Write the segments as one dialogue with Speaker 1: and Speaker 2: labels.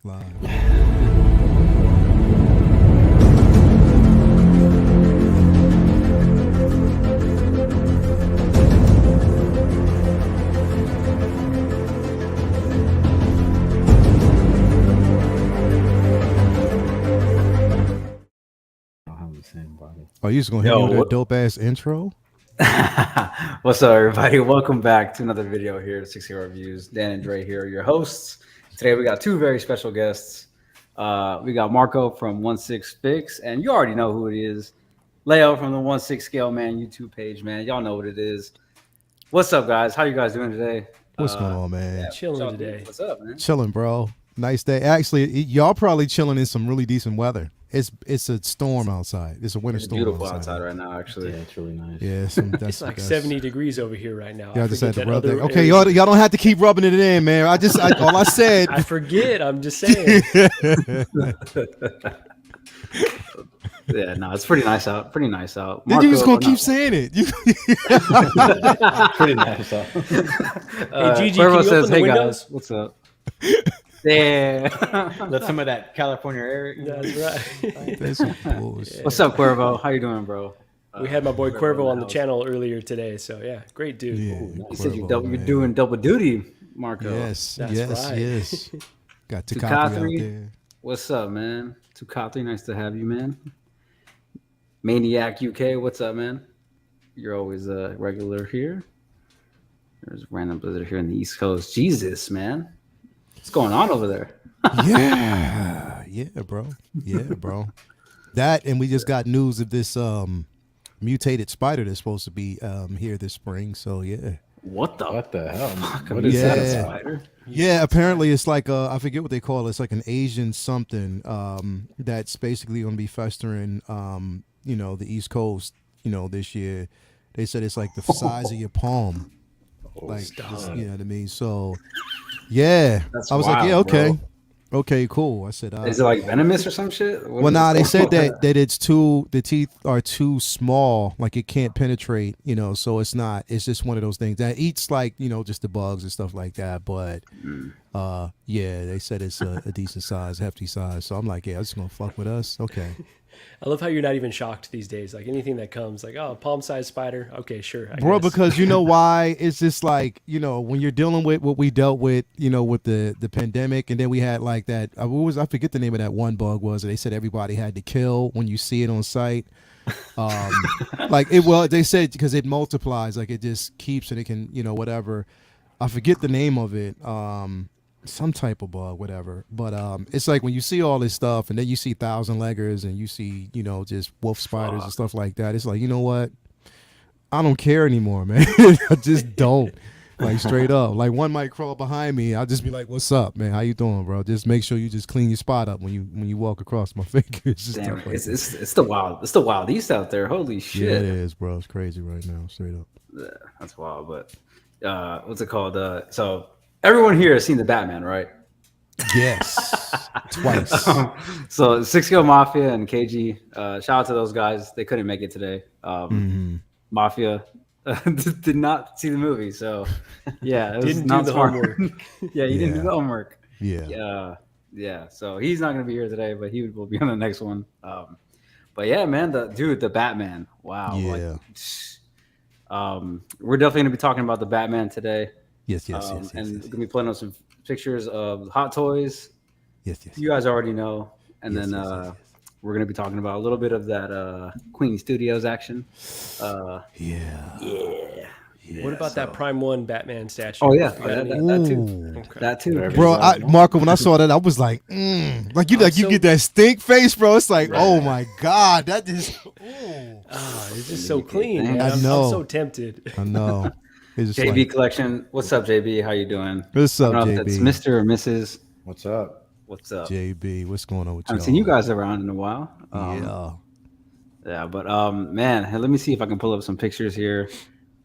Speaker 1: Live. Are you just gonna hit me with that dope ass intro?
Speaker 2: What's up, everybody? Welcome back to another video here at 60 Reviews. Dan and Dre here, your hosts. Today we got two very special guests. We got Marco from 16 Fix, and you already know who it is. Leo from the 16 Scale Man YouTube page, man. Y'all know what it is. What's up, guys? How you guys doing today?
Speaker 1: What's going on, man?
Speaker 3: Yeah, chilling today.
Speaker 2: What's up, man?
Speaker 1: Chilling, bro. Nice day. Actually, y'all probably chilling in some really decent weather. It's a storm outside. It's a winter storm.
Speaker 2: Beautiful outside right now, actually.
Speaker 3: Yeah, it's really nice.
Speaker 1: Yeah,
Speaker 3: it's like 70 degrees over here right now.
Speaker 1: Y'all just had to rub that. Okay, y'all don't have to keep rubbing it in, man. All I said.
Speaker 3: I forget. I'm just saying.
Speaker 2: Yeah, no, it's pretty nice out. Pretty nice out.
Speaker 1: Marco, you just gonna keep saying it.
Speaker 3: Pretty nice out.
Speaker 2: Hey, Gigi, Cuervo says, "Hey guys, what's up?" Yeah,
Speaker 4: let some of that California air.
Speaker 3: That's right.
Speaker 1: That's some bullshit.
Speaker 2: What's up, Cuervo? How you doing, bro?
Speaker 3: We had my boy Cuervo on the channel earlier today, so yeah, great dude.
Speaker 1: Yeah,
Speaker 2: he said you're doing double duty, Marco.
Speaker 1: Yes,
Speaker 3: That's
Speaker 1: yes,
Speaker 3: right.
Speaker 1: yes. Got Takathri out there.
Speaker 2: What's up, man? Takathri, nice to have you, man. Maniac UK, what's up, man? You're always a regular here. There's a random blizzard here in the East Coast. Jesus, man. What's going on over there?
Speaker 1: Yeah, bro. That, and we just got news of this mutated spider that's supposed to be here this spring. So yeah.
Speaker 2: What the hell?
Speaker 4: What is
Speaker 1: that?
Speaker 4: A
Speaker 2: spider?
Speaker 1: Yeah, apparently it's like I forget what they call it. It's like an Asian something that's basically going to be festering. The East Coast. This year, they said it's like the size of your palm. You know what I mean? So, yeah, I was like, yeah, okay, bro. Okay, cool. I said,
Speaker 2: is it like venomous or some shit?
Speaker 1: They said that the teeth are too small, like it can't penetrate, so it's not. It's just one of those things that eats like just the bugs and stuff like that. But yeah, they said it's a decent size, hefty size. So I'm like, yeah, it's gonna fuck with us. Okay.
Speaker 3: I love how you're not even shocked these days. Like anything that comes, like, oh, palm-sized spider. Okay, sure.
Speaker 1: Bro, because you know why? It's just like, when you're dealing with what we dealt with, with the pandemic, and then we had like that. I forget the name of that one bug was. They said everybody had to kill when you see it on site. They said because it multiplies, like it just keeps and it can, whatever. I forget the name of it. Some type of bug, whatever. But it's like when you see all this stuff and then you see thousand-leggers and you see, just wolf spiders and stuff like that. It's like, you know what? I don't care anymore, man. I just don't. Like straight up. Like one might crawl behind me. I'll just be like, what's up, man? How you doing, bro? Just make sure you just clean your spot up when you walk across my fingers.
Speaker 2: Damn, it's the wild east out there. Holy shit.
Speaker 1: Yeah, it is, bro. It's crazy right now, straight up.
Speaker 2: Yeah, that's wild. But what's it called? So everyone here has seen the Batman, right?
Speaker 1: Yes, twice.
Speaker 2: So 6 Scale Mafia and KG, shout out to those guys. They couldn't make it today. Mafia did not see the movie, so yeah, it
Speaker 3: didn't do the homework.
Speaker 2: Yeah, he didn't do the homework.
Speaker 1: Yeah.
Speaker 2: So he's not gonna be here today, but he will be on the next one. But yeah, man, the Batman. Wow.
Speaker 1: Yeah.
Speaker 2: We're definitely gonna be talking about the Batman today.
Speaker 1: Yes.
Speaker 2: And gonna be putting up some pictures of Hot Toys.
Speaker 1: Yes.
Speaker 2: You guys already know. And then we're gonna be talking about a little bit of that Queen Studios action.
Speaker 1: Yeah.
Speaker 3: What about that Prime 1 Batman statue?
Speaker 2: Oh yeah, that too.
Speaker 3: Okay.
Speaker 2: That too,
Speaker 1: bro. Marco, when I saw that, I was like, you get that stink face, bro. It's like, oh my god, that just.
Speaker 3: It's just so clean. Man.
Speaker 1: I know.
Speaker 3: I'm so tempted.
Speaker 1: I know.
Speaker 2: JB collection. What's up, JB? How you doing?
Speaker 1: What's up, JB?
Speaker 2: That's Mr. or Mrs.
Speaker 4: What's up?
Speaker 2: What's up,
Speaker 1: JB? What's going on with you?
Speaker 2: I haven't seen you guys around in a while. Yeah, but man, let me see if I can pull up some pictures here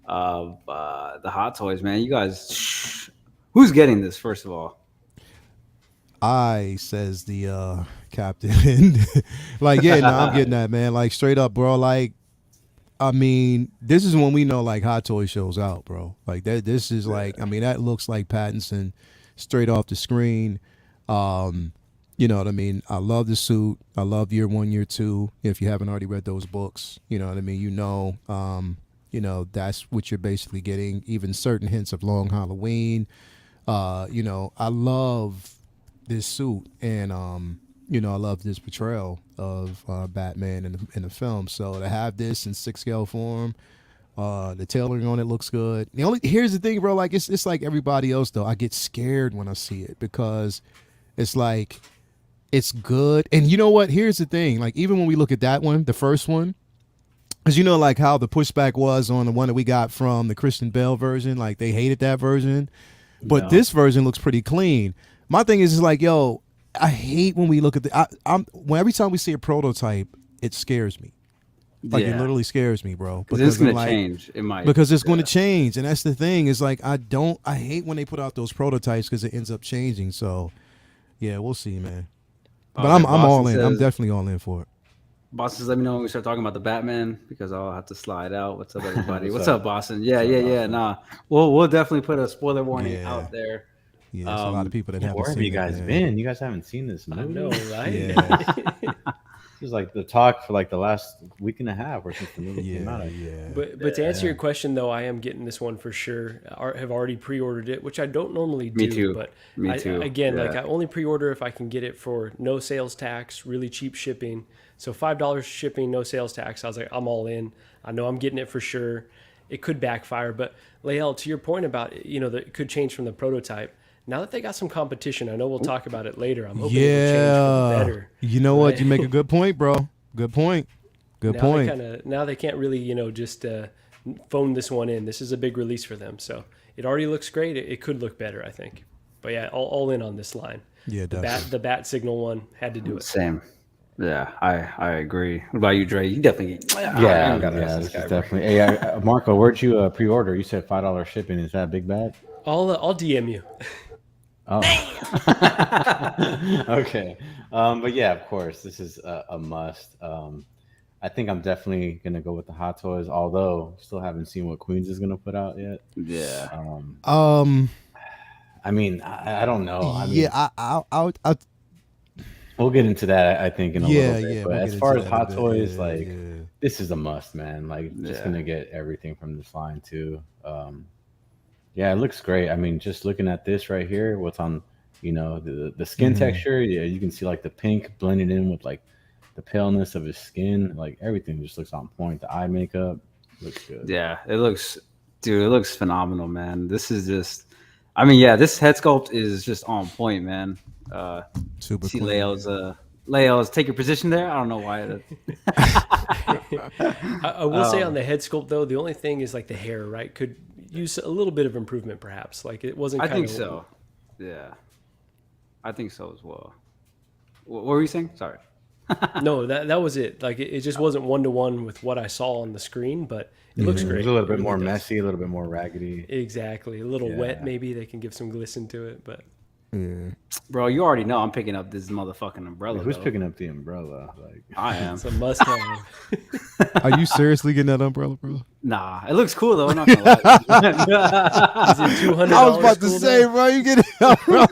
Speaker 2: of the Hot Toys, man. You guys, who's getting this first of all?
Speaker 1: Says the captain. Like, yeah, no, I'm getting that, man. Like straight up, bro. Like, I mean, this is when we know like Hot Toy shows out, bro. Like that. This is like, I mean, that looks like Pattinson straight off the screen. You know what I mean? I love the suit. I love year one, year two. If you haven't already read those books, you know what I mean. That's what you're basically getting. Even certain hints of Long Halloween. I love this suit, and I love this portrayal of Batman in the film. So to have this in 6 scale form, the tailoring on it looks good. Here's the thing, bro. Like it's like everybody else though. I get scared when I see it because it's like it's good. And you know what? Here's the thing. Like even when we look at that one, the first one, because like how the pushback was on the one that we got from the Christian Bale version. Like they hated that version, but this version looks pretty clean. My thing is like, yo, I hate when we look at every time we see a prototype, it scares me. Like it literally scares me, bro.
Speaker 2: Because it's gonna change. It might.
Speaker 1: Because it's going to change, and that's the thing. Is like I hate when they put out those prototypes because it ends up changing. So, yeah, we'll see, man. But I'm all in. I'm definitely all in for it.
Speaker 2: Boston, let me know when we start talking about the Batman because I'll have to slide out. What's up, everybody? What's up, Boston? Yeah. Nah, we'll definitely put a spoiler warning out there.
Speaker 1: Yeah, there's a lot of people that haven't
Speaker 4: where
Speaker 1: seen
Speaker 4: have you guys
Speaker 1: it,
Speaker 4: been? You guys haven't seen this movie?
Speaker 3: I know, right?
Speaker 1: Yeah.
Speaker 4: This is like the talk for like the last week and a half or since the movie came out.
Speaker 1: Yeah.
Speaker 3: But to answer your question, though, I am getting this one for sure. I have already pre-ordered it, which I don't normally do.
Speaker 2: Me too.
Speaker 3: But
Speaker 2: Me too.
Speaker 3: Like I only pre-order if I can get it for no sales tax, really cheap shipping. So $5 shipping, no sales tax. I was like, I'm all in. I know I'm getting it for sure. It could backfire, but Lael, to your point about that it could change from the prototype. Now that they got some competition, I know we'll talk about it later. I'm hoping it will change for the better.
Speaker 1: You know what? You make a good point, bro. Good point.
Speaker 3: Now they can't really, just phone this one in. This is a big release for them. So it already looks great. It could look better, I think. But yeah, all in on this line.
Speaker 1: Yeah, definitely.
Speaker 3: The bat signal one had to do it.
Speaker 2: Same. Yeah, I agree. What about you, Dre? You definitely.
Speaker 4: Yeah, this is definitely. Hey, Marco, where'd you pre-order? You said $5 shipping. Is that a big bag?
Speaker 3: I'll DM you.
Speaker 4: Oh. Okay. But yeah, of course, this is a must. I think I'm definitely gonna go with the Hot Toys, although still haven't seen what Queens is gonna put out yet.
Speaker 2: Yeah.
Speaker 4: I mean, I don't know. I mean,
Speaker 1: yeah, I'll
Speaker 4: we'll get into that. I think in a little bit. But
Speaker 1: we'll
Speaker 4: as far as Hot Toys, this is a must, man. Like, just gonna get everything from this line too. Yeah, it looks great. I mean, just looking at this right here, what's on, the skin texture. Yeah, you can see like the pink blended in with like the paleness of his skin. Like everything just looks on point. The eye makeup looks good.
Speaker 2: Yeah, it looks phenomenal, man. This is just, I mean, yeah, this head sculpt is just on point, man.
Speaker 1: Super.
Speaker 2: See Lael's take your position there. I don't know why.
Speaker 3: I will say on the head sculpt though, the only thing is like the hair, right? Could use a little bit of improvement, perhaps. Like it wasn't.
Speaker 2: I think so. Yeah, I think so as well. What were you saying? Sorry.
Speaker 3: No, that was it. Like it just wasn't 1-to-1 with what I saw on the screen, but it looks great.
Speaker 4: It was a little bit more messy, a little bit more raggedy.
Speaker 3: Exactly, a little wet. Maybe they can give some glisten to it, but.
Speaker 1: Yeah.
Speaker 2: Bro, you already know I'm picking up this motherfucking umbrella.
Speaker 4: Who's picking up the umbrella? Like
Speaker 2: I am.
Speaker 3: It's a must-have.
Speaker 1: Are you seriously getting that umbrella, bro?
Speaker 2: Nah, it looks cool though. I'm not gonna lie.
Speaker 3: Is it $200?
Speaker 1: I was about to say, bro, you get it, bro.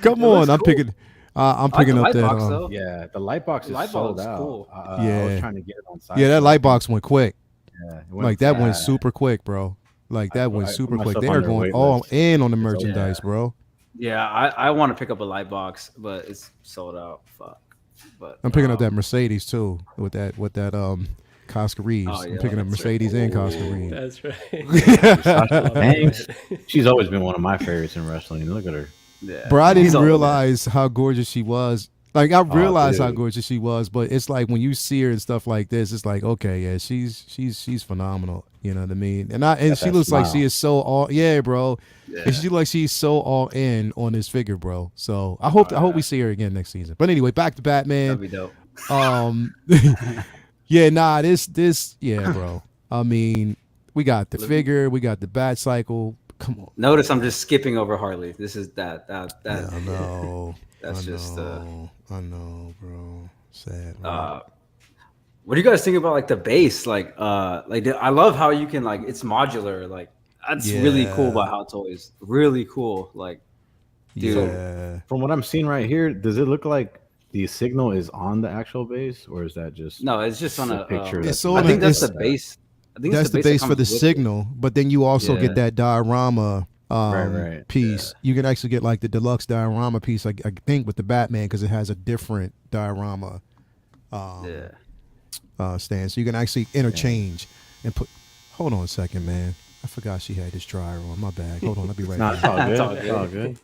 Speaker 1: Come on, I'm picking. I'm picking up that.
Speaker 2: Box,
Speaker 4: yeah, the light box is sold out.
Speaker 2: Cool.
Speaker 4: I was trying to get it on site.
Speaker 1: Yeah, that light box went quick.
Speaker 4: Yeah,
Speaker 1: like that went super quick, bro. Like that went super quick. They are going all in on the merchandise, bro.
Speaker 2: Yeah, I want to pick up a light box, but it's sold out. Fuck. But
Speaker 1: I'm picking up that Mercedes too with that Cosca Reeves. I'm picking up Mercedes and Cosca Reeves.
Speaker 3: That's right.
Speaker 4: Banks. She's always been one of my favorites in wrestling. Look at her.
Speaker 2: Yeah.
Speaker 1: Bro, I didn't realize how gorgeous she was. Like I realized how gorgeous she was, but it's like when you see her and stuff like this, it's like, okay, yeah, she's phenomenal. You know what I mean? And she looks like she is so bro. Yeah. And she looks like she's so all in on this figure, bro. So I hope we see her again next season. But anyway, back to Batman.
Speaker 2: That'd be dope.
Speaker 1: Yeah, bro. I mean, we got the figure, we got the Bat Cycle. Come on.
Speaker 2: Notice I'm just skipping over Harley. This is that.
Speaker 1: Yeah, I know.
Speaker 2: That's
Speaker 1: I know, bro. Sad. Man.
Speaker 2: What do you guys think about like the base? I love how you can it's modular. Like that's really cool about Hot Toys. Really cool. Like Dude.
Speaker 1: Yeah.
Speaker 4: From what I'm seeing right here, does it look like the signal is on the actual base, or is that just
Speaker 2: No, it's just on
Speaker 4: a
Speaker 2: a
Speaker 4: picture?
Speaker 1: It's
Speaker 4: that's
Speaker 1: on
Speaker 2: I
Speaker 1: a-
Speaker 2: think that's
Speaker 1: it's-
Speaker 2: the base. I think
Speaker 1: That's
Speaker 2: it's
Speaker 1: the
Speaker 2: that
Speaker 1: base for
Speaker 2: comes
Speaker 1: the
Speaker 2: with it.
Speaker 1: signal, but then you also
Speaker 2: Yeah.
Speaker 1: get that diorama
Speaker 4: Right.
Speaker 1: piece. You can actually get like the deluxe diorama piece, I think, with the Batman because it has a different diorama
Speaker 2: Yeah.
Speaker 1: stand. So you can actually interchange and put. Hold on a second, man. I forgot she had this dryer on. My bag. Hold on, I'll be right
Speaker 4: No,
Speaker 1: back.
Speaker 4: it's all good.
Speaker 2: It's all
Speaker 4: It's all good.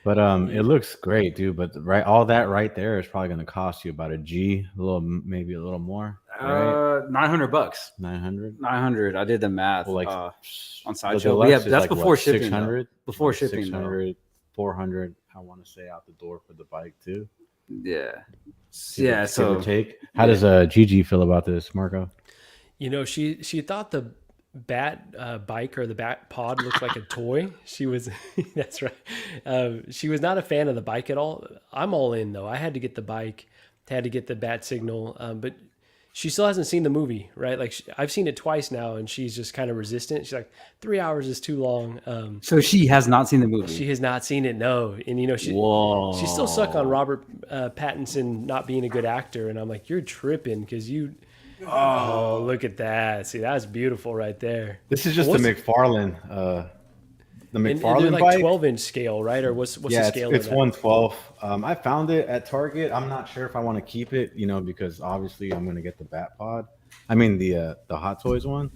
Speaker 4: But it looks great, dude. But all that right there is probably going to cost you about a G, maybe a little more, right?
Speaker 2: $900.
Speaker 4: 900.
Speaker 2: 900. I did the math.
Speaker 4: Well, like
Speaker 2: on
Speaker 4: the
Speaker 2: Sideshow.
Speaker 4: deluxe
Speaker 2: Yeah,
Speaker 4: is
Speaker 2: that's
Speaker 4: like,
Speaker 2: before
Speaker 4: what,
Speaker 2: shipping.
Speaker 4: 600.
Speaker 2: Before
Speaker 4: Like
Speaker 2: shipping,
Speaker 4: 600, 400. I want to say out the door for the bike too.
Speaker 2: Yeah.
Speaker 4: Give
Speaker 2: Yeah.
Speaker 4: or
Speaker 2: So
Speaker 4: take. How does Gigi feel about this, Marco?
Speaker 3: You know, she thought the bat bike or the bat pod looked like a toy. She was, that's right. She was not a fan of the bike at all. I'm all in though. I had to get the bike, had to get the bat signal, but she still hasn't seen the movie, right? Like I've seen it twice now, and she's just kind of resistant. She's like, 3 hours is too long.
Speaker 2: so she has not seen the movie.
Speaker 3: She has not seen it, no. And you know, she's still stuck on Robert Pattinson not being a good actor, and I'm like, you're tripping because you. Oh, look at that! See, that's beautiful right there.
Speaker 4: This is just the McFarlane. The
Speaker 3: And they're
Speaker 4: McFarlane
Speaker 3: like
Speaker 4: bike.
Speaker 3: 12-inch scale, right? Or what's the scale?
Speaker 4: It's
Speaker 3: of that?
Speaker 4: 112. I found it at Target. I'm not sure if I want to keep it, because obviously I'm going to get the Bat Pod. I mean the Hot Toys one.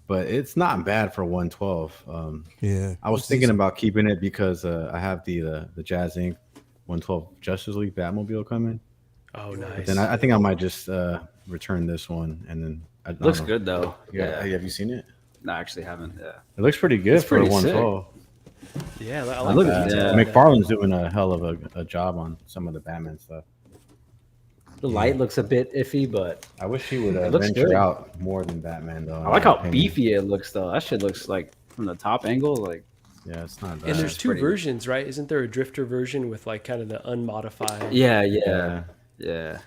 Speaker 4: But it's not bad for 112.
Speaker 1: Yeah.
Speaker 4: I was thinking about keeping it because I have the Jazz Inc. 112 Justice League Batmobile coming.
Speaker 3: Oh, nice.
Speaker 4: But then I think I might just return this one and then I don't
Speaker 2: Looks
Speaker 4: know.
Speaker 2: good though.
Speaker 4: Yeah. Have you seen it?
Speaker 2: No, I actually haven't. Yeah.
Speaker 4: It looks pretty good for
Speaker 2: pretty
Speaker 4: 112.
Speaker 3: Yeah, I
Speaker 2: I
Speaker 3: like
Speaker 2: look
Speaker 3: that.
Speaker 2: at that.
Speaker 4: McFarlane's doing a hell of a job on some of the Batman stuff.
Speaker 2: The light looks a bit iffy, but
Speaker 4: I wish he would
Speaker 2: looks
Speaker 4: venture
Speaker 2: good.
Speaker 4: out more than Batman, though.
Speaker 2: I like how beefy it looks though. That shit looks like from the top angle, like
Speaker 4: Yeah, it's not bad.
Speaker 3: And there's
Speaker 2: That's
Speaker 3: two
Speaker 2: pretty-
Speaker 3: versions, right? Isn't there a drifter version with like kind of the unmodified?
Speaker 2: yeah.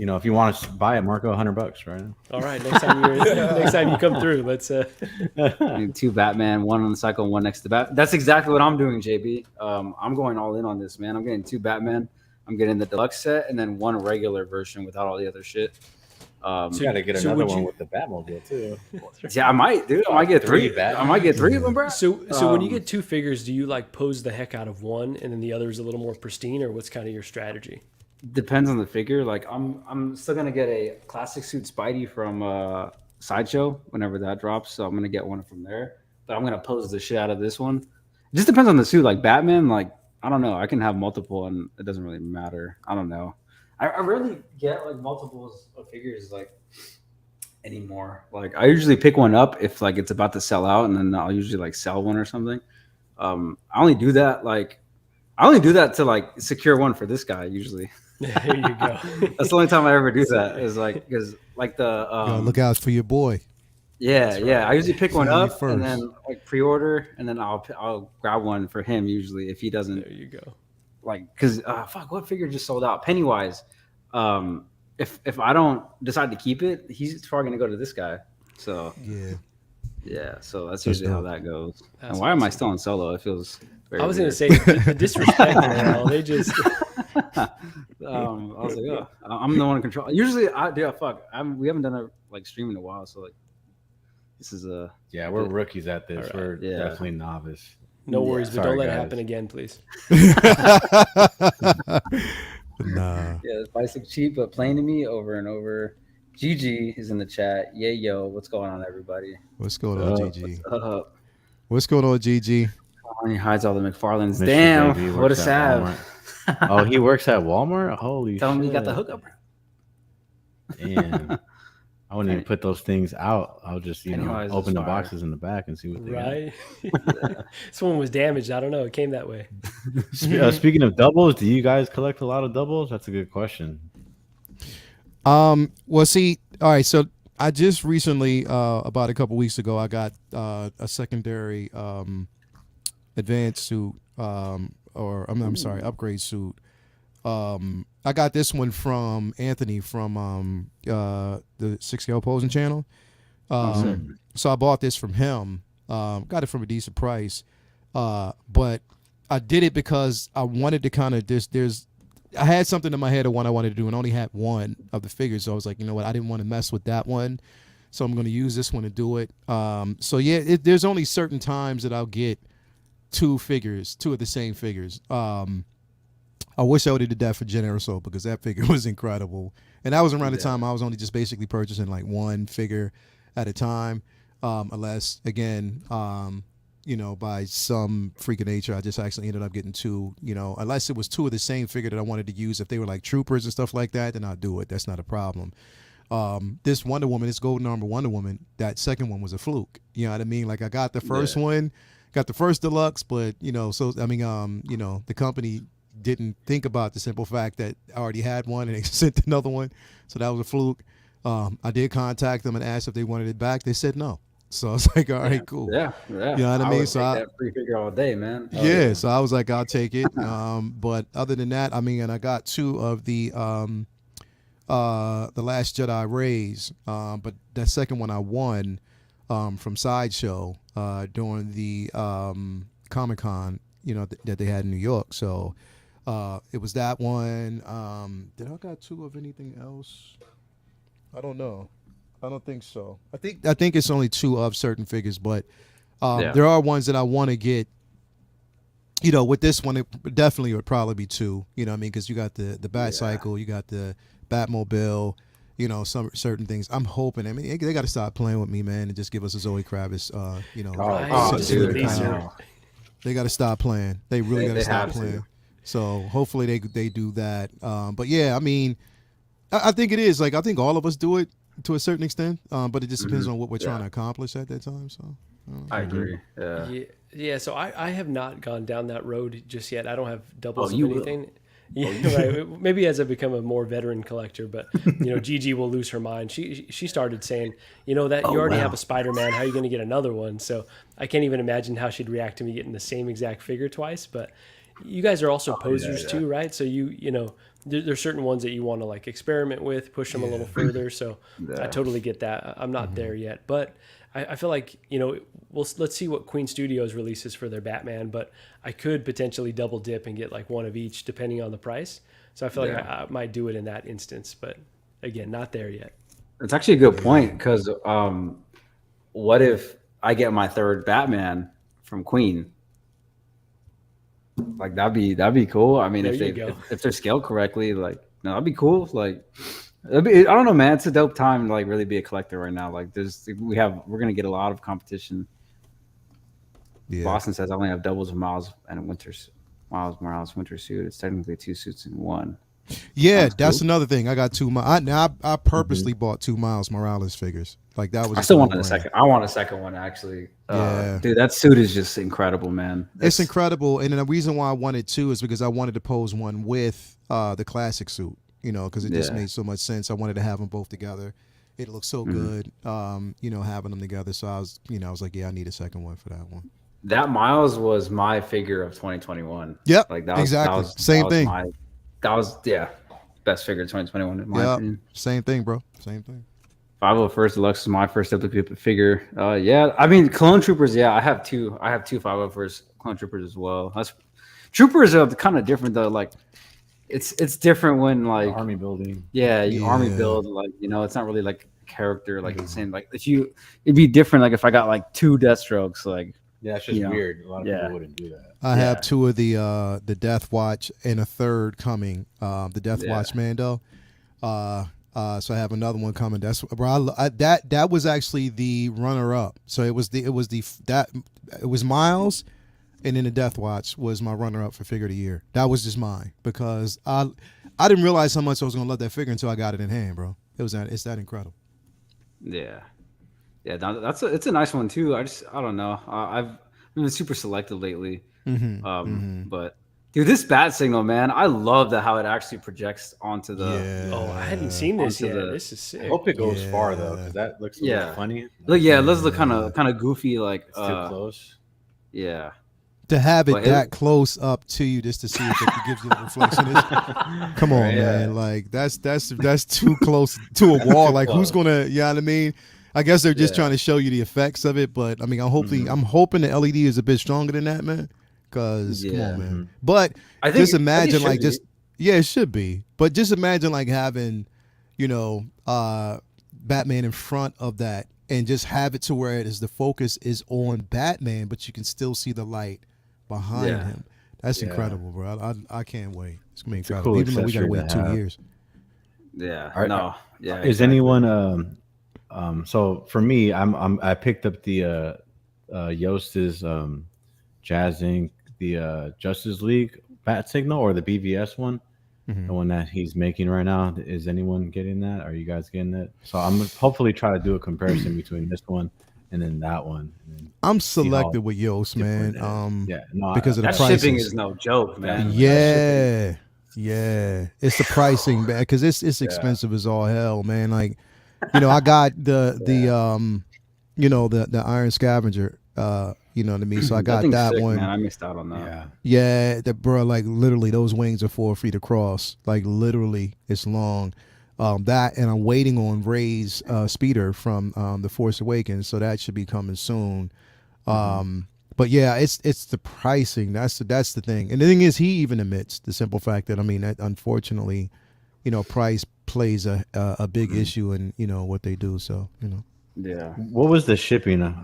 Speaker 4: If you want to buy it, Marco, $100, right?
Speaker 3: All right, next time you come through, let's.
Speaker 2: I need 2 Batman, 1 on the cycle, 1 next to Bat. That's exactly what I'm doing, JB. I'm going all in on this, man. I'm getting 2 Batman. I'm getting the deluxe set and then 1 regular version without all the other shit.
Speaker 4: You got to get
Speaker 3: so
Speaker 4: another
Speaker 3: would
Speaker 4: one
Speaker 3: you-
Speaker 4: with the Batmobile too.
Speaker 2: Yeah, I might, dude. I might get 3.
Speaker 4: Batman.
Speaker 2: I might get 3 of them, bro.
Speaker 3: So when you get 2 figures, do you like pose the heck out of one and then the other is a little more pristine, or what's kind of your strategy?
Speaker 2: Depends on the figure. Like I'm still gonna get a classic suit Spidey from Sideshow whenever that drops. So I'm gonna get one from there. But I'm gonna pose the shit out of this one. It just depends on the suit. Like Batman, like I don't know. I can have multiple and it doesn't really matter. I don't know. I rarely get like multiples of figures like anymore. Like I usually pick one up if like it's about to sell out, and then I'll usually like sell one or something. I only do that to like secure one for this guy usually.
Speaker 3: There you go.
Speaker 2: That's the only time I ever do that. Is like because like the
Speaker 1: Gotta look out for your boy.
Speaker 2: yeah. I usually pick one
Speaker 1: See you
Speaker 2: up
Speaker 1: first.
Speaker 2: and then like pre-order, and then I'll grab one for him usually if he doesn't
Speaker 3: There you go.
Speaker 2: like because fuck, what figure just sold out? Pennywise. If I don't decide to keep it, he's probably gonna go to this guy. So
Speaker 1: Yeah.
Speaker 2: so that's usually how
Speaker 1: dope.
Speaker 2: that goes.
Speaker 3: That's
Speaker 2: And why am I
Speaker 3: awesome.
Speaker 2: still on solo? It feels very
Speaker 3: I was going to
Speaker 2: weird.
Speaker 3: say the disrespect. Now, they just.
Speaker 2: I was like, oh, I'm the one in control. Usually, we haven't done a like stream in a while, so like, this is a
Speaker 4: Yeah, we're rookies at this.
Speaker 3: All right.
Speaker 4: We're
Speaker 2: Yeah.
Speaker 4: definitely novice.
Speaker 3: No worries, but
Speaker 4: Sorry,
Speaker 3: don't let it
Speaker 4: guys.
Speaker 3: happen again, please.
Speaker 1: Nah.
Speaker 2: yeah. This bike's look cheap, but playing to me over and over. GG is in the chat. Yeah, yo, what's going on, everybody?
Speaker 1: What's going on, GG?
Speaker 2: What's
Speaker 1: What's going on, GG?
Speaker 2: He hides all the McFarlanes.
Speaker 4: Mr.
Speaker 2: Damn,
Speaker 4: Baby
Speaker 2: what a
Speaker 4: works at
Speaker 2: sav.
Speaker 4: Walmart. Oh, he works at Walmart? Holy
Speaker 2: Tell him
Speaker 4: shit.
Speaker 2: you got the hookup.
Speaker 4: Damn. I wouldn't even put those things out. I'll just,
Speaker 2: Pennywise is
Speaker 4: open the
Speaker 2: fire.
Speaker 4: boxes in the back and see what they got.
Speaker 3: Right? This one was damaged. I don't know. It came that way.
Speaker 4: Speaking of doubles, do you guys collect a lot of doubles? That's a good question.
Speaker 1: Well, see, all right. So I just recently, about a couple weeks ago, I got a secondary advanced suit, or I'm sorry, upgrade suit. I got this one from Anthony from the 6K Posing channel. So I bought this from him. Got it from a decent price. But I did it because I wanted to kind of I had something in my head of one I wanted to do and only had one of the figures. So I was like, you know what, I didn't want to mess with that one. So I'm going to use this one to do it. So yeah, there's only certain times that I'll get two of the same figures. I wish I would have did that for Gen Aerosol because that figure was incredible. And that was around the time I was only just basically purchasing like one figure at a time. Unless, again, by some freak of nature, I just actually ended up getting two, unless it was two of the same figure that I wanted to use. If they were like troopers and stuff like that, then I'll do it. That's not a problem. This Wonder Woman, this Golden Armor Wonder Woman, that second one was a fluke. You know what I mean? Like I got the first one, got the first deluxe, but, the company didn't think about the simple fact that I already had one and they sent another one. So that was a fluke. I did contact them and asked if they wanted it back. They said no. So I was like, all right, cool.
Speaker 2: Yeah.
Speaker 1: You know what I mean? So
Speaker 2: that free figure all day, man.
Speaker 1: So I was like, I'll take it. But other than that, and I got two of the Last Jedi Rays. But that second one I won from Sideshow during the Comic-Con, that they had in New York. So it was that one. Did I got two of anything else? I don't know. I don't think so. I think it's only two of certain figures, but there are ones that I want to get. With this one, it definitely would probably be two. You know what I mean? Because you got the Bat Cycle, you got the Batmobile. Some certain things. I'm hoping. I mean, they got to stop playing with me, man, and just give us a Zoe Kravitz. They got to stop playing. They really got to stop playing. So hopefully they do that. But yeah, I think it is. Like I think all of us do it to a certain extent, but it just depends on what we're trying to accomplish at that time. So
Speaker 2: I agree.
Speaker 3: Yeah. So I have not gone down that road just yet. I don't have doubles of anything. Yeah, right. Maybe as I become a more veteran collector, but Gigi will lose her mind. She started saying, that you already have a Spider-Man. How are you going to get another one? So I can't even imagine how she'd react to me getting the same exact figure twice. But you guys are also posers too, right? So there's certain ones that you want to like experiment with, push them a little further. So I totally get that. I'm not there yet, but I feel like, let's see what Queen Studios releases for their Batman, but I could potentially double dip and get like one of each depending on the price. So I feel like I might do it in that instance, but again, not there yet.
Speaker 2: It's actually a good point because what if I get my third Batman from Queen? Like that'd be cool. I mean, if they're scaled correctly, like that'd be cool. Like I don't know, man. It's a dope time to like really be a collector right now. Like we're gonna get a lot of competition. Yeah. Boston says I only have doubles of Miles Morales winter suit. It's technically two suits in one.
Speaker 1: Yeah, that's another thing. I got two. I purposely bought two Miles Morales figures. Like that was.
Speaker 2: I still wanted a second. I want a second one actually. Dude, that suit is just incredible, man.
Speaker 1: It's incredible, and the reason why I wanted two is because I wanted to pose one with the classic suit. Because it just made so much sense. I wanted to have them both together. It looks so good, having them together. So I was like, yeah, I need a second one for that one.
Speaker 2: That Miles was my figure of 2021.
Speaker 1: Yep,
Speaker 2: like that was,
Speaker 1: exactly.
Speaker 2: That was best figure of 2021 in my opinion.
Speaker 1: Same thing, bro. Same thing.
Speaker 2: 501st Deluxe is my first duplicate figure. Clone Troopers. Yeah, I have two 501st Clone Troopers as well. Troopers are kind of different though. Like it's different when like
Speaker 4: army building.
Speaker 2: Army build. Like it's not really like character. Like it's the same. Like it'd be different. Like if I got like two Deathstrokes. Like
Speaker 4: it's just weird. A lot of people wouldn't do that.
Speaker 1: I have two of the Death Watch and a third coming. The Death Watch Mando. So I have another one coming. That's that was actually the runner up. So it was Miles, and then the Death Watch was my runner up for figure of the year. That was just mine because I didn't realize how much I was gonna love that figure until I got it in hand, bro. It's that incredible.
Speaker 2: Yeah. It's a nice one too. I don't know. I've been super selective lately. But dude, this bat signal, man, I love how it actually projects onto the.
Speaker 3: Oh, I hadn't seen this yet. This is sick.
Speaker 4: I hope it goes far though, because that looks a little funny.
Speaker 2: Look, it does look kind of goofy, like
Speaker 4: it's too close.
Speaker 2: Yeah.
Speaker 1: To have it that close up to you just to see if it gives you a reflection. Come on, man. Like that's too close to a wall. Like who's gonna? You know what I mean? I guess they're just trying to show you the effects of it, but I mean, I'm hoping the LED is a bit stronger than that, man. Cause come
Speaker 2: Yeah.
Speaker 1: on, man. But
Speaker 2: I think
Speaker 1: just imagine like
Speaker 2: it
Speaker 1: just yeah, it should be. But just imagine like having, Batman in front of that and just have it to where it is the focus is on Batman, but you can still see the light behind him. That's incredible, bro. I can't wait. It's gonna be
Speaker 4: It's a
Speaker 1: incredible.
Speaker 4: cool
Speaker 1: Even though we gotta
Speaker 4: accessory
Speaker 1: wait
Speaker 4: to
Speaker 1: 2
Speaker 4: have.
Speaker 1: years.
Speaker 2: Yeah.
Speaker 4: Is
Speaker 2: Exactly.
Speaker 4: anyone so for me, I picked up the Yost's Jazz Inc. the Justice League bat signal or the BVS one, the one that he's making right now. Is anyone getting that? Are you guys getting it? So I'm hopefully try to do a comparison between this one and then that one. And then
Speaker 1: I'm
Speaker 4: see how
Speaker 1: selected with Yost, man.
Speaker 4: different it is. Yeah, no,
Speaker 1: Because of the
Speaker 2: That
Speaker 1: prices.
Speaker 2: shipping is no joke, man.
Speaker 1: Yeah, yeah. It's the pricing, man, because it's expensive as all hell, man. Like, I got the Iron Scavenger. You know what I mean. So I got
Speaker 2: thing's
Speaker 1: that
Speaker 2: sick,
Speaker 1: one.
Speaker 2: man. I missed out on that.
Speaker 1: Yeah, that bro, like literally, those wings are 4 feet across. Like literally, it's long. That and I'm waiting on Ray's speeder from the Force Awakens, so that should be coming soon. But yeah, it's the pricing. That's the thing. And the thing is, he even admits the simple fact that that unfortunately, price plays a big issue in what they do. So
Speaker 2: Yeah.
Speaker 4: What was the shipping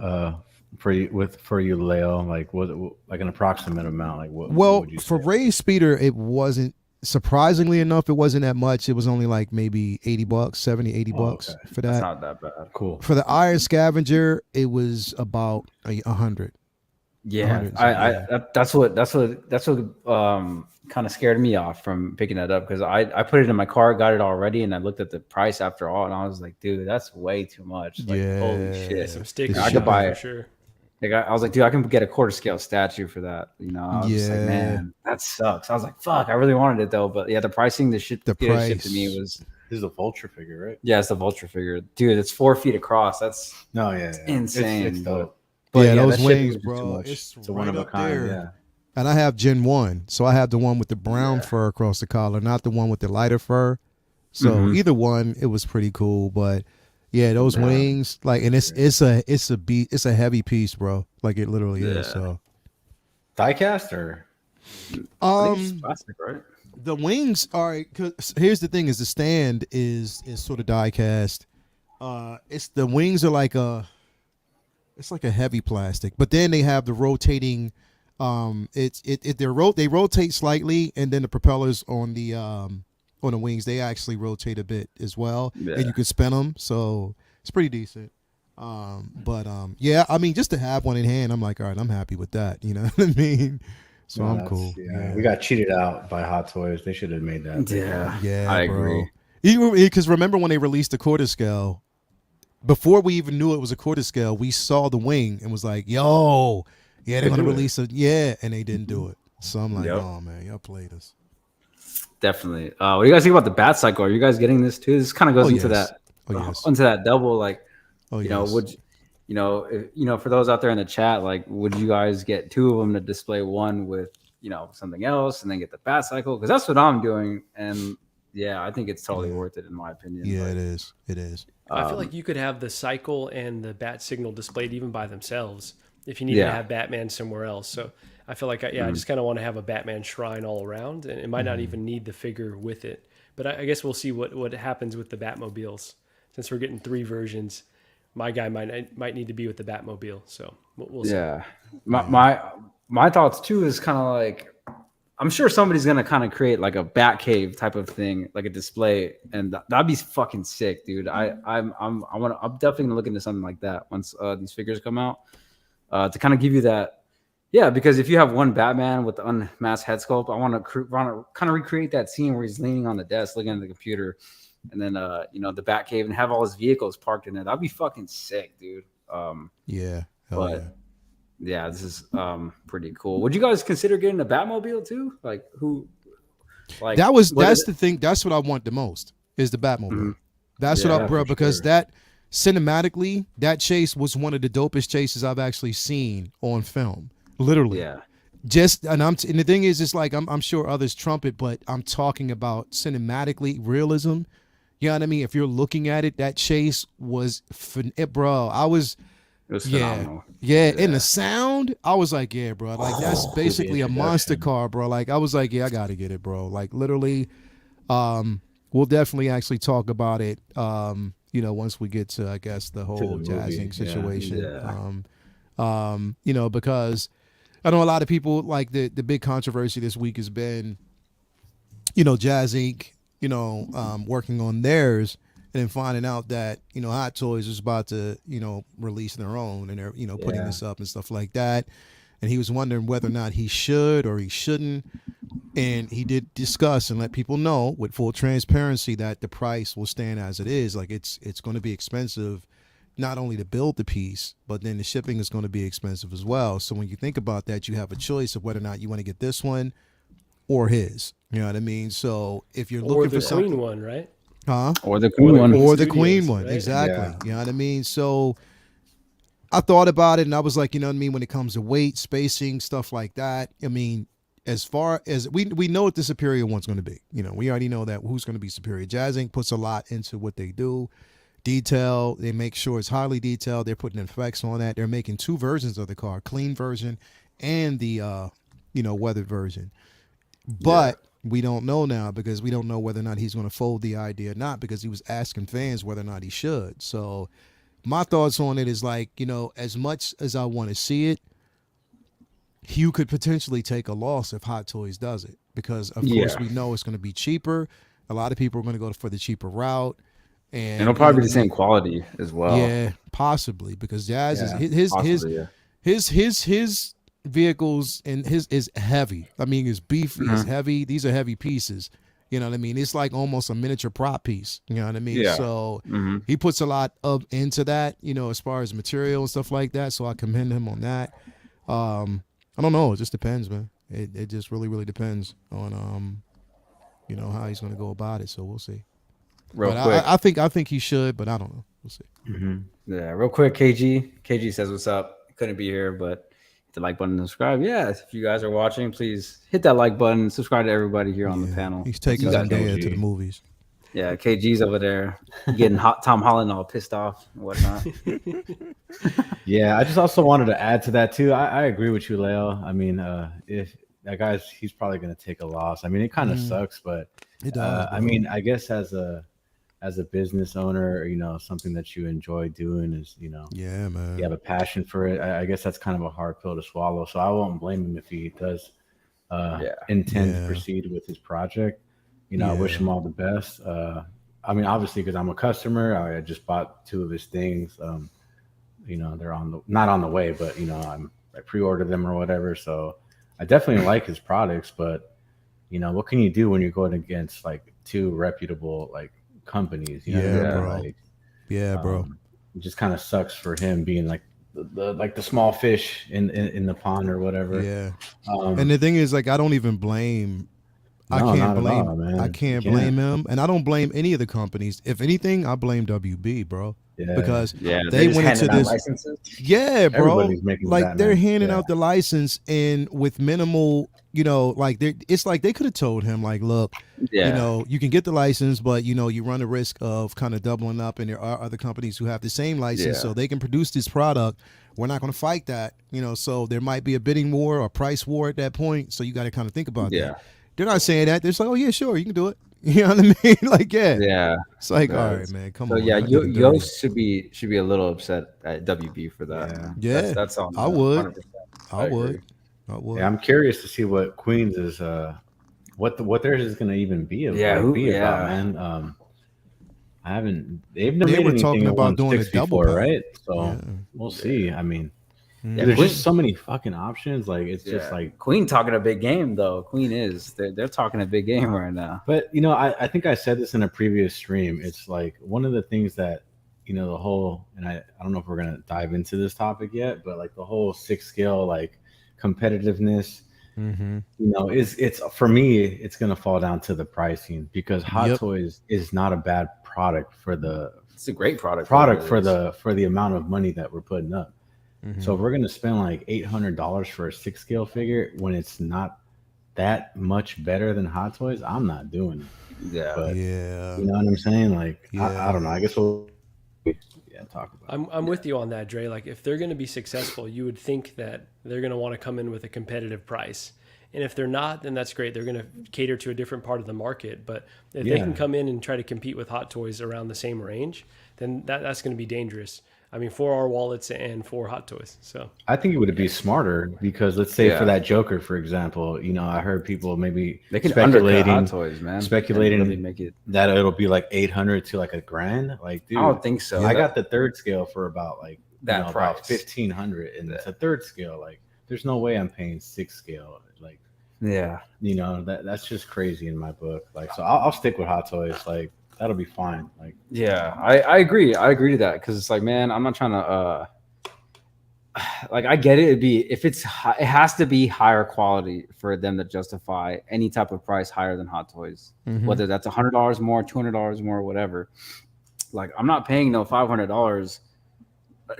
Speaker 4: for you, Leo? Like like an approximate amount? Like what would you say?
Speaker 1: For Ray's speeder, it wasn't. Surprisingly enough, it wasn't that much. It was only like maybe $80, 70, $80
Speaker 4: okay.
Speaker 1: for that.
Speaker 2: That's not that bad.
Speaker 4: Cool.
Speaker 1: For the Iron Scavenger, it was about 100.
Speaker 2: Yeah, that's what kind of scared me off from picking that up because I put it in my car, got it already, and I looked at the price after all, and I was like, dude, that's way too much. Like, holy shit!
Speaker 3: Some stickers.
Speaker 2: I could buy
Speaker 3: for
Speaker 2: it.
Speaker 3: sure.
Speaker 2: Like I was like, dude, I can get a quarter scale statue for that. I was just like, man, that sucks. I was like, fuck, I really wanted it though, but yeah, the pricing, the shit to me was.
Speaker 4: This is a vulture figure, right?
Speaker 2: Yeah, it's the vulture figure, dude. It's 4 feet across. That's insane.
Speaker 4: It's dope.
Speaker 1: But those
Speaker 2: that shipping
Speaker 1: wings,
Speaker 2: was too
Speaker 1: bro,
Speaker 2: much.
Speaker 1: it's
Speaker 4: a one
Speaker 1: right
Speaker 4: of a
Speaker 1: up
Speaker 4: kind.
Speaker 1: there.
Speaker 4: Yeah.
Speaker 1: And I have Gen 1, so I have the one with the brown fur across the collar, not the one with the lighter fur. So either one, it was pretty cool. But yeah, those wings, like, and it's a heavy piece, bro. Like it literally is. So
Speaker 4: Diecast or
Speaker 2: I think it's plastic, right?
Speaker 1: the wings are. Cause here's the thing: is the stand is sort of die cast. It's the wings are like it's like a heavy plastic, but then they have the rotating. They rotate slightly, and then the propellers on the wings they actually rotate a bit as well, and you can spin them, so it's pretty decent. Yeah, I mean, just to have one in hand, I'm like, all right, I'm happy with that. You know what I mean? So I'm cool.
Speaker 4: Yeah, we got cheated out by Hot Toys. They should have made that.
Speaker 2: Yeah, I agree.
Speaker 1: Because remember when they released the quarter scale, before we even knew it was a quarter scale, we saw the wing and was like, yo, yeah, they're going to release it. Yeah, and they didn't do it. So I'm like, oh, man, y'all played us.
Speaker 2: Definitely. What do you guys think about the bat cycle? Are you guys getting this too? This kind of goes into that into that double, like, would for those out there in the chat, like, would you guys get two of them to display one with, something else and then get the bat cycle? Because that's what I'm doing. And yeah, I think it's totally worth it in my opinion.
Speaker 1: Yeah, it is. It is.
Speaker 3: I feel like you could have the cycle and the bat signal displayed even by themselves if you need to have Batman somewhere else. So I feel like, I just kind of want to have a Batman shrine all around, and it might not even need the figure with it. But I guess we'll see what happens with the Batmobiles. Since we're getting 3 versions, my guy might need to be with the Batmobile. So we'll see.
Speaker 2: Yeah. My thoughts too is kind of like, I'm sure somebody's gonna kind of create like a bat cave type of thing, like a display, and that'd be fucking sick, dude. I'm definitely gonna look into something like that once these figures come out, to kind of give you that. Yeah, because if you have one Batman with the unmasked head sculpt, I want to kind of recreate that scene where he's leaning on the desk, looking at the computer, and then the bat cave, and have all his vehicles parked in it. That'd be fucking sick, dude. Yeah, this is pretty cool. Would you guys consider getting a Batmobile too? Like who? Like
Speaker 1: that's the thing. That's what I want the most is the Batmobile.
Speaker 2: Mm-hmm.
Speaker 1: That's because that cinematically, that chase was one of the dopest chases I've actually seen on film. Literally.
Speaker 2: Yeah.
Speaker 1: And the thing is, it's like I'm sure others trump it, but I'm talking about cinematically realism. You know what I mean? If you're looking at it, that chase was bro.
Speaker 2: It was
Speaker 1: Yeah.
Speaker 2: phenomenal.
Speaker 1: Yeah, and the sound, I was like, yeah, bro. Like that's
Speaker 4: Dude,
Speaker 1: basically
Speaker 4: the
Speaker 1: a monster
Speaker 4: introduction.
Speaker 1: car, bro. Like I was like, yeah, I gotta get it, bro. Like literally, we'll definitely actually talk about it. Once we get to I guess the
Speaker 4: To the
Speaker 1: whole
Speaker 4: movie.
Speaker 1: jazzing
Speaker 4: Yeah.
Speaker 1: situation.
Speaker 2: Yeah.
Speaker 1: Because I know a lot of people like the big controversy this week has been, Jazz Inc. Working on theirs and then finding out that Hot Toys is about to release their own and they're putting
Speaker 2: Yeah.
Speaker 1: this up and stuff like that. And he was wondering whether or not he should or he shouldn't. And he did discuss and let people know with full transparency that the price will stand as it is. Like it's going to be expensive, not only to build the piece, but then the shipping is going to be expensive as well. So when you think about that, you have a choice of whether or not you want to get this one or his. You know what I mean? So if you're
Speaker 3: Or
Speaker 1: looking
Speaker 3: the
Speaker 1: for
Speaker 3: Queen
Speaker 1: something,
Speaker 3: one, right?
Speaker 1: huh?
Speaker 2: Or the Queen one.
Speaker 1: Or the
Speaker 3: Studios,
Speaker 1: Queen one,
Speaker 3: right?
Speaker 1: exactly.
Speaker 2: Yeah.
Speaker 1: You know what I mean? So I thought about it and I was like, you know what I mean? When it comes to weight, spacing, stuff like that, I mean, as far as we know what the superior one's going to be, we already know that who's going to be superior. Jazz Inc. puts a lot into what they do. Detail, they make sure it's highly detailed. They're putting effects on that. They're making two versions of the car, clean version and the weathered version. But we don't know now because we don't know whether or not he's going to fold the idea or not because he was asking fans whether or not he should. So my thoughts on it is like, as much as I want to see it, Hugh could potentially take a loss if Hot Toys does it because, of course, we know it's going to be cheaper. A lot of people are going to go for the cheaper route. And
Speaker 2: it'll probably be the same quality as well.
Speaker 1: Yeah, possibly because Jazz is
Speaker 2: Possibly, yeah.
Speaker 1: his vehicles and his is heavy. I mean, it's beefy, it's heavy. These are heavy pieces. You know what I mean? It's like almost a miniature prop piece. You know what I mean?
Speaker 2: Yeah.
Speaker 1: So he puts a lot of into that, as far as material and stuff like that. So I commend him on that. I don't know. It just depends, man. It just really, really depends on how he's going to go about it. So we'll see.
Speaker 2: Real
Speaker 1: But
Speaker 2: quick.
Speaker 1: I think he should, but I don't know. We'll see.
Speaker 2: Yeah, real quick, KG says what's up. Couldn't be here, but hit the like button and subscribe. Yeah, if you guys are watching, please hit that like button. Subscribe to everybody here on the panel.
Speaker 1: He's taking
Speaker 2: You guys know.
Speaker 1: Zendaya to the movies.
Speaker 2: Yeah, KG's over there getting Tom Holland all pissed off and whatnot.
Speaker 4: Yeah, I just also wanted to add to that too. I agree with you, Leo. I mean, if that guy's, he's probably going to take a loss. I mean, it kind of sucks, but
Speaker 1: It does.
Speaker 4: I mean, I guess as a business owner, something that you enjoy doing is,
Speaker 1: Yeah, man.
Speaker 4: you have a passion for it. I guess that's kind of a hard pill to swallow. So I won't blame him if he does intend to proceed with his project. I wish him all the best. I mean, obviously, because I'm a customer, I just bought two of his things. They're not on the way, but I pre-ordered them or whatever. So I definitely like his products, but what can you do when you're going against like two reputable like companies?
Speaker 1: Yeah, bro.
Speaker 4: It just kind of sucks for him being like the small fish in the pond or whatever.
Speaker 1: Yeah. And the thing is, like, I don't even blame. I can't blame him, and I don't blame any of the companies. If anything, I blame WB, bro.
Speaker 4: Yeah.
Speaker 1: Because
Speaker 2: Yeah,
Speaker 1: they
Speaker 2: just
Speaker 1: went into
Speaker 2: handing out
Speaker 1: this.
Speaker 2: licenses.
Speaker 1: Yeah, bro.
Speaker 4: Everybody's making
Speaker 1: Like
Speaker 4: that,
Speaker 1: they're
Speaker 4: man.
Speaker 1: handing
Speaker 4: Yeah.
Speaker 1: out the license and with minimal, like it's like they could have told him, like, look,
Speaker 2: Yeah.
Speaker 1: you can get the license, but you run the risk of kind of doubling up, and there are other companies who have the same license,
Speaker 2: Yeah.
Speaker 1: so they can produce this product. We're not going to fight that, so there might be a bidding war or price war at that point. So you got to kind of think about
Speaker 2: Yeah.
Speaker 1: that. They're not saying that. They're just like, oh yeah, sure, you can do it. You know what I mean? Like, yeah.
Speaker 2: Yeah.
Speaker 1: It's like,
Speaker 2: Yeah.
Speaker 1: all right, man, come
Speaker 2: So
Speaker 1: on.
Speaker 2: yeah,
Speaker 1: y'all did it dirty.
Speaker 2: Yost should be a little upset at WB for that.
Speaker 1: Yeah.
Speaker 2: That's on.
Speaker 1: I would.
Speaker 2: 100%.
Speaker 1: I would.
Speaker 2: agree.
Speaker 1: I would.
Speaker 4: Yeah, I'm curious to see what Queens is what theirs is going to even be about.
Speaker 2: Yeah,
Speaker 4: about, man. I haven't. They've never
Speaker 1: They
Speaker 4: made
Speaker 1: were
Speaker 4: anything
Speaker 1: talking
Speaker 4: at
Speaker 1: about doing a
Speaker 4: 160
Speaker 1: double
Speaker 4: before,
Speaker 1: pack.
Speaker 4: right? So
Speaker 1: Yeah.
Speaker 4: we'll see. I mean,
Speaker 2: Yeah,
Speaker 4: there's
Speaker 2: Queen-
Speaker 4: just so many fucking options. Like it's just like.
Speaker 2: Queen talking a big game though. Queen is they're talking a big game right now.
Speaker 4: But I think I said this in a previous stream. It's like one of the things that the whole, and I don't know if we're gonna dive into this topic yet, but like the whole 6 scale like competitiveness.
Speaker 1: Mm-hmm.
Speaker 4: It's for me, it's gonna fall down to the pricing because Hot
Speaker 1: Yep.
Speaker 4: Toys is not a bad product for the
Speaker 2: It's a great product.
Speaker 4: for the amount of money that we're putting up.
Speaker 1: Mm-hmm.
Speaker 4: So if we're gonna spend like $800 for a 6 scale figure when it's not that much better than Hot Toys, I'm not doing it.
Speaker 2: Yeah.
Speaker 4: But
Speaker 1: Yeah.
Speaker 4: you know what I'm saying? Like
Speaker 1: Yeah.
Speaker 4: I don't know. I guess we'll. talk about.
Speaker 3: I'm with you on that, Dre. Like if they're going to be successful, you would think that they're going to want to come in with a competitive price. And if they're not, then that's great. They're going to cater to a different part of the market. But if they can come in and try to compete with Hot Toys around the same range, then that's going to be dangerous. I mean, for our wallets and for Hot Toys. So
Speaker 4: I think it would be smarter because let's say for that Joker, for example, you know, I heard people maybe
Speaker 2: They can
Speaker 4: speculating,
Speaker 2: Hot Toys, man.
Speaker 4: speculating
Speaker 2: really make it
Speaker 4: that it'll be like 800 to like $1,000. Like, dude,
Speaker 2: I don't think so.
Speaker 4: I got the third scale for about like
Speaker 2: that price,
Speaker 4: about 1,500, and it's a third scale. Like, there's no way I'm paying 6 scale. Like, you know, that's just crazy in my book. Like, so I'll stick with Hot Toys. Like, that'll be fine. Like,
Speaker 2: I agree. I agree to that because it's like, man, I'm not trying to like, I get it. It has to be higher quality for them to justify any type of price higher than Hot Toys, whether that's $100 more, $200 more, whatever. Like, I'm not paying no $500,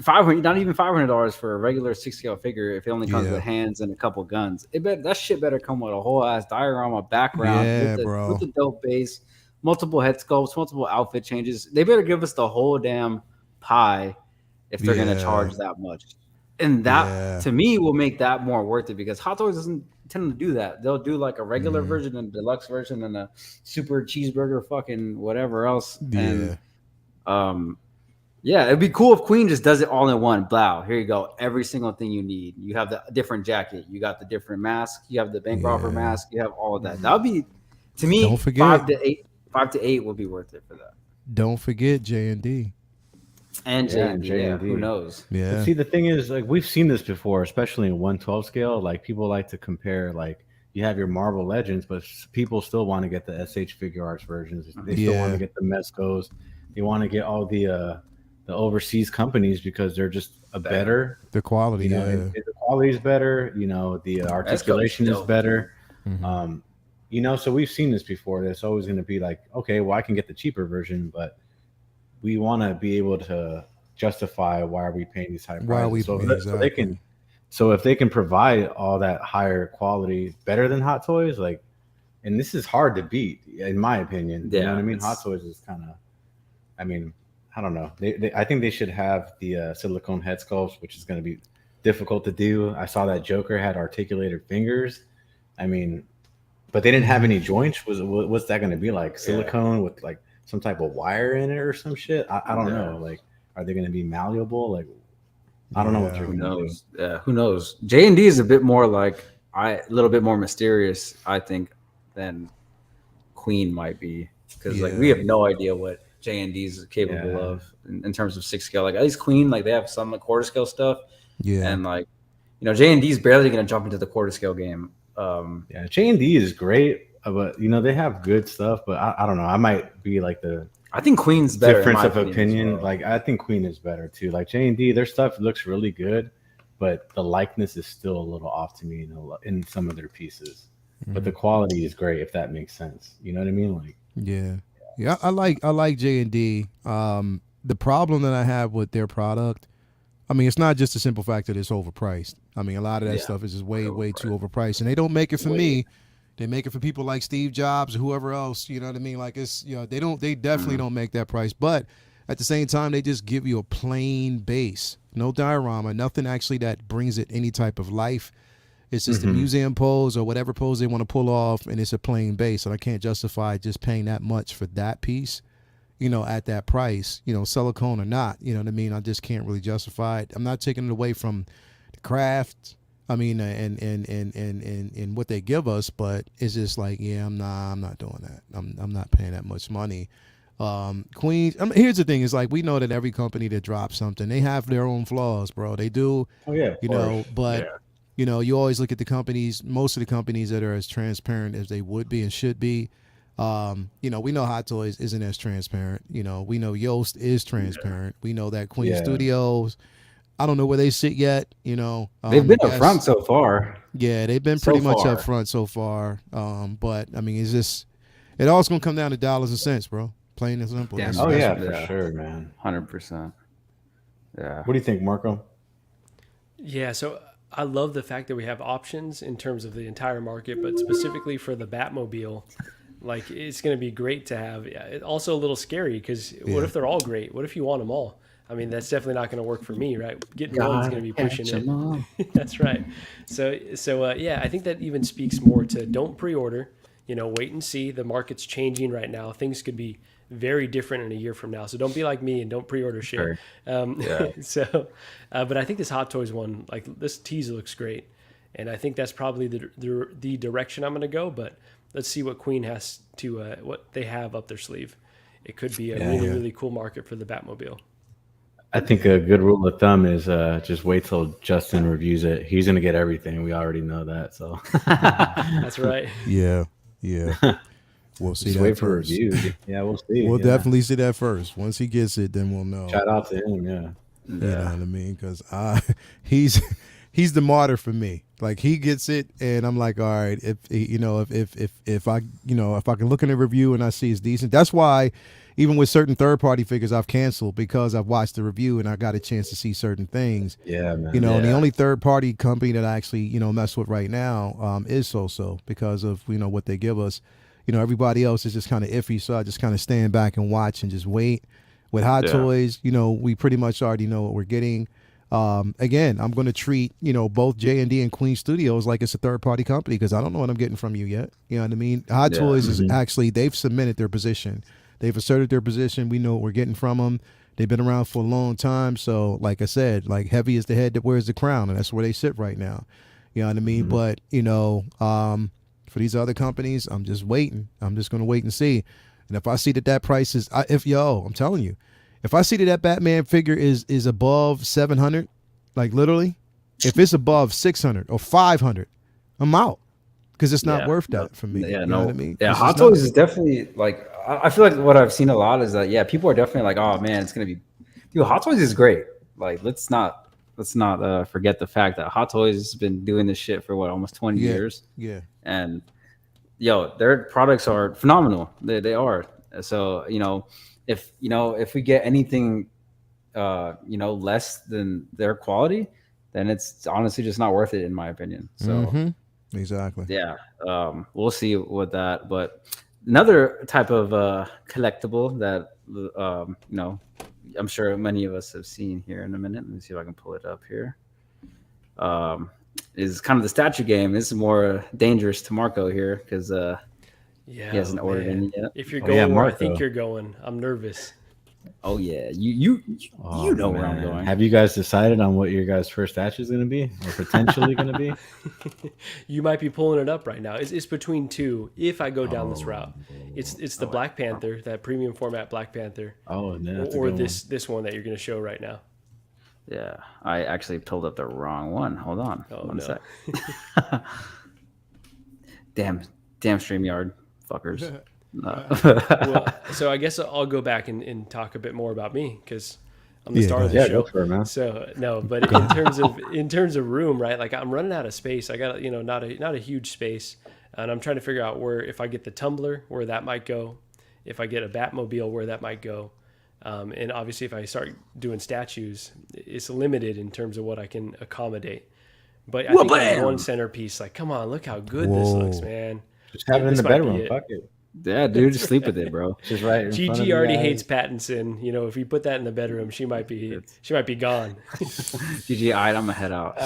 Speaker 2: not even $500 for a regular 6 scale figure if it only comes with hands and a couple guns. That shit better come with a whole ass diorama background with the dope base, multiple head sculpts, multiple outfit changes. They better give us the whole damn pie if they're gonna charge that much. And that to me will make that more worth it because Hot Toys doesn't tend to do that. They'll do like a regular version and a deluxe version and a super cheeseburger fucking whatever else. And it'd be cool if Queen just does it all in one. Blow, here you go. Every single thing you need. You have the different jacket. You got the different mask. You have the bank robber mask. You have all of that. That would be, to me,
Speaker 1: Don't forget,
Speaker 2: 5 to 8 would be worth it for that.
Speaker 1: Don't forget JND.
Speaker 2: And JND. Who knows?
Speaker 4: But see, the thing is, like, we've seen this before, especially in 112 scale. Like, people like to compare, like, you have your Marvel Legends, but people still want to get the SH Figure Arts versions. They still want to get the Mescos. They want to get all the overseas companies because they're just better.
Speaker 1: The quality,
Speaker 4: the quality is better. You know, the articulation is better. You know, so we've seen this before. It's always going to be like, okay, well, I can get the cheaper version, but we want to be able to justify why are we paying these high prices. So if they can provide all that higher quality better than Hot Toys, like, and this is hard to beat, in my opinion. You know what I mean? Hot Toys is kind of, I mean, I don't know. I think they should have the silicone head sculpts, which is going to be difficult to do. I saw that Joker had articulated fingers. I mean, but they didn't have any joints. What's that going to be like? Silicone with like some type of wire in it or some shit? I don't know. Like, are they going to be malleable? Like, I don't know what they're going to do.
Speaker 2: Yeah, who knows? JND is a bit more like a little bit more mysterious, I think, than Queen might be because like we have no idea what JND is capable of in terms of 6 scale. Like at least Queen, like they have some like quarter scale stuff. And like, you know, JND is barely going to jump into the quarter scale game.
Speaker 4: JND is great, but you know, they have good stuff, but I don't know. I might be like
Speaker 2: I think Queen's better.
Speaker 4: Difference of opinion. Like I think Queen is better too. Like JND, their stuff looks really good, but the likeness is still a little off to me in some of their pieces. But the quality is great, if that makes sense. You know what I mean? Like
Speaker 1: yeah, I like JND. The problem that I have with their product, I mean, it's not just the simple fact that it's overpriced. I mean, a lot of that stuff is just way too overpriced, and they don't make it for me. They make it for people like Steve Jobs or whoever else. You know what I mean? Like it's, you know, they definitely don't make that price. But at the same time, they just give you a plain base, no diorama, nothing actually that brings it any type of life. It's just a museum pose or whatever pose they want to pull off, and it's a plain base. And I can't justify just paying that much for that piece, you know, at that price, you know, silicone or not. You know what I mean? I just can't really justify it. I'm not taking it away from the craft, I mean, and what they give us, but it's just like, I'm not doing that. I'm not paying that much money. Queens. I mean, here's the thing: is like we know that every company that drops something, they have their own flaws, bro. They do.
Speaker 4: Oh yeah.
Speaker 1: You know, but you know, you always look at the companies. Most of the companies that are as transparent as they would be and should be. You know, we know Hot Toys isn't as transparent. You know, we know Yoast is transparent. We know that Queen Studios. I don't know where they sit yet. You know,
Speaker 2: they've been up front so far.
Speaker 1: Yeah, they've been pretty much up front so far. But I mean, it's just it all's gonna come down to dollars and cents, bro. Plain and simple.
Speaker 2: Yeah.
Speaker 4: For sure, man.
Speaker 2: 100%. Yeah.
Speaker 4: What do you think, Marco?
Speaker 3: Yeah, so I love the fact that we have options in terms of the entire market, but specifically for the Batmobile, like it's going to be great to have. It's also a little scary because what if they're all great? What if you want them all? I mean, that's definitely not going to work for me, right? Getting one's going to be pushing it. That's right. So yeah, I think that even speaks more to don't pre-order. You know, wait and see. The market's changing right now. Things could be very different in a year from now. So don't be like me and don't pre-order shit.
Speaker 4: Sure.
Speaker 2: Yeah.
Speaker 3: But I think this Hot Toys one, like this teaser looks great, and I think that's probably the direction I'm going to go. But let's see what Queen has to what they have up their sleeve. It could be a really cool market for the Batmobile.
Speaker 4: I think a good rule of thumb is just wait till Justin reviews it. He's gonna get everything. We already know that. So
Speaker 3: That's right.
Speaker 1: Yeah. We'll see
Speaker 4: just
Speaker 1: that
Speaker 4: wait for
Speaker 1: first.
Speaker 4: reviews. Yeah, we'll see.
Speaker 1: We'll definitely see that first. Once he gets it, then we'll know.
Speaker 4: Shout out to him. Yeah.
Speaker 1: You know what I mean? Because he's the martyr for me. Like he gets it, and I'm like, all right, if I can look in a review and I see it's decent. That's why even with certain third party figures I've canceled because I've watched the review and I got a chance to see certain things.
Speaker 4: Yeah, man.
Speaker 1: You know, and the only third party company that I actually mess with right now is So because of what they give us. You know, everybody else is just kind of iffy, so I just kind of stand back and watch and just wait. With Hot Toys, we pretty much already know what we're getting. Again, I'm going to treat, both JND and Queen Studios like it's a third-party company because I don't know what I'm getting from you yet. You know what I mean? Hot Toys is actually, they've cemented their position. They've asserted their position. We know what we're getting from them. They've been around for a long time. So, like I said, like heavy is the head that wears the crown, and that's where they sit right now. You know what I mean? But, for these other companies, I'm just waiting. I'm just going to wait and see. And if I see that price is, I'm telling you, if I see that Batman figure is above 700, like literally, if it's above 600 or 500, I'm out because it's not worth that for me.
Speaker 2: Yeah,
Speaker 1: you know what I mean?
Speaker 2: Yeah, Hot Toys is definitely like, I feel like what I've seen a lot is that, people are definitely like, oh man, it's going to be, dude, Hot Toys is great. Like, let's not forget the fact that Hot Toys has been doing this shit for almost 20 years.
Speaker 1: Yeah.
Speaker 2: And their products are phenomenal. They are. So, if we get anything, less than their quality, then it's honestly just not worth it in my opinion. So
Speaker 1: exactly.
Speaker 2: Yeah. We'll see with that. But another type of collectible that, I'm sure many of us have seen here in a minute. Let me see if I can pull it up here. Is kind of the statue game. This is more dangerous to Marco here because he hasn't ordered any yet.
Speaker 3: If you're going where I think you're going, I'm nervous.
Speaker 2: Oh yeah, you know where I'm going.
Speaker 4: Have you guys decided on what your guys' first statue is going to be, or potentially going to be?
Speaker 3: You might be pulling it up right now. It's between two. If I go down this route, it's the Black Panther, that premium format Black Panther.
Speaker 4: Oh, no,
Speaker 3: or this one that you're going to show right now.
Speaker 2: Yeah, I actually pulled up the wrong one. Hold on, one sec. Damn StreamYard fuckers.
Speaker 3: Well, so I guess I'll go back and talk a bit more about me because I'm the star of the show.
Speaker 4: Go for it, man.
Speaker 3: So no, but in terms of room, right? Like I'm running out of space. I got not a huge space, and I'm trying to figure out where, if I get the tumbler, where that might go, if I get a Batmobile, where that might go. And obviously, if I start doing statues, it's limited in terms of what I can accommodate. But I think one centerpiece, like, come on, look how good this looks, man.
Speaker 4: Just have it in the bedroom. Fuck it.
Speaker 2: Yeah, dude, just sleep with it, bro.
Speaker 4: Just right.
Speaker 3: Gigi already hates Pattinson. If you put that in the bedroom, she might be gone.
Speaker 2: Gigi, I'm gonna head out.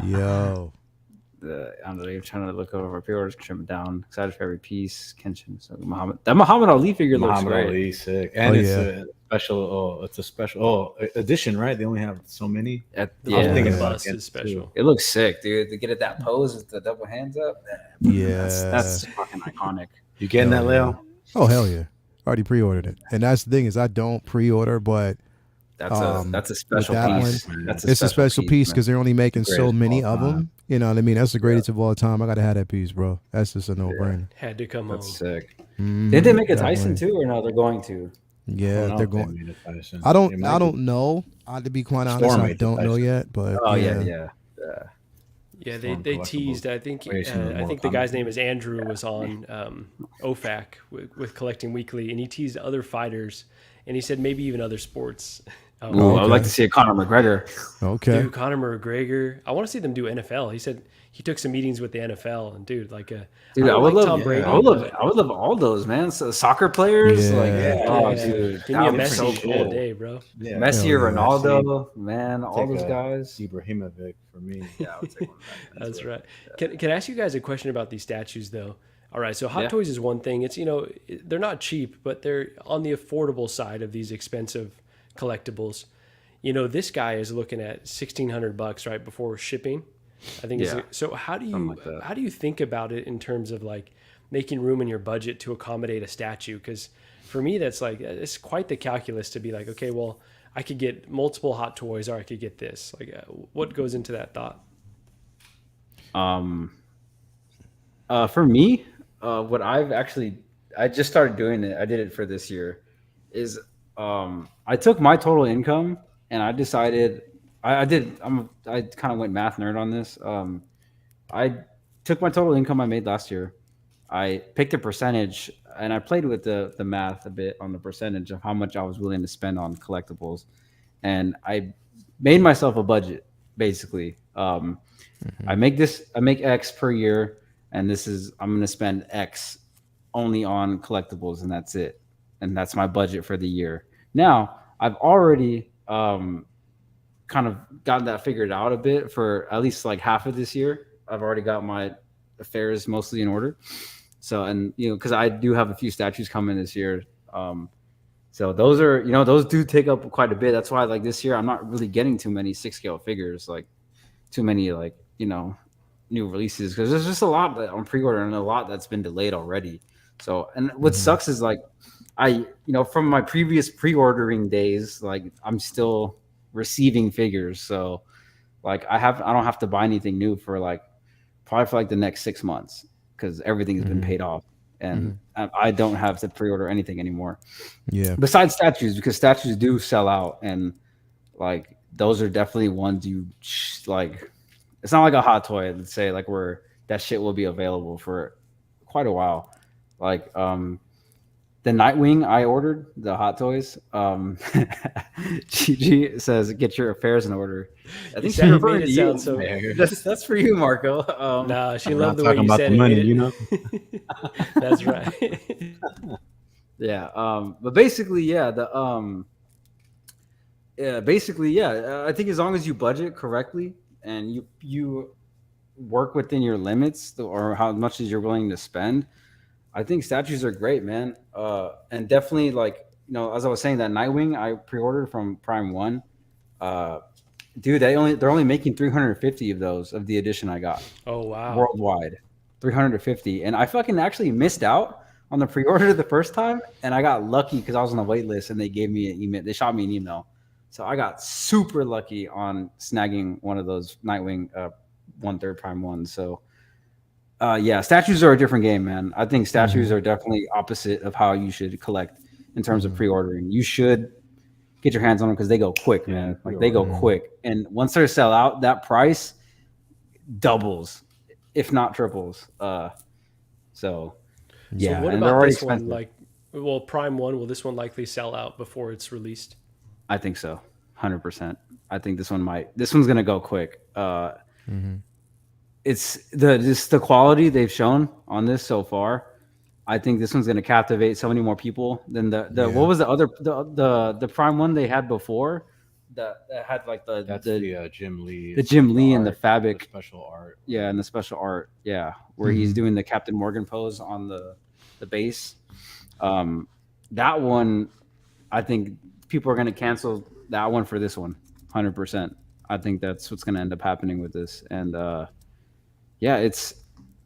Speaker 1: Yo.
Speaker 2: I'm trying to look over pre-orders, trim it down. Excited for every piece. Kenshin, so that Muhammad Ali figure looks great. Ali,
Speaker 4: sick, and a special. It's a special edition, right? They only have so many.
Speaker 3: I was thinking about it. Special.
Speaker 2: It looks sick, dude. To get it that pose with the double hands up.
Speaker 1: Yeah,
Speaker 2: that's fucking iconic.
Speaker 4: You getting that, Leo?
Speaker 1: Oh hell yeah! Already pre-ordered it, and that's the thing is I don't pre-order, but.
Speaker 2: That's a special piece.
Speaker 1: It's a special piece because they're only making so many of them. You know what I mean? That's the greatest of all time. I gotta have that piece, bro. That's just a no-brainer.
Speaker 3: Had to come home.
Speaker 2: That's sick. Did they make a Tyson too, or no? They're going to.
Speaker 1: Yeah, they're going. I don't know. To be quite honest, I don't know yet. But
Speaker 2: yeah.
Speaker 3: Yeah, they teased. I think the guy's name is Andrew, was on OFAC with Collecting Weekly, and he teased other fighters, and he said maybe even other sports.
Speaker 2: I would like to see a Conor McGregor.
Speaker 1: Okay.
Speaker 3: Dude, Conor McGregor. I want to see them do NFL. He said he took some meetings with the NFL, and dude, like
Speaker 2: Dude, I would
Speaker 3: like
Speaker 2: love
Speaker 3: Tom Brady.
Speaker 2: I would love all those, man. So soccer players, dude,
Speaker 3: give me a
Speaker 2: that would be
Speaker 3: Messi
Speaker 2: so cool.
Speaker 3: all day, bro.
Speaker 4: Yeah,
Speaker 2: Messi or
Speaker 1: yeah.
Speaker 2: Ronaldo, man, all
Speaker 4: Take
Speaker 2: those
Speaker 4: a
Speaker 2: guys.
Speaker 4: Ibrahimovic for me.
Speaker 2: Yeah, I would take one of that.
Speaker 3: That's right. Can I ask you guys a question about these statues, though? All right, so Hot
Speaker 2: Yeah.
Speaker 3: Toys is one thing. It's, they're not cheap, but they're on the affordable side of these expensive collectibles. This guy is looking at $1,600 right before shipping. I think.
Speaker 2: Yeah.
Speaker 3: So how do
Speaker 2: Something
Speaker 3: you
Speaker 2: like that.
Speaker 3: how do you think about it in terms of like making room in your budget to accommodate a statue? Because for me, that's like it's quite the calculus to be like, okay, well, I could get multiple Hot Toys, or I could get this. Like, what goes into that thought?
Speaker 2: For me, what I just started doing it. I did it for this year. Is I took my total income and I decided I kind of went math nerd on this. I took my total income I made last year. I picked a percentage and I played with the math a bit on the percentage of how much I was willing to spend on collectibles, and I made myself a budget basically. I make X per year, and I'm going to spend X only on collectibles, and that's it. And that's my budget for the year. Now, I've already kind of gotten that figured out a bit for at least like half of this year. I've already got my affairs mostly in order. So, and because I do have a few statues coming this year. So those are, those do take up quite a bit. That's why like this year I'm not really getting too many 6-scale figures, like too many like, new releases, because there's just a lot that on pre-order and a lot that's been delayed already. So, and what sucks is like from my previous pre-ordering days, like I'm still receiving figures. So like I don't have to buy anything new for like probably for like the next 6 months, because everything has been paid off, and I don't have to pre-order anything anymore.
Speaker 1: Yeah.
Speaker 2: Besides statues, because statues do sell out, and like those are definitely ones you like. It's not like a Hot Toy, let's say, like where that shit will be available for quite a while. Like the Nightwing I ordered, the Hot Toys. Gigi says, "Get your affairs in order." I think she's referring to you.
Speaker 3: So
Speaker 2: That's for you, Marco.
Speaker 3: nah, she
Speaker 4: I'm
Speaker 3: loved
Speaker 4: not
Speaker 3: the way
Speaker 4: talking
Speaker 3: you
Speaker 4: about
Speaker 3: said
Speaker 4: the
Speaker 3: it.
Speaker 4: money,
Speaker 3: That's right.
Speaker 2: Yeah. But basically, yeah. I think as long as you budget correctly and you work within your limits or how much as you're willing to spend, I think statues are great, man. And definitely, like, as I was saying, that Nightwing I pre-ordered from Prime One. Dude, they're only making 350 of those of the edition I got.
Speaker 3: Oh wow.
Speaker 2: Worldwide, 350, and I fucking actually missed out on the pre-order the first time, and I got lucky because I was on the wait list and they gave me an email. They shot me an email, so I got super lucky on snagging one of those Nightwing 1/3 Prime ones. So. Yeah, statues are a different game, man. I think statues are definitely opposite of how you should collect in terms of pre-ordering. You should get your hands on them because they go quick, man. Like they go quick, and once they sell out, that price doubles, if not triples. So yeah,
Speaker 3: what
Speaker 2: and they're
Speaker 3: about
Speaker 2: already
Speaker 3: this one?
Speaker 2: expensive.
Speaker 3: Like, well, Prime One, will this one likely sell out before it's released?
Speaker 2: I think so, 100%. I think this one's gonna go quick. It's the quality they've shown on this so far. I think this one's going to captivate so many more people than what was the other the Prime one they had before that had like the
Speaker 4: Jim Lee,
Speaker 2: the Jim Lee and the fabric,
Speaker 4: the special art,
Speaker 2: and the special art, where he's doing the Captain Morgan pose on the base. That one, I think people are going to cancel that one for this one, 100%. I think that's what's going to end up happening with this, and it's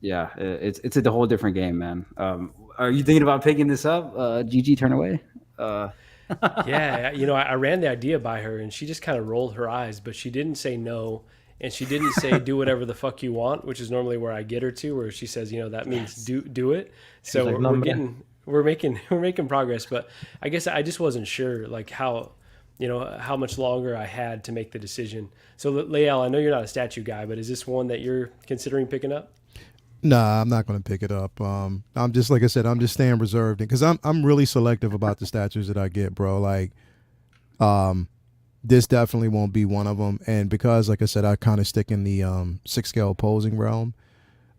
Speaker 2: a whole different game, man. Are you thinking about picking this up? GG, turn away.
Speaker 3: Yeah, I ran the idea by her, and she just kind of rolled her eyes, but she didn't say no, and she didn't say do whatever the fuck you want, which is normally where I get her to, where she says, that means do it. So we're making progress, but I guess I just wasn't sure like how much longer I had to make the decision. So Lael, I know you're not a statue guy, but is this one that you're considering picking up?
Speaker 1: Nah, I'm not going to pick it up. I'm just, like I said, I'm just staying reserved because I'm really selective about the statues that I get, bro. Like, this definitely won't be one of them. And because, like I said, I kind of stick in the 6-scale posing realm,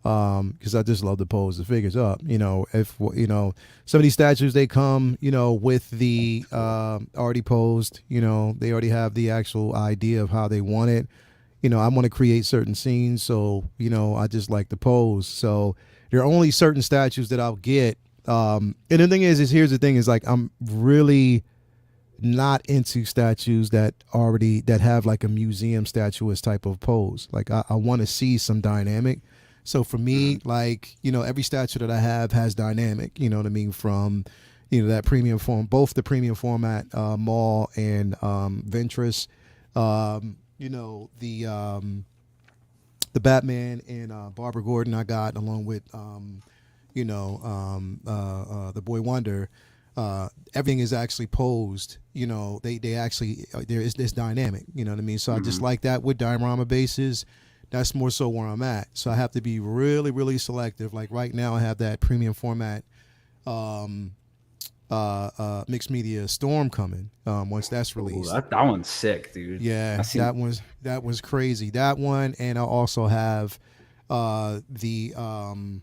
Speaker 1: because I just love to pose the figures up. If some of these statues, they come with the already posed. They already have the actual idea of how they want it. I want to create certain scenes, so I just like to pose. So there are only certain statues that I'll get. And the thing is here's the thing is, like, I'm really not into statues that have like a museum statuist type of pose. Like, I want to see some dynamic. So for me, like, every statue that I have has dynamic, you know what I mean? From, that premium form, both the premium format, Maul and Ventress, the Batman and Barbara Gordon I got, along with, the Boy Wonder. Everything is actually posed. They actually, there is this dynamic, you know what I mean? So I just like that with diorama bases. That's more so where I'm at. So I have to be really, really selective. Like right now I have that premium format mixed media Storm coming once that's released.
Speaker 2: Ooh, that one's sick, dude.
Speaker 1: Yeah, that was crazy. That one, and I also have the Revan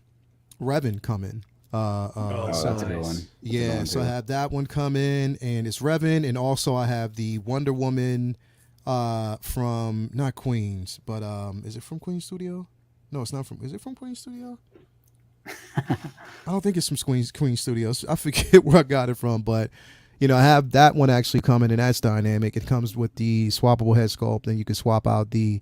Speaker 1: coming.
Speaker 2: That's a good one.
Speaker 1: Yeah, so I have that one coming, and it's Revan, and also I have the Wonder Woman from, not Queens, but is it from Queen Studio? No, it's not from. Is it from Queen Studio? I don't think it's from Queen Studios. I forget where I got it from, but I have that one actually coming, and that's dynamic. It comes with the swappable head sculpt, and you can swap out the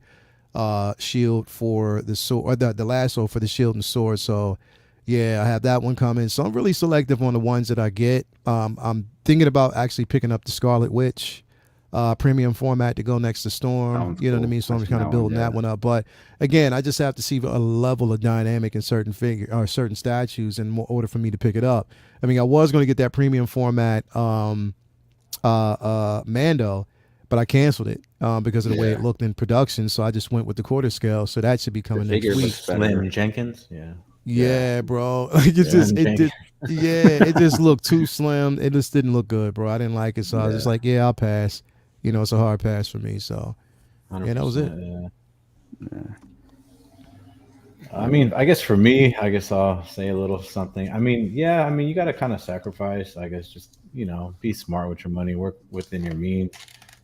Speaker 1: shield for the sword, or the lasso for the shield and sword. So yeah, I have that one coming. So I'm really selective on the ones that I get. I'm thinking about actually picking up the Scarlet Witch premium format to go next to Storm. You know what I mean? So I'm just kind of building that one up. But again, I just have to see a level of dynamic in certain certain statues in order for me to pick it up. I mean, I was going to get that premium format Mando, but I canceled it because of the way it looked in production. So I just went with the quarter scale. So that should be coming next week.
Speaker 4: Slim Jenkins,
Speaker 1: yeah, bro. It just looked too slim. It just didn't look good, bro. I didn't like it, so I was just like, I'll pass. It's a hard pass for me. So, that was it.
Speaker 4: Yeah. I mean, I guess for me, I'll say a little something. I mean, you got to kind of sacrifice. I guess just be smart with your money, work within your means.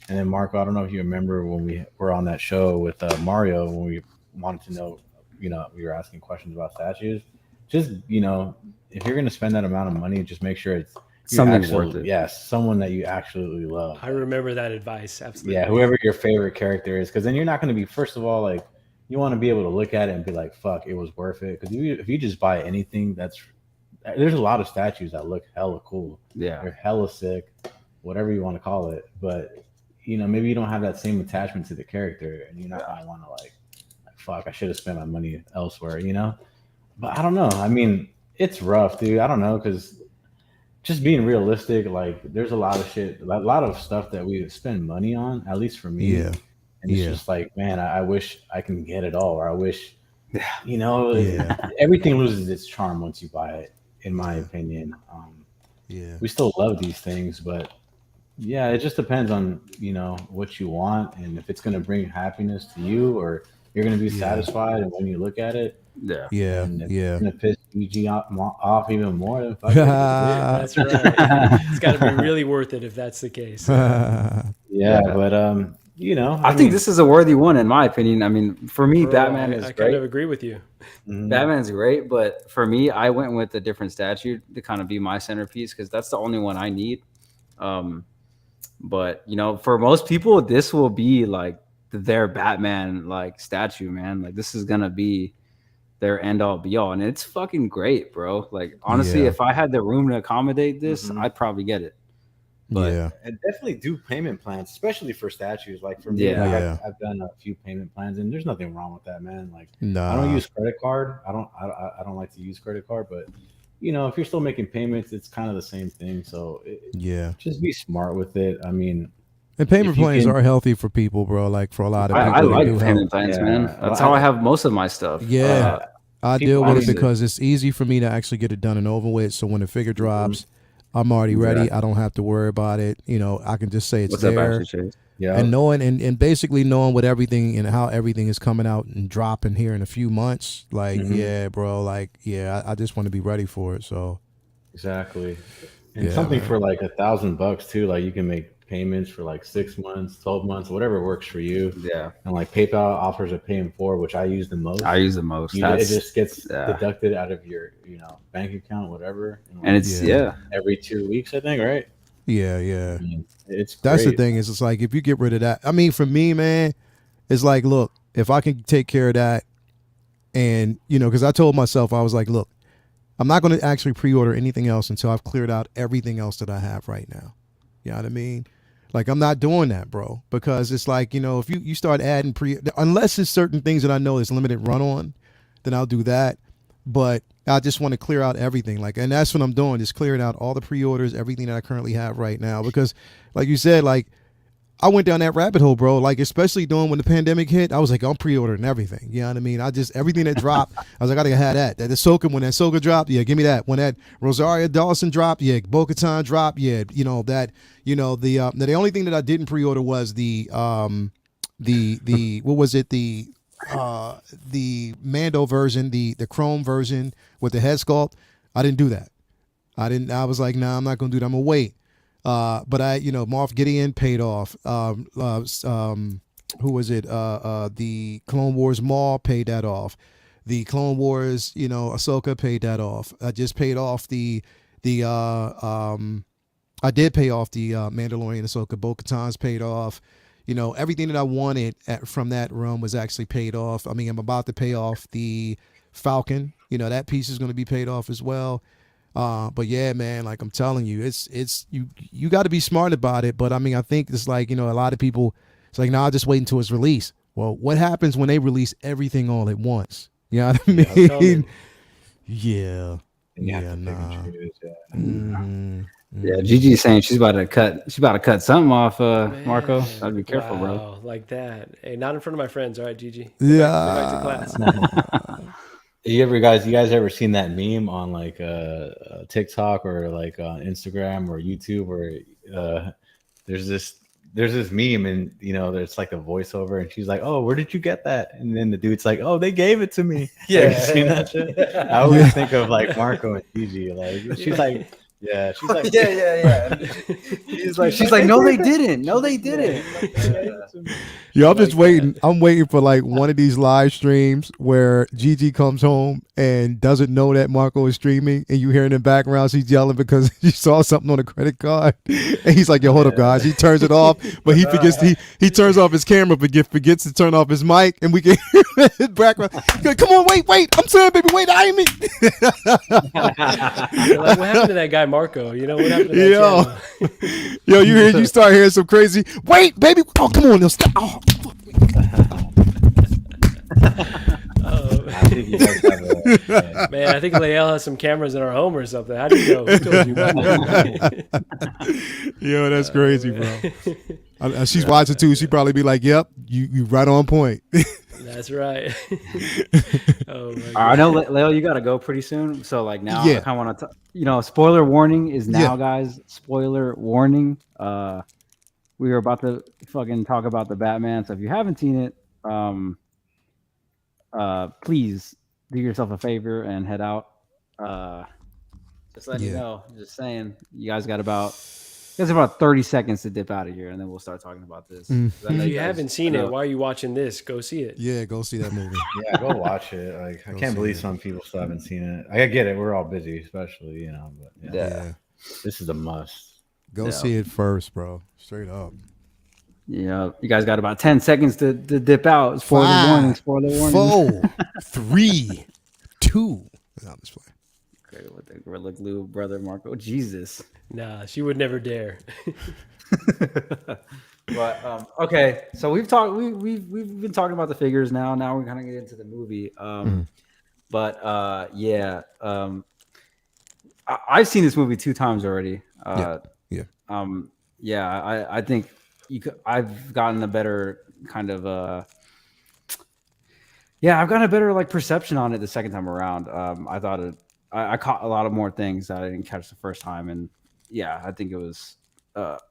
Speaker 4: And then Marco, I don't know if you remember when we were on that show with Mario, when we wanted to know, we were asking questions about statues. Just if you're going to spend that amount of money, just make sure it's
Speaker 2: something worth it.
Speaker 4: Yes, someone that you absolutely love.
Speaker 3: I remember that advice. Absolutely.
Speaker 4: Yeah, whoever your favorite character is, because then you're not going to be, first of all, like, you want to be able to look at it and be like, fuck, it was worth it. Because if you just buy anything, there's a lot of statues that look hella cool.
Speaker 2: Yeah.
Speaker 4: They're hella sick, whatever you want to call it. But, maybe you don't have that same attachment to the character, and you're not going to want to, like, fuck, I should have spent my money elsewhere, But I don't know. I mean, it's rough, dude. I don't know, because just being realistic, like, there's a lot of shit, a lot of stuff that we spend money on, at least for me.
Speaker 1: Yeah.
Speaker 4: And it's just like, man, I wish I can get it all, or I wish, everything loses its charm once you buy it, in my opinion. We still love these things, but it just depends on, what you want, and if it's going to bring happiness to you, or you're going to be satisfied, and when you look at it,
Speaker 1: it's
Speaker 4: going to piss EG off even more. Than
Speaker 3: that's right. It's got to be really worth it if that's the case.
Speaker 4: But
Speaker 2: I think this is a worthy one, in my opinion. I mean, for me, Batman is
Speaker 3: I
Speaker 2: great.
Speaker 3: kind of agree with you.
Speaker 2: Batman's great, but for me, I went with a different statue to kind of be my centerpiece, because that's the only one I need. But for most people, this will be like their Batman like statue, man. Like, this is gonna be their end all be all, and it's fucking great, bro. Like, honestly, if I had the room to accommodate this, I'd probably get it. But
Speaker 4: and definitely do payment plans, especially for statues. Like, for me, I've done a few payment plans, and there's nothing wrong with that, man. Like, I don't use credit card. I don't like to use credit card, but if you're still making payments, it's kind of the same thing. So just be smart with it. I mean,
Speaker 1: and payment plans are healthy for people, bro. Like, for a lot of people,
Speaker 2: I like payment plans, man. That's how I have most of my stuff.
Speaker 1: I deal with it because it's easy for me to actually get it done and over with. So when the figure drops, I'm already ready.
Speaker 2: Exactly.
Speaker 1: I don't have to worry about it. You know, I can just say it's
Speaker 2: What's up,
Speaker 1: there.
Speaker 2: Ashley Chase?
Speaker 4: Yeah.
Speaker 1: And knowing and basically knowing what everything and how everything is coming out and dropping here in a few months, like yeah, bro, like yeah, I just want to be ready for it. So
Speaker 4: Exactly. And
Speaker 1: Yeah,
Speaker 4: something
Speaker 1: man.
Speaker 4: for like $1,000 too. Like you can make payments for like 6 months, 12 months, whatever works for you.
Speaker 2: Yeah,
Speaker 4: And like PayPal offers a pay in 4, which I use the most.
Speaker 2: I use the most.
Speaker 4: It just gets deducted out of your, bank account, whatever.
Speaker 2: And it's
Speaker 4: every 2 weeks, I think, right?
Speaker 1: Yeah.
Speaker 4: I mean, it's
Speaker 1: That's
Speaker 4: great.
Speaker 1: the thing is it's like if you get rid of that, I mean, for me, man, it's like, look, if I can take care of that and, because I told myself, I was like, look, I'm not going to actually pre-order anything else until I've cleared out everything else that I have right now. You know what I mean? Like, I'm not doing that, bro, because it's like, if you start adding unless it's certain things that I know is limited run on, then I'll do that. But I just want to clear out everything. Like, and that's what I'm doing, just clearing out all the pre-orders, everything that I currently have right now. Because like you said, like, I went down that rabbit hole, bro. Like, especially when the pandemic hit, I was like, I'm pre-ordering everything. You know what I mean? everything that dropped, I was like, I gotta have that. When that Ahsoka dropped, yeah, give me that. When that Rosario Dawson dropped, yeah, Bo-Katan dropped, yeah, the only thing that I didn't pre-order was the what was it? The Mando version, the Chrome version with the head sculpt. I didn't do that. I was like, nah, I'm not gonna do that. I'm gonna wait. But Moff Gideon paid off. Who was it? The Clone Wars Maul paid that off. The Clone Wars, Ahsoka paid that off. I just paid off I did pay off the Mandalorian Ahsoka. Bo-Katan's paid off. Everything that I wanted from that realm was actually paid off. I mean, I'm about to pay off the Falcon. That piece is going to be paid off as well. But yeah, man, like I'm telling you, it's you got to be smart about it. But I mean, I think it's like, a lot of people, it's like, nah, I'll just wait until it's released. Well, what happens when they release everything all at once? You know what I mean? Yeah. Yeah, nah.
Speaker 2: Yeah, Gigi's saying she's about to cut something off, Marco. I'd be careful, bro.
Speaker 3: Like that. Hey, not in front of my friends, all right, Gigi?
Speaker 1: Yeah.
Speaker 3: Go back to class.
Speaker 4: You guys ever seen that meme on like TikTok or like on Instagram or YouTube where there's this meme and there's like a voiceover and she's like, oh, where did you get that? And then the dude's like, oh, they gave it to me.
Speaker 2: Yeah.
Speaker 4: Have you seen that shit? I always think of like Marco and Gigi. Like she's like, yeah, she's like,
Speaker 2: yeah. she's like, no, they didn't. No, they didn't.
Speaker 1: Yo, I'm just waiting. I'm waiting for like one of these live streams where Gigi comes home and doesn't know that Marco is streaming, and you hear in the background she's yelling because she saw something on a credit card, and he's like, "Yo, hold up, guys." He turns it off, but he forgets. He turns off his camera, but forgets to turn off his mic, and we can hear his background. Come on, wait! I'm saying, baby, wait, I ain't me.
Speaker 3: Like, what happened to that guy Marco? What happened to that channel?
Speaker 1: Yo, you start hearing some crazy. Wait, baby! Oh, come on, stop! Oh, fuck.
Speaker 4: I think you guys have
Speaker 3: Man, I think Lael has some cameras in our home or something. How do you know? Who told you?
Speaker 1: Yo, that's crazy, bro. She's watching too. She'd probably be like, "Yep, you right on point."
Speaker 3: That's right. Oh my God.
Speaker 2: I know, Leo, you got to go pretty soon. So like now,
Speaker 1: Yeah.
Speaker 2: I kind of want to, spoiler warning is now, guys. Spoiler warning. We are about to fucking talk about the Batman. So if you haven't seen it, please do yourself a favor and head out. Just letting you know. Just saying, you guys got about 30 seconds to dip out of here, and then we'll start talking about this.
Speaker 3: If you haven't seen it, why are you watching this? Go see it.
Speaker 1: Yeah, go see that movie.
Speaker 4: Yeah, go watch it. Like I can't believe some people still haven't seen it. I get it. We're all busy, especially, but
Speaker 1: Yeah.
Speaker 4: This is a must.
Speaker 1: Go see it first, bro. Straight up.
Speaker 2: Yeah, you guys got about 10 seconds to dip out. Spoiler warning.
Speaker 1: 4, 3, 2. No, I'm just playing.
Speaker 2: Okay, with the Gorilla Glue brother Marco. Jesus.
Speaker 3: Nah, she would never dare.
Speaker 2: But okay, so we've been talking about the figures now. Now we're gonna get into the movie. But I've seen this movie 2 times already. I think I've gotten a better kind of I've gotten a better like perception on it the second time around. I thought I caught a lot of more things that I didn't catch the first time, and yeah, I think it was.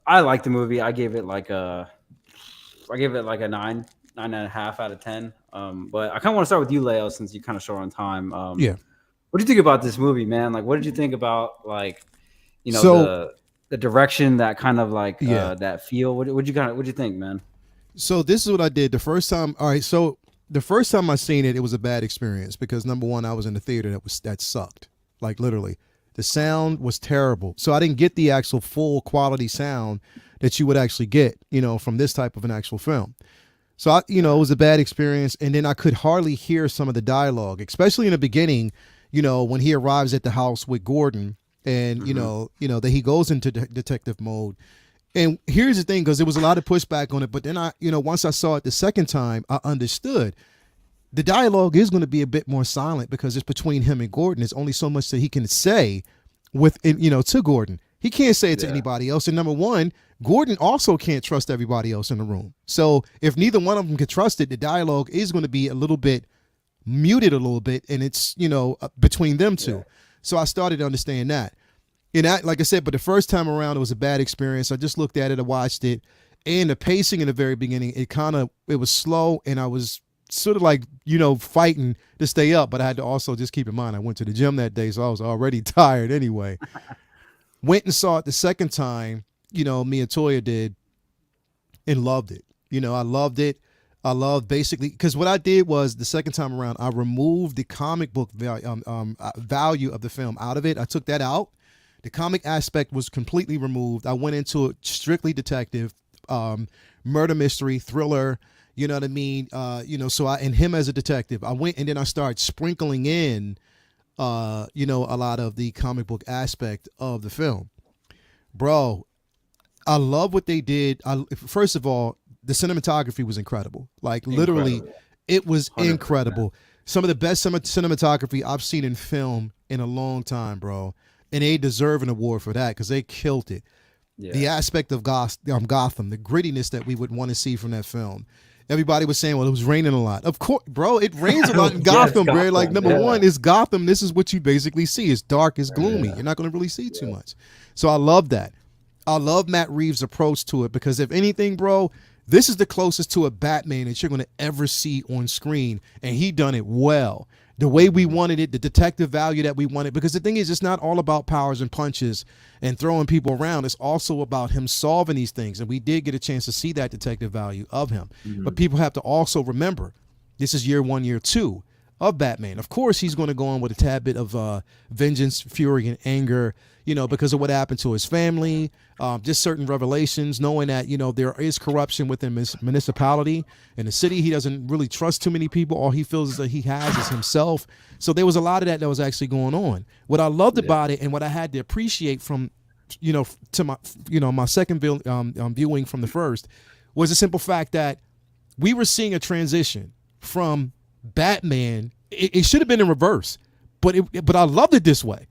Speaker 2: I liked the movie. I gave it like a 9.5 out of 10. But I kind of want to start with you, Leo, since you kind of short on time.
Speaker 1: Yeah.
Speaker 2: What do you think about this movie, man? Like, what did you think about like,
Speaker 1: So
Speaker 2: the direction, that kind of like
Speaker 1: yeah.
Speaker 2: that feel? What'd you think, man?
Speaker 1: So this is what I did the first time. All right. So the first time I seen it, it was a bad experience because number one, I was in the theater that sucked. Like literally, the sound was terrible. So I didn't get the actual full quality sound that you would actually get, from this type of an actual film. So it was a bad experience, and then I could hardly hear some of the dialogue, especially in the beginning. When he arrives at the house with Gordon, and that he goes into detective mode. And here's the thing, because there was a lot of pushback on it, but then once I saw it the second time, I understood the dialogue is going to be a bit more silent because it's between him and Gordon. There's only so much that he can say to Gordon. He can't say it to anybody else. And number one, Gordon also can't trust everybody else in the room. So if neither one of them can trust it, the dialogue is going to be a little bit muted a little bit, and it's between them two. So I started to understand that. And like I said, but the first time around it was a bad experience. I just looked at it, I watched it, and the pacing in the very beginning, it was slow, and I was sort of like fighting to stay up, but I had to also just keep in mind I went to the gym that day, so I was already tired anyway. Went and saw it the second time, me and Toya did, and loved it. I loved it. I love basically, because what I did was the second time around, I removed the comic book value of the film out of it. I took that out. The comic aspect was completely removed. I went into it strictly detective, murder mystery, thriller. You know what I mean? And him as a detective. I went and then I started sprinkling in, a lot of the comic book aspect of the film. Bro, I love what they did. First of all, the cinematography was incredible. Like literally, it was 100%. Incredible. Some of the best cinematography I've seen in film in a long time, bro. And they deserve an award for that because they killed it. Yeah. The aspect of Gotham, the grittiness that we would want to see from that film. Everybody was saying, well, it was raining a lot. Of course, bro, it rains a lot in Gotham, bro. Like, number one is Gotham. This is what you basically see. It's dark, it's gloomy. You're not going to really see too much. So I love that. I love Matt Reeves' approach to it because if anything, bro, this is the closest to a Batman that you're going to ever see on screen, and he done it well. The way we wanted it, the detective value that we wanted, because the thing is, it's not all about powers and punches and throwing people around. It's also about him solving these things, and we did get a chance to see that detective value of him. Mm-hmm. But people have to also remember, this is year one, year two of Batman. Of course, he's going to go on with a tad bit of vengeance, fury, and anger, because of what happened to his family, just certain revelations, knowing that, there is corruption within his municipality. In the city, he doesn't really trust too many people. All he feels that he has is himself. So there was a lot of that was actually going on. What I loved about it and what I had to appreciate from, to my, my second viewing from the first was the simple fact that we were seeing a transition from Batman. It should have been in reverse, but I loved it this way.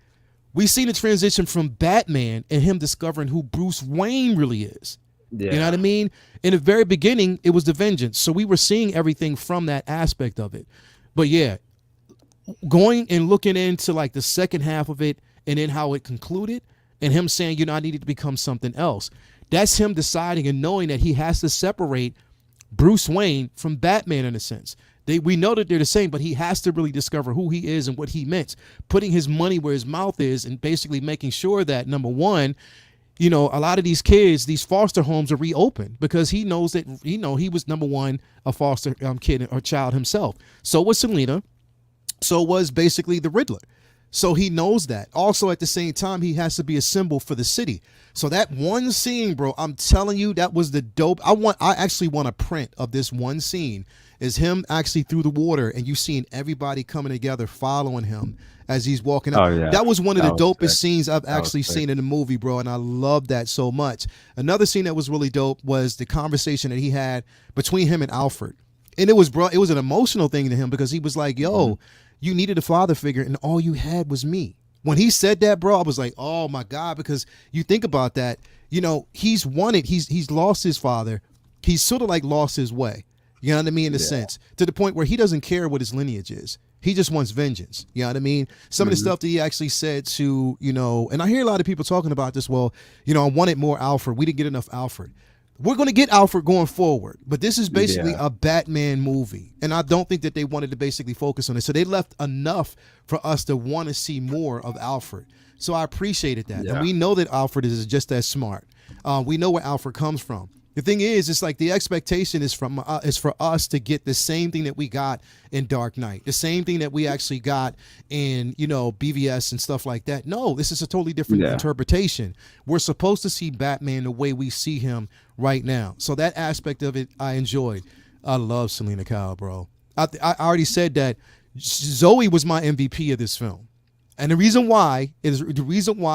Speaker 1: We seen a transition from Batman and him discovering who Bruce Wayne really is. Yeah. You know what I mean? In the very beginning, it was the vengeance. So we were seeing everything from that aspect of it. But yeah, going and looking into like the second half of it and then how it concluded and him saying, I needed to become something else. That's him deciding and knowing that he has to separate Bruce Wayne from Batman in a sense. We know that they're the same, but he has to really discover who he is and what he meant, putting his money where his mouth is and basically making sure that, number one, a lot of these kids, these foster homes are reopened because he knows that, he was, number one, a foster kid or child himself. So was Selena. So was basically the Riddler. So he knows that. Also, at the same time, he has to be a symbol for the city. So that one scene, bro, I'm telling you, that was the dope. I actually want a print of this one scene. Is him actually through the water and you seeing everybody coming together following him as he's walking out. Oh, yeah. That was one of the dopest scenes I've actually seen in the movie, bro, and I love that so much. Another scene that was really dope was the conversation that he had between him and Alfred. And it was an emotional thing to him because he was like, yo, you needed a father figure and all you had was me. When he said that, bro, I was like, oh my God, because you think about that, he's lost his father. He's sort of like lost his way. You know what I mean? In a sense, to the point where he doesn't care what his lineage is. He just wants vengeance. You know what I mean? Some of the stuff that he actually said to, and I hear a lot of people talking about this. Well, I wanted more Alfred. We didn't get enough Alfred. We're going to get Alfred going forward, but this is basically a Batman movie, and I don't think that they wanted to basically focus on it. So they left enough for us to want to see more of Alfred. So I appreciated that. And we know that Alfred is just as smart. We know where Alfred comes from. The thing is, it's like the expectation is for us to get the same thing that we got in Dark Knight, the same thing that we actually got in, BVS and stuff like that. No, this is a totally different interpretation. We're supposed to see Batman the way we see him right now. So that aspect of it, I enjoyed. I love Selena Kyle, bro. I already said that Zoe was my MVP of this film. And the reason why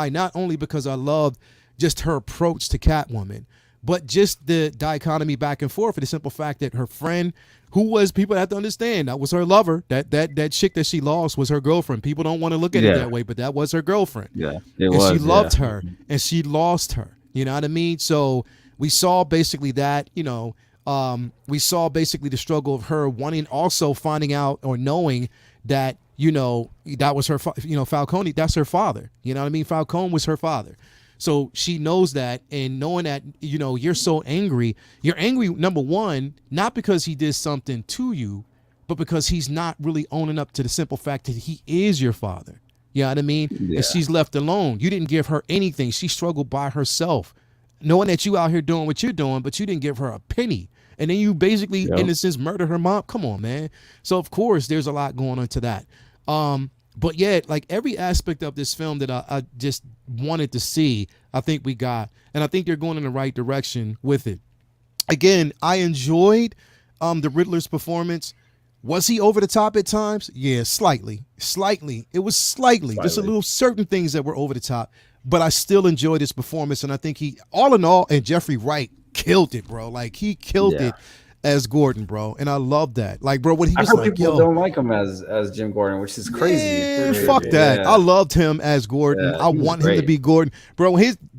Speaker 1: not only because I loved just her approach to Catwoman, but just the dichotomy back and forth for the simple fact that her friend, who was, people have to understand, that was her lover. That chick that she lost was her girlfriend. People don't want to look at it that way, but that was her girlfriend.
Speaker 2: Yeah,
Speaker 1: she loved her, and she lost her. You know what I mean? So we saw basically that, we saw basically the struggle of her wanting, also finding out or knowing that, that was her, Falcone, that's her father. You know what I mean? Falcone was her father. So she knows that, and knowing that, you're so angry. You're angry, number one, not because he did something to you, but because he's not really owning up to the simple fact that he is your father. You know what I mean? Yeah. And she's left alone. You didn't give her anything. She struggled by herself, knowing that you out here doing what you're doing, but you didn't give her a penny. And then you basically, in a sense, murder her mom. Come on, man. So, of course, there's a lot going on to that. But yet, like every aspect of this film that I just wanted to see, I think we got. And I think they're going in the right direction with it. Again, I enjoyed the Riddler's performance. Was he over the top at times? Yeah, slightly. It was slightly. Just a little certain things that were over the top. But I still enjoyed his performance. And I think he, all in all, and Jeffrey Wright killed it, bro. Like, he killed it as Gordon, bro, and I love that. Like, bro, when he was like,
Speaker 2: people don't like him as Jim Gordon, which is crazy.
Speaker 1: Yeah, fuck that. I loved him as Gordon. I want him to be Gordon, bro.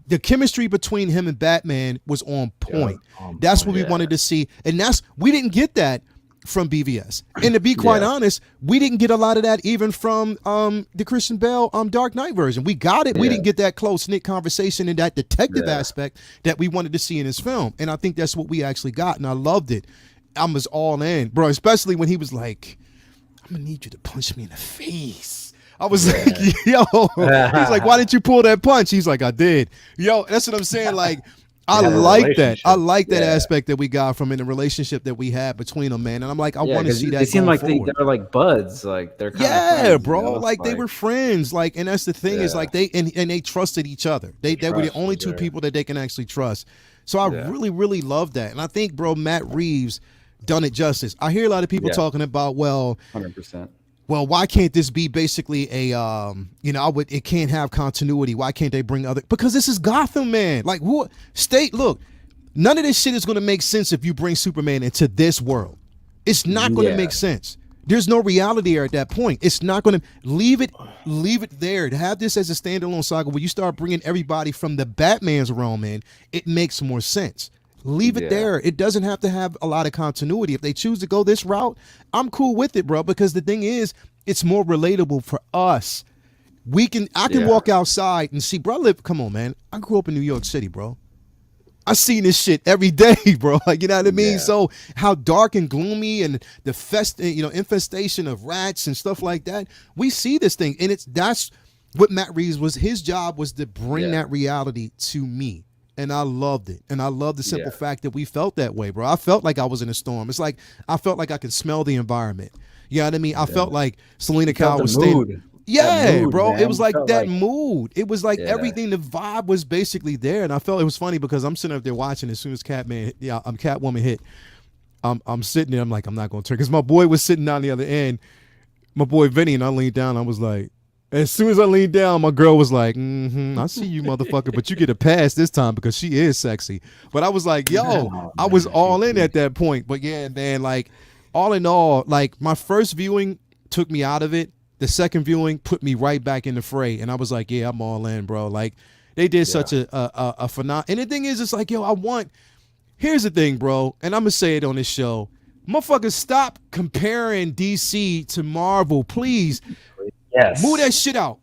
Speaker 1: The chemistry between him and Batman was on point. That's what we wanted to see, and we didn't get that from BVS. And to be quite honest, we didn't get a lot of that even from the Christian Bale Dark Knight version. We got it. We didn't get that close-knit conversation and that detective aspect that we wanted to see in his film. And I think that's what we actually got, and I loved it. I was all in, bro, especially when he was like, I'm gonna need you to punch me in the face. I was like, yo. He's like, why didn't you pull that punch? He's like, I did. Yo, that's what I'm saying. Like, I like that. I like that aspect that we got from in the relationship that we had between them, man. And I'm like, I want to see that.
Speaker 2: They seem like they're like buds, like they're kind of friends,
Speaker 1: bro. Like they were friends. Like, and that's the thing is like they trusted each other. They were the only two people that they can actually trust. So I really, really love that. And I think, bro, Matt Reeves done it justice. I hear a lot of people talking about,
Speaker 2: 100%.
Speaker 1: Well, why can't this be basically a, it can't have continuity. Why can't they bring because this is Gotham, man. Like, look, none of this shit is going to make sense if you bring Superman into this world. It's not going to make sense. There's no reality there at that point. It's not going to leave it there. To have this as a standalone saga where you start bringing everybody from the Batman's realm in, it makes more sense. Leave it there. It doesn't have to have a lot of continuity. If they choose to go this route, I'm cool with it, bro, because the thing is, it's more relatable for us. I can walk outside and see, bro, come on, man. I grew up in New York City, bro. I see this shit every day, bro. Like, you know what I mean? So how dark and gloomy and the infestation of rats and stuff like that, we see this thing. And that's what Matt Reeves was. His job was to bring that reality to me. And I loved it. And I love the simple fact that we felt that way, bro. I felt like I was in a storm. It's like I felt like I could smell the environment. You know what I mean? I felt like Selena Kyle was staying. Yeah, mood, bro. Man. It was like that mood. It was like everything. The vibe was basically there. And I felt it was funny because I'm sitting up there watching as soon as Catwoman hit. I'm sitting there. I'm like, I'm not going to turn. Because my boy was sitting down the other end. My boy Vinny, and I leaned down. I was like, as soon as I leaned down, my girl was like, I see you, motherfucker, but you get a pass this time because she is sexy. But I was like, I was all in at that point. But yeah, man, like, all in all, like, my first viewing took me out of it. The second viewing put me right back in the fray. And I was like, yeah, I'm all in, bro. Like, they did such a phenomenal. And the thing is, it's like, here's the thing, bro. And I'm going to say it on this show. Motherfuckers, stop comparing DC to Marvel, please.
Speaker 2: Yes.
Speaker 1: Move that shit out.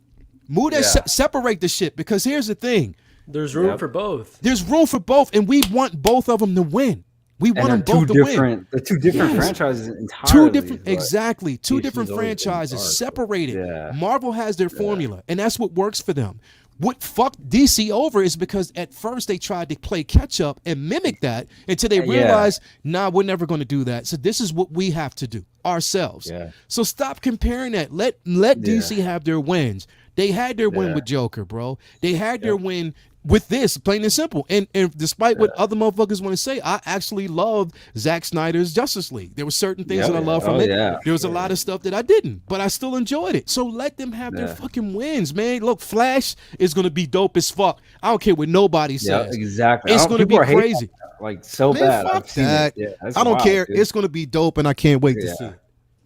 Speaker 1: Move that, separate the shit, because here's the thing.
Speaker 3: There's room for both.
Speaker 1: There's room for both, and we want both of them to win. We want them both to win.
Speaker 2: They're two different franchises entirely.
Speaker 1: Two different franchises separated.
Speaker 2: Yeah.
Speaker 1: Marvel has their formula, and that's what works for them. What fucked DC over is because at first they tried to play catch up and mimic that until they realized, nah, we're never going to do that. So this is what we have to do ourselves. Yeah. So stop comparing that. Let DC have their wins. They had their win with Joker, bro. They had their win with this, plain and simple. And despite what other motherfuckers want to say, I actually loved Zack Snyder's Justice League. There were certain things that I loved from it. There was a lot of stuff that I didn't, but I still enjoyed it. So let them have their fucking wins, man. Look, Flash is going to be dope as fuck. I don't care what nobody says.
Speaker 2: Exactly.
Speaker 1: It's going to be crazy.
Speaker 2: Like, so
Speaker 1: man,
Speaker 2: bad.
Speaker 1: Fuck that. I don't care. Dude. It's going to be dope, and I can't wait to see it.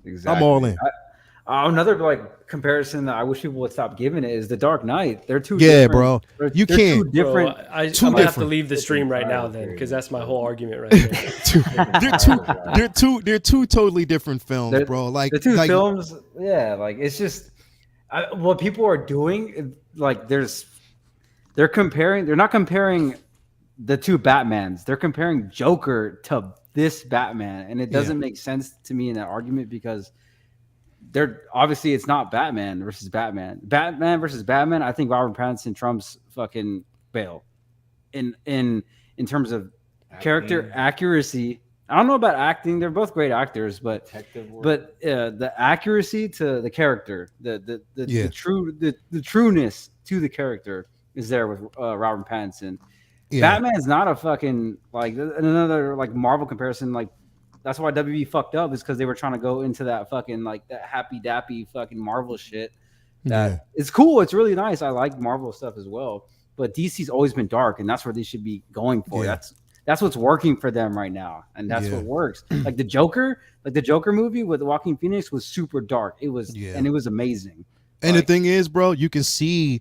Speaker 2: Exactly.
Speaker 1: I'm all in.
Speaker 2: Another like comparison that I wish people would stop giving it is the Dark Knight. They're two.
Speaker 1: Yeah, bro. You can't.
Speaker 2: Two different.
Speaker 3: Bro, I'm gonna have to leave the stream right now then, because that's my whole argument right there.
Speaker 1: they're two totally different films, bro. Like
Speaker 2: the two films. Yeah, like it's just what people are doing. Like they're comparing. They're not comparing the two Batmans. They're comparing Joker to this Batman, and it doesn't make sense to me in that argument because. They're obviously it's not Batman versus Batman. Batman versus Batman. I think Robert Pattinson trumps fucking Bale in terms of character accuracy. I don't know about acting; they're both great actors, but the accuracy to the character, the trueness to the character is there with Robert Pattinson. Yeah. Batman's not a fucking like another like Marvel comparison like. That's why WB fucked up is because they were trying to go into that fucking like that happy dappy fucking Marvel shit. That it's cool. It's really nice. I like Marvel stuff as well. But DC's always been dark, and that's where they should be going for. Yeah. That's what's working for them right now, and that's what works. Like the Joker movie with Joaquin Phoenix was super dark. It was and it was amazing.
Speaker 1: And the thing is, bro, you can see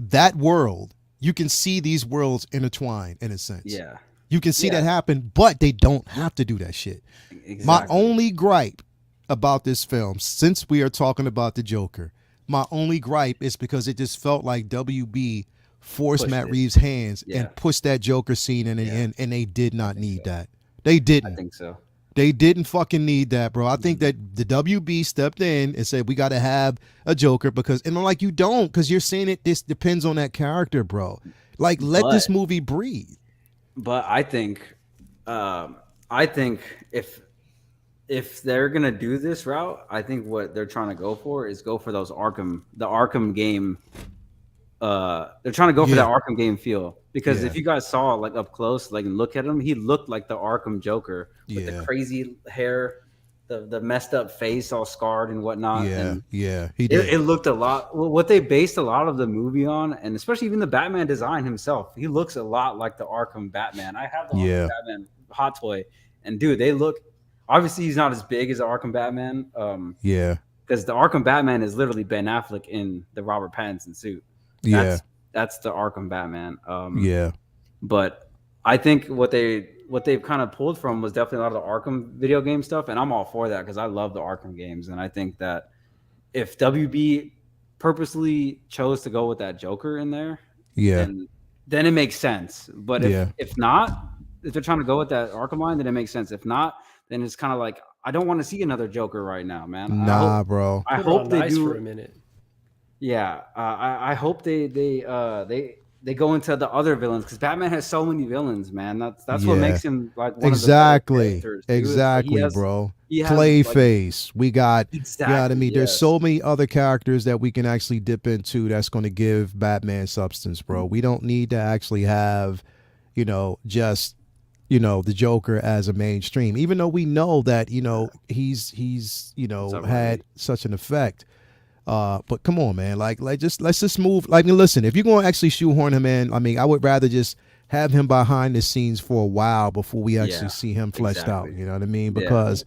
Speaker 1: that world. You can see these worlds intertwined in a sense.
Speaker 2: Yeah.
Speaker 1: You can see that happen, but they don't have to do that shit. Exactly. My only gripe about this film, since we are talking about the Joker, my only gripe is because it just felt like WB forced Matt Reeves' hands and pushed that Joker scene in the end, and they did not need that. They didn't.
Speaker 2: I think so.
Speaker 1: They didn't fucking need that, bro. I think that the WB stepped in and said, we got to have a Joker because, and I'm like, you don't, because you're saying it, this depends on that character, bro. Like, let this movie breathe.
Speaker 2: But I think if they're gonna do this route, I think what they're trying to go for is go for the Arkham game. They're trying to go for that Arkham game feel because if you guys saw like up close, like look at him, he looked like the Arkham Joker with the crazy hair, the messed up face, all scarred and whatnot.
Speaker 1: He did.
Speaker 2: It looked a lot. What they based a lot of the movie on, and especially even the Batman design himself, he looks a lot like the Arkham Batman. I have the Arkham Batman hot toy, and dude, they look. Obviously, he's not as big as the Arkham Batman. Because the Arkham Batman is literally Ben Affleck in the Robert Pattinson suit. That's the Arkham Batman. But I think what they've kind of pulled from was definitely a lot of the Arkham video game stuff, and I'm all for that because I love the Arkham games, and I think that if WB purposely chose to go with that Joker in there, then it makes sense. But if not, if they're trying to go with that Arkham line, then it makes sense. If not, then it's kind of like I don't want to see another Joker right now, man.
Speaker 1: Bro.
Speaker 2: I hope they do
Speaker 3: for a minute.
Speaker 2: Yeah, I hope they go into the other villains because Batman has so many villains, man. That's what makes him like one of the best characters.
Speaker 1: Exactly, bro. Clayface. We got. You know what I mean? There's so many other characters that we can actually dip into that's going to give Batman substance, bro. We don't need to actually have, just the Joker as a mainstream, even though we know that he's had such an effect. But come on, man, let's just move. Like, listen, if you're going to actually shoehorn him in, I mean, I would rather just have him behind the scenes for a while before we actually see him fleshed out. You know what I mean? Because,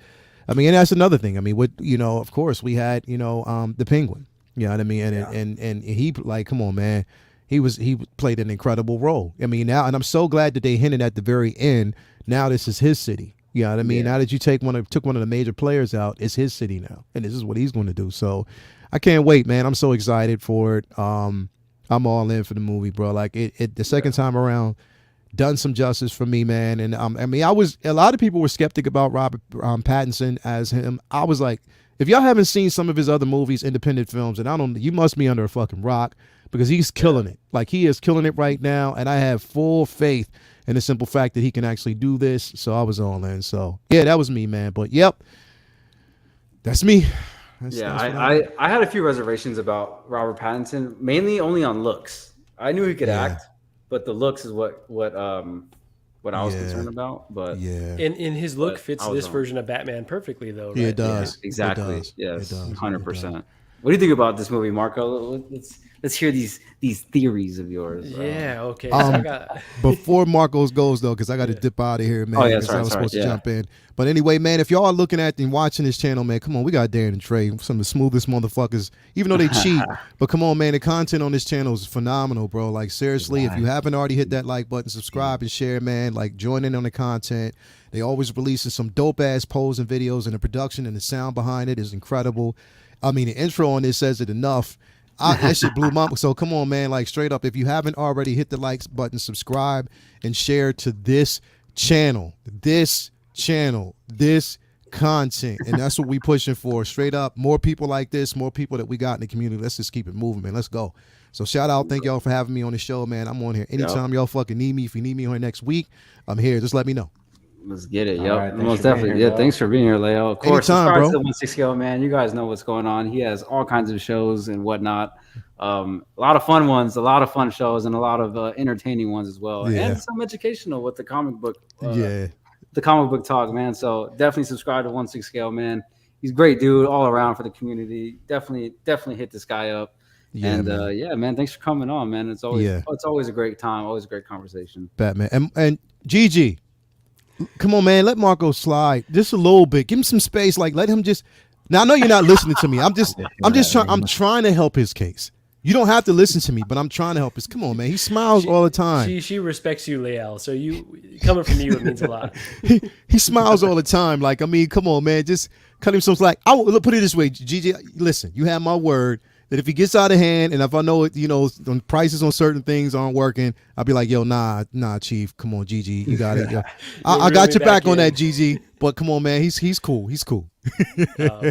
Speaker 1: I mean, and that's another thing. I mean, of course, we had the Penguin. You know what I mean? And he come on, man. He played an incredible role. I mean, now, and I'm so glad that they hinted at the very end. Now this is his city. You know what I mean?
Speaker 2: Yeah.
Speaker 1: Now that you took one of the major players out, it's his city now, and this is what he's going to do. So I can't wait, man. I'm so excited for it. I'm all in for the movie, bro. Like it the second time around, done some justice for me, man. And I mean, a lot of people were skeptic about Robert Pattinson as him. I was like, if y'all haven't seen some of his other movies, independent films, and you must be under a fucking rock, because he's killing it. Like, he is killing it right now, and I have full faith in the simple fact that he can actually do this. So I was all in. So yeah, that was me, man. But yep, that's me. That's
Speaker 2: I had a few reservations about Robert Pattinson, mainly only on looks. I knew he could act, but the looks is what I was concerned about. But
Speaker 3: and his look fits this version of Batman perfectly, though. Right?
Speaker 1: Yeah, it does.
Speaker 2: Yeah, exactly.
Speaker 1: It does.
Speaker 2: Yes,
Speaker 1: It does.
Speaker 2: 100%. What do you think about this movie, Marco? Let's hear these theories of yours.
Speaker 3: Yeah. Okay. So I got...
Speaker 1: Before Marcos goes though, because I got to dip out of here, man.
Speaker 2: Oh, yeah,
Speaker 1: because I was supposed to jump in. But anyway, man, if y'all are looking at and watching this channel, man, come on, we got Darren and Trey, some of the smoothest motherfuckers. Even though they cheat, but come on, man, the content on this channel is phenomenal, bro. Like, seriously, if you haven't already hit that like button, subscribe and share, man. Like, join in on the content. They always releasing some dope ass polls and videos, and the production and the sound behind it is incredible. I mean, the intro on this says it enough. That shit blew my... So come on, man, like, straight up, if you haven't already, hit the likes button, subscribe, and share to this channel, this content, and that's what we pushing for. Straight up, more people like this, more people that we got in the community. Let's just keep it moving, man. Let's go. So shout out, thank y'all for having me on the show, man. I'm on here anytime y'all fucking need me. If you need me on here next week, I'm here. Just let me know.
Speaker 2: Let's get it.
Speaker 4: All right,
Speaker 2: most definitely. Thanks for being here, Leo. Of course,
Speaker 1: anytime, bro.
Speaker 2: To the 160, man. You guys know what's going on. He has all kinds of shows and whatnot. A lot of fun ones, a lot of fun shows, and a lot of entertaining ones as well, and some educational with the comic book. The comic book talk, man. So definitely subscribe to 160, man. He's a great dude all around for the community. Definitely hit this guy up. Yeah, and man, thanks for coming on, man. It's always a great time, always a great conversation.
Speaker 1: Batman and Gigi. Come on, man. Let Marco slide just a little bit. Give him some space. Like, let him just. Now I know you're not listening to me. I'm trying to help his case. You don't have to listen to me, but I'm trying to help his. Come on, man. He smiles all the time.
Speaker 3: She respects you, Leal. So coming from you, it means a lot.
Speaker 1: He smiles all the time. Like, I mean, come on, man. Just cut him some slack. I will put it this way, Gigi. Listen, you have my word that if he gets out of hand, and if I know prices on certain things aren't working, I'll be like, yo, nah, Chief. Come on, Gigi, you got it. Yo. I got your back on that, Gigi. But come on, man. He's cool. He's cool.
Speaker 3: All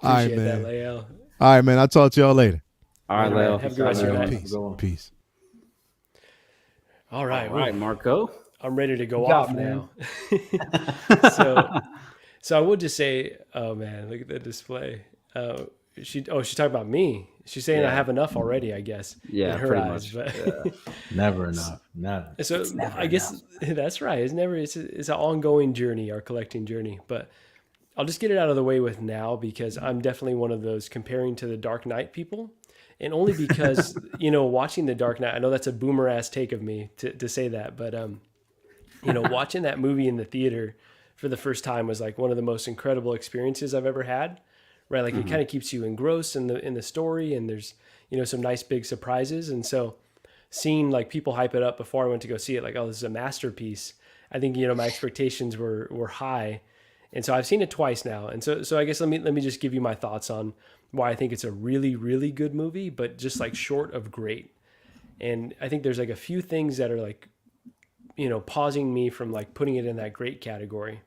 Speaker 3: right, man.
Speaker 1: All right, man. I'll talk to y'all later.
Speaker 2: All right, Leo.
Speaker 3: Have a good rest of your night.
Speaker 1: Peace.
Speaker 3: All right,
Speaker 2: Marco.
Speaker 3: I'm ready to go off now. So I would just say, oh man, look at the display. She's talking about me. She's saying I have enough already, I guess.
Speaker 2: Yeah,
Speaker 3: in her eyes,
Speaker 2: much.
Speaker 3: But
Speaker 4: Never enough. Never.
Speaker 3: So I guess that's right. It's an ongoing journey, our collecting journey. But I'll just get it out of the way with now, because I'm definitely one of those comparing to the Dark Knight people. And only because, watching The Dark Knight, I know that's a boomer ass take of me to say that, but, watching that movie in the theater for the first time was like one of the most incredible experiences I've ever had, right? Like it kind of keeps you engrossed in the story, and there's, some nice big surprises. And so seeing like people hype it up before I went to go see it, like, oh, this is a masterpiece. I think, my expectations were high. And so I've seen it twice now. And so I guess let me just give you my thoughts on why I think it's a really, really good movie, but just like short of great. And I think there's like a few things that are like, pausing me from like putting it in that great category.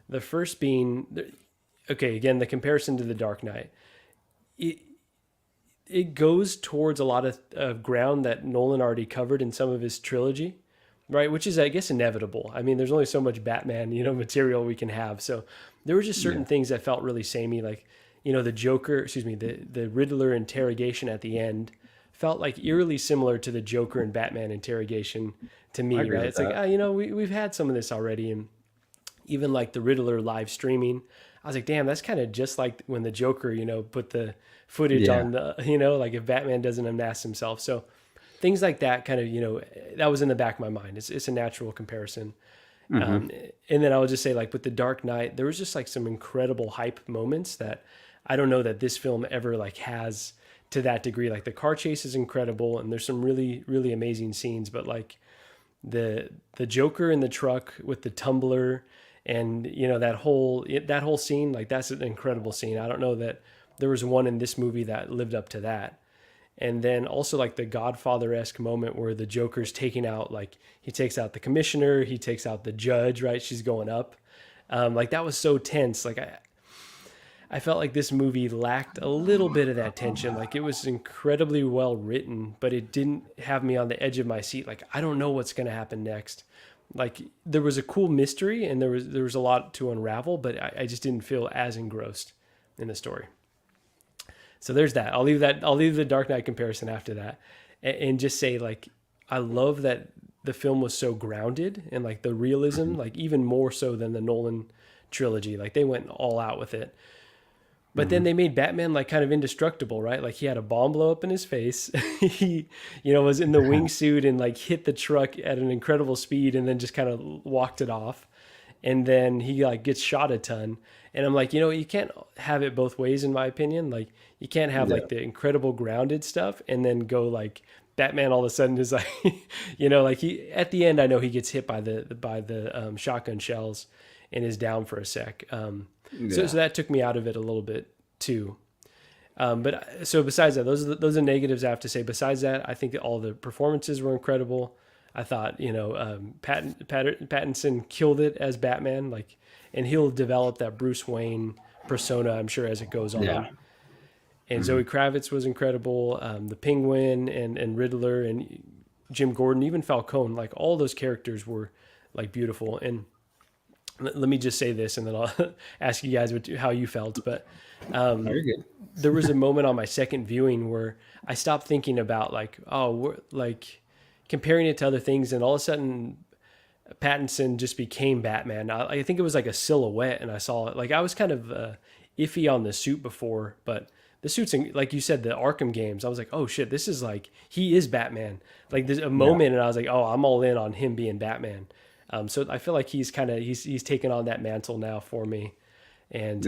Speaker 3: The first being, okay, again, the comparison to The Dark Knight. It goes towards a lot of ground that Nolan already covered in some of his trilogy, right? Which is, I guess, inevitable. I mean, there's only so much Batman, material we can have. So there were just certain things that felt really samey, like, the Joker, the Riddler interrogation at the end felt like eerily similar to the Joker and Batman interrogation to me, right? It's like, we've had some of this already. And even like the Riddler live streaming, I was like, damn, that's kind of just like when the Joker, put the footage on the, like if Batman doesn't unmask himself. So things like that kind of, that was in the back of my mind. It's a natural comparison. And then I would just say, like with The Dark Knight, there was just like some incredible hype moments that I don't know that this film ever like has to that degree. Like the car chase is incredible, and there's some really, really amazing scenes, but like the Joker in the truck with the tumbler And you know, that whole scene, like that's an incredible scene. I don't know that there was one in this movie that lived up to that. And then also like the Godfather-esque moment where the Joker's taking out, like he takes out the commissioner, he takes out the judge, right? She's going up. Like that was so tense. Like I felt like this movie lacked a little bit of that tension. Like it was incredibly well written, but it didn't have me on the edge of my seat. Like I don't know what's going to happen next. Like there was a cool mystery and there was a lot to unravel, but I just didn't feel as engrossed in the story. So there's that. I'll leave the Dark Knight comparison after that, and just say like I love that the film was so grounded and like the realism, like even more so than the Nolan trilogy. Like they went all out with it. But then they made Batman like kind of indestructible, right? Like he had a bomb blow up in his face. He, was in the wingsuit and like hit the truck at an incredible speed and then just kind of walked it off. And then he like gets shot a ton. And I'm like, you can't have it both ways in my opinion. Like you can't have like the incredible grounded stuff and then go like Batman all of a sudden is like, like he at the end I know he gets hit by the shotgun shells and is down for a sec. So that took me out of it a little bit too. But so besides that, those are negatives I have to say. Besides that, I think that all the performances were incredible. I thought, Pattinson killed it as Batman, like, and he'll develop that Bruce Wayne persona, I'm sure, as it goes on.
Speaker 2: Yeah.
Speaker 3: And Zoe Kravitz was incredible. The Penguin and Riddler and Jim Gordon, even Falcone, like all those characters were like beautiful. And let me just say this, and then I'll ask you guys how you felt. But
Speaker 2: Very good.
Speaker 3: there was a moment on my second viewing where I stopped thinking about like, comparing it to other things, and all of a sudden Pattinson just became Batman. I think it was like a silhouette, and I saw it. Like I was kind of iffy on the suit before, but the suits, like you said, the Arkham games, I was like, oh shit, this is like, he is Batman. Like there's a moment, and I was like, oh, I'm all in on him being Batman. So I feel like he's taken on that mantle now for me. And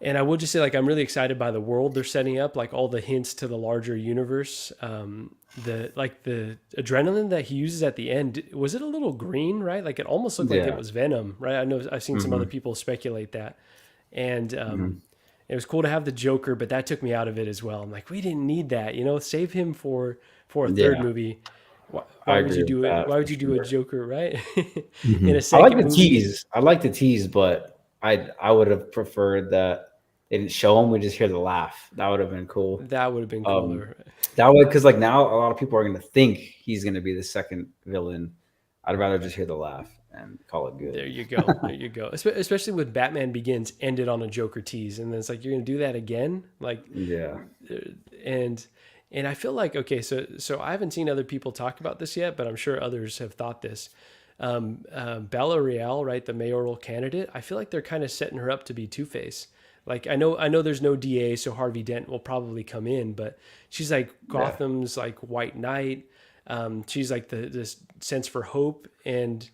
Speaker 3: and I will just say, like, I'm really excited by the world they're setting up, like all the hints to the larger universe. The adrenaline that he uses at the end, was it a little green, right? Like it almost looked like it was Venom, right? I know I've seen some other people speculate that. And it was cool to have the Joker, but that took me out of it as well. I'm like, we didn't need that, save him for a third movie. Why would you do it? Why would you do a Joker, right? In a second
Speaker 2: I like the
Speaker 3: movie?
Speaker 2: tease. I like the tease, but I would have preferred that they didn't show him. We just hear the laugh. That would have been cool.
Speaker 3: That would have been cooler.
Speaker 2: That would, because like now a lot of people are going to think he's going to be the second villain. I'd rather just hear the laugh and call it good.
Speaker 3: There you go. There you go. Especially with Batman Begins ended on a Joker tease, and then it's like, you're going to do that again, like And I feel like, okay, so I haven't seen other people talk about this yet, but I'm sure others have thought this. Bella Real, right, the mayoral candidate, I feel like they're kind of setting her up to be Two-Face. Like I know there's no DA, so Harvey Dent will probably come in, but she's like Gotham's like White Knight. She's like this sense for hope, and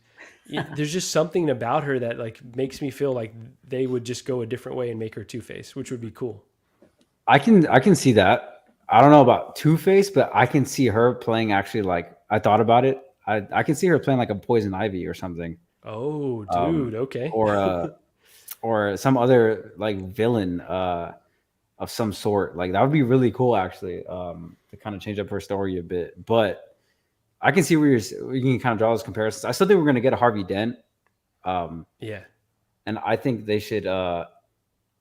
Speaker 3: there's just something about her that like makes me feel like they would just go a different way and make her Two-Face, which would be cool.
Speaker 2: I can see that. I don't know about Two-Face, but I can see her playing actually like, I thought about it. I can see her playing like a Poison Ivy or something.
Speaker 3: Oh, dude, okay.
Speaker 2: Or some other like villain of some sort. Like that would be really cool actually, to kind of change up her story a bit. But I can see where you can kind of draw those comparisons. I still think we're going to get a Harvey Dent.
Speaker 3: Yeah.
Speaker 2: And I think they should, I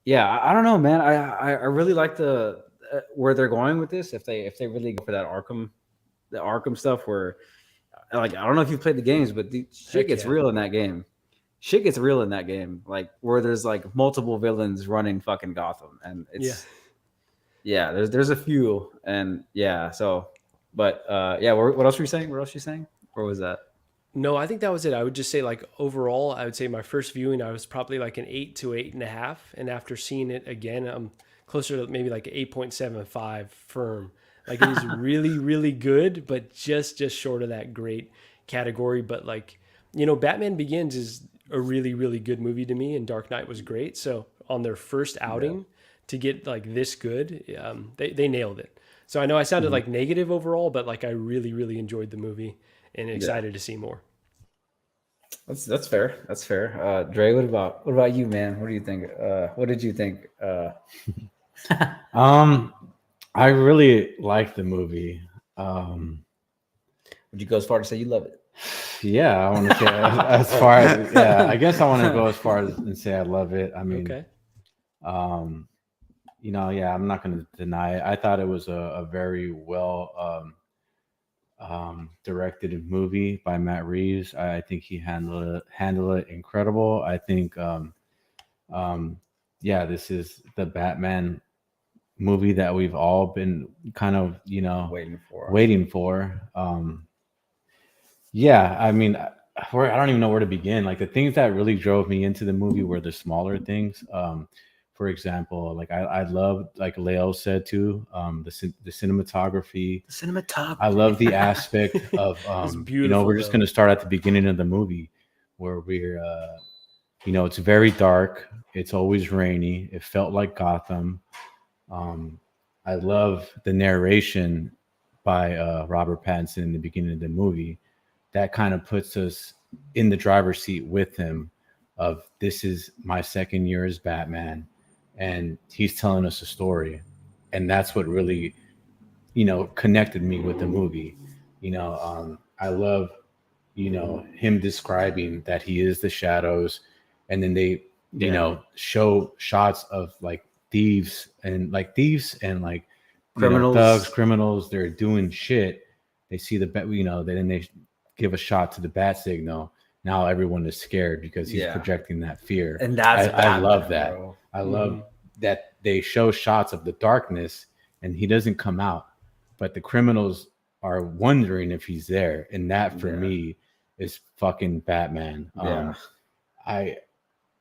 Speaker 2: don't know, man. I really like the where they're going with this. If they really go for that the Arkham stuff, where like I don't know if you've played the games, but the shit gets real in that game. Shit gets real in that game, like where there's like multiple villains running fucking Gotham, and it's there's a few, and so, but what else were you saying? What else were you saying? Where was that?
Speaker 3: No, I think that was it. I would just say, like, overall, I would say my first viewing, I was probably like an 8 to 8.5, and after seeing it again, I'm closer to maybe like 8.75 firm. Like it is really, really good, but just short of that great category. But like, Batman Begins is a really, really good movie to me, and Dark Knight was great. So on their first outing to get like this good, they nailed it. So I know I sounded like negative overall, but like I really, really enjoyed the movie and excited to see more.
Speaker 2: That's fair. That's fair. Dre, what about you, man? What do you think? What did you think?
Speaker 4: I really like the movie.
Speaker 2: Would you go as far to say you love it?
Speaker 4: Yeah, I want to say as far as yeah, I guess I want to go as far as and say I love it. I mean,
Speaker 3: Okay.
Speaker 4: Yeah, I'm not going to deny it. I thought it was a very well directed movie by Matt Reeves. I think he handled it incredible. I think um, yeah, this is the Batman movie that we've all been kind of waiting for. Yeah, I mean, I don't even know where to begin. Like the things that really drove me into the movie were the smaller things. For example, like I love, like Leo said too, the cinematography.
Speaker 2: The cinematography.
Speaker 4: I love the aspect of
Speaker 3: It's beautiful.
Speaker 4: we're just going to start at the beginning of the movie where we're it's very dark. It's always rainy. It felt like Gotham. I love the narration by Robert Pattinson in the beginning of the movie. That kind of puts us in the driver's seat with him of this is my second year as Batman, and he's telling us a story. And that's what really, connected me with the movie. I love, him describing that he is the shadows, and then they, show shots of like thieves and like
Speaker 2: Criminals.
Speaker 4: thugs, criminals. They're doing shit. They see then they give a shot to the bat signal. Now everyone is scared because he's projecting that fear.
Speaker 2: And that's
Speaker 4: I love that.
Speaker 2: Bro.
Speaker 4: I love that they show shots of the darkness and he doesn't come out, but the criminals are wondering if he's there. And that for me is fucking Batman. I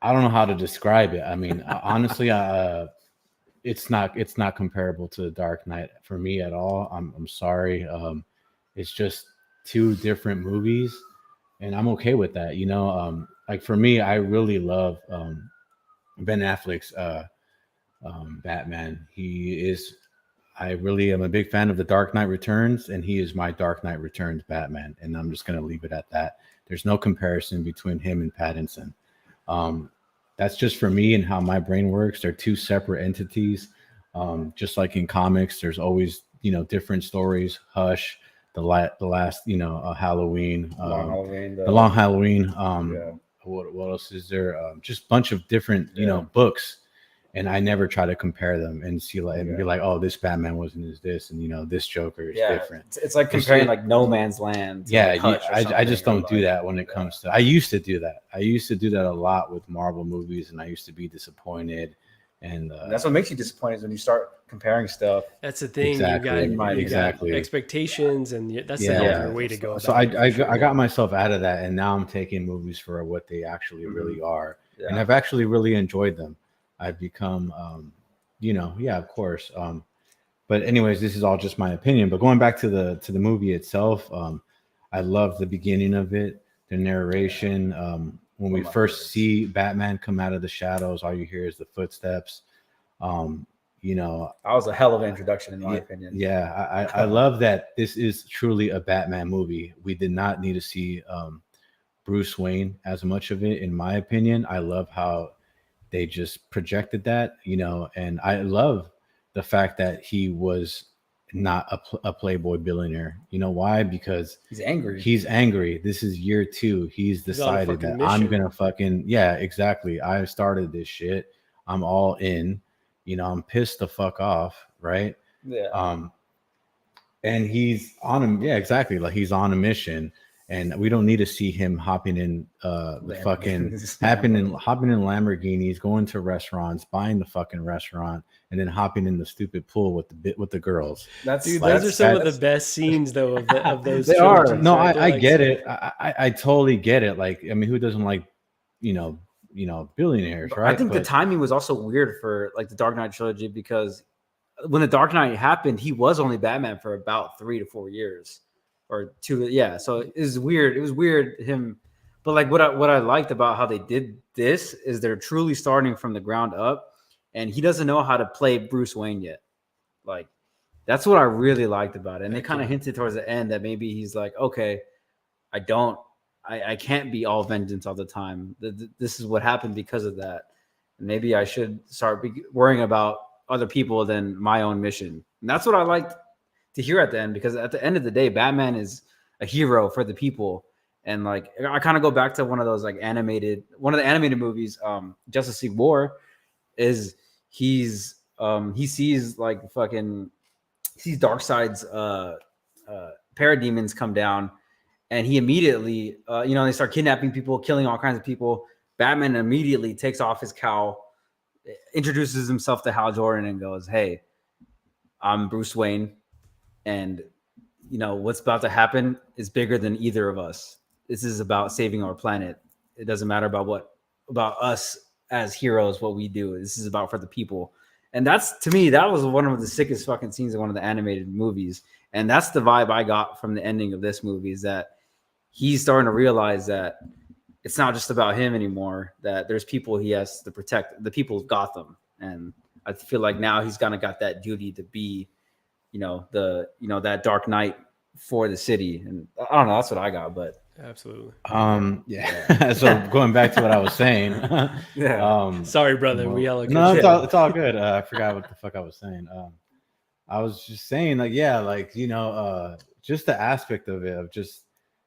Speaker 4: don't know how to describe it. I mean, honestly, it's not comparable to the Dark Knight for me at all. I'm sorry. It's just two different movies, and I'm okay with that. Like for me, I really love Ben Affleck's Batman. I really am a big fan of the Dark Knight Returns, and he is my Dark Knight Returns Batman. And I'm just gonna leave it at that. There's no comparison between him and Pattinson. That's just for me and how my brain works. They're two separate entities. Just like in comics, there's always different stories. Hush, the last Halloween, the Long Halloween. What else is there? Just a bunch of different books, and I never try to compare them and see and be like, oh, this Batman wasn't as this, and this Joker is different.
Speaker 2: It's like comparing like No Man's Land.
Speaker 4: I just don't do that when it comes to. I used to do that. I used to do that a lot with Marvel movies, and I used to be disappointed. And
Speaker 2: that's what makes you disappointed is when you start comparing stuff.
Speaker 3: That's the thing.
Speaker 4: Exactly.
Speaker 3: You got expectations, and that's the healthier way to go.
Speaker 4: So I got myself out of that, and now I'm taking movies for what they actually really are, and I've actually really enjoyed them. I've become, of course. But anyways, this is all just my opinion. But going back to the movie itself, I love the beginning of it, the narration. When we first see Batman come out of the shadows, all you hear is the footsteps. That
Speaker 2: was a hell of an introduction in my opinion.
Speaker 4: Yeah, I love that this is truly a Batman movie. We did not need to see Bruce Wayne as much of it, in my opinion. I love how they just projected that, and I love the fact that he was not a playboy billionaire. You know why? Because
Speaker 2: he's angry.
Speaker 4: This is year 2. He's decided that I'm gonna exactly. I started this shit. I'm all in. I'm pissed the fuck off, right?
Speaker 2: Yeah.
Speaker 4: And he's on him. Yeah, exactly. Like he's on a mission. And we don't need to see him hopping in hopping in Lamborghinis, going to restaurants, buying the fucking restaurant, and then hopping in the stupid pool with the girls.
Speaker 3: Those are some of the best scenes though of those.
Speaker 4: They are. No, I get it. I totally get it. Like, I mean, who doesn't like, billionaires, right?
Speaker 2: I think the timing was also weird for like the Dark Knight trilogy because when the Dark Knight happened, he was only Batman for about 3 to 4 years. Or 2, so it was weird. It was weird him, but like what I liked about how they did this is they're truly starting from the ground up, and he doesn't know how to play Bruce Wayne yet. Like that's what I really liked about it. And they kind of hinted towards the end that maybe he's like, okay, I don't I can't be all vengeance all the time. This is what happened because of that. Maybe I should start worrying about other people than my own mission. And that's what I liked to hear at the end, because at the end of the day, Batman is a hero for the people. And like, I kind of go back to one of the animated movies, Justice League War, is he sees like fucking sees Darkseid's parademons come down, and he immediately they start kidnapping people, killing all kinds of people. Batman immediately takes off his cowl, introduces himself to Hal Jordan, and goes, "Hey, I'm Bruce Wayne, and what's about to happen is bigger than either of us. This is about saving our planet. It doesn't matter about us as heroes, what we do. This is about for the people." And that's, to me, that was one of the sickest fucking scenes in one of the animated movies. And that's the vibe I got from the ending of this movie, is that he's starting to realize that it's not just about him anymore, that there's people he has to protect, the people of Gotham. And I feel like now he's kind of got that duty to be, that Dark Knight for the city. And I don't know, that's what I got, but
Speaker 3: absolutely.
Speaker 4: Yeah. So going back to what I was saying.
Speaker 2: Yeah.
Speaker 3: Sorry, brother.
Speaker 4: No,
Speaker 3: We
Speaker 4: it's all good. I forgot what the fuck I was saying. I was just saying, like, yeah, like, just the aspect of it, of just,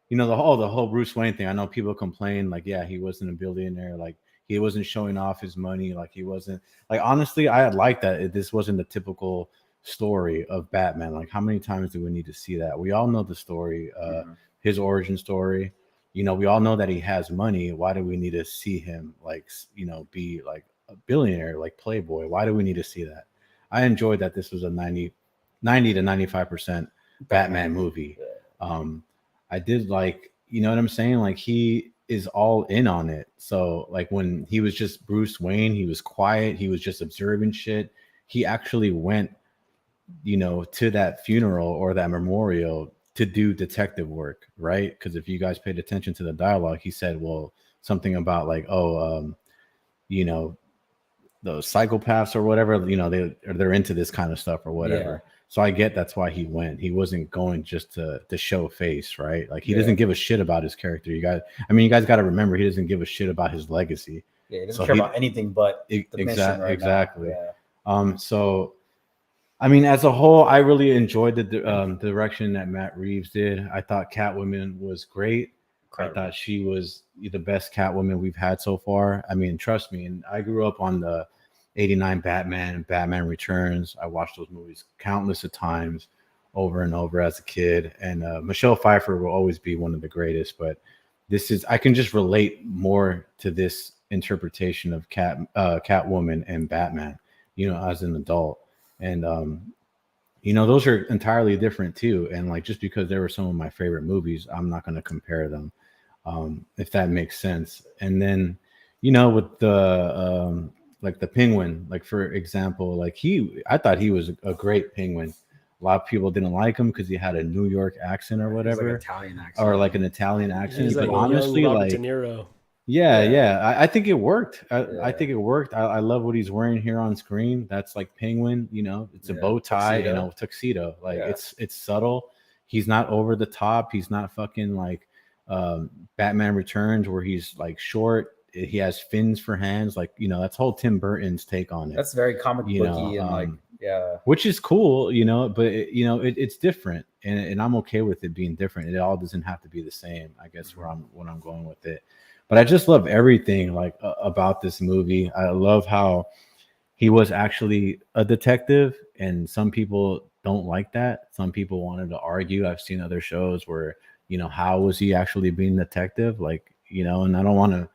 Speaker 4: the whole Bruce Wayne thing. I know people complain, like, yeah, he wasn't a billionaire, like he wasn't showing off his money, like he wasn't, like, honestly, I had liked that this wasn't the typical story of Batman. Like, how many times do we need to see that? We all know the story, his origin story. We all know that he has money. Why do we need to see him, like, be like a billionaire, like Playboy? Why do we need to see that? I enjoyed that this was a 90 to 95% Batman movie. I did, like, you know what I'm saying? Like, he is all in on it. So, like, when he was just Bruce Wayne, he was quiet. He was just observing shit. He actually went, to that funeral or that memorial to do detective work, right? Because if you guys paid attention to the dialogue, he said, well, something about like, those psychopaths or whatever, they're into this kind of stuff or whatever. Yeah. So I get that's why he went. He wasn't going just to show face, right? Like, he doesn't give a shit about his character. You guys got to remember, he doesn't give a shit about his legacy.
Speaker 2: Yeah, he doesn't care about anything but the mission right
Speaker 4: exactly.
Speaker 2: Now. Yeah.
Speaker 4: So, I mean, as a whole, I really enjoyed the direction that Matt Reeves did. I thought Catwoman was great. Incredible. I thought she was the best Catwoman we've had so far. I mean, trust me. And I grew up on the 89 Batman and Batman Returns. I watched those movies countless of times over and over as a kid. And Michelle Pfeiffer will always be one of the greatest. But I can just relate more to this interpretation of Catwoman and Batman, as an adult. And, those are entirely different too. And like, just because they were some of my favorite movies, I'm not going to compare them, if that makes sense. And then, with the, like the Penguin, like, for example, like I thought he was a great Penguin. A lot of people didn't like him because he had a New York accent or whatever,
Speaker 2: like Italian accent.
Speaker 4: Or like an Italian accent.
Speaker 3: He's
Speaker 4: but
Speaker 3: like
Speaker 4: honestly,
Speaker 3: Robert
Speaker 4: like
Speaker 3: De Niro.
Speaker 4: Yeah. I think it worked. I think it worked. I love what he's wearing here on screen. That's like Penguin, it's a bow tie, tuxedo. Like, it's subtle. He's not over the top. He's not fucking like Batman Returns, where he's like short. He has fins for hands. Like, that's whole Tim Burton's take on it.
Speaker 2: That's very comic booky and
Speaker 4: which is cool, but it's different, and I'm okay with it being different. It all doesn't have to be the same, I guess, when I'm going with it. But I just love everything about this movie. I love how he was actually a detective, and some people don't like that. Some people wanted to argue. I've seen other shows where, how was he actually being a detective? Like, and I don't want to,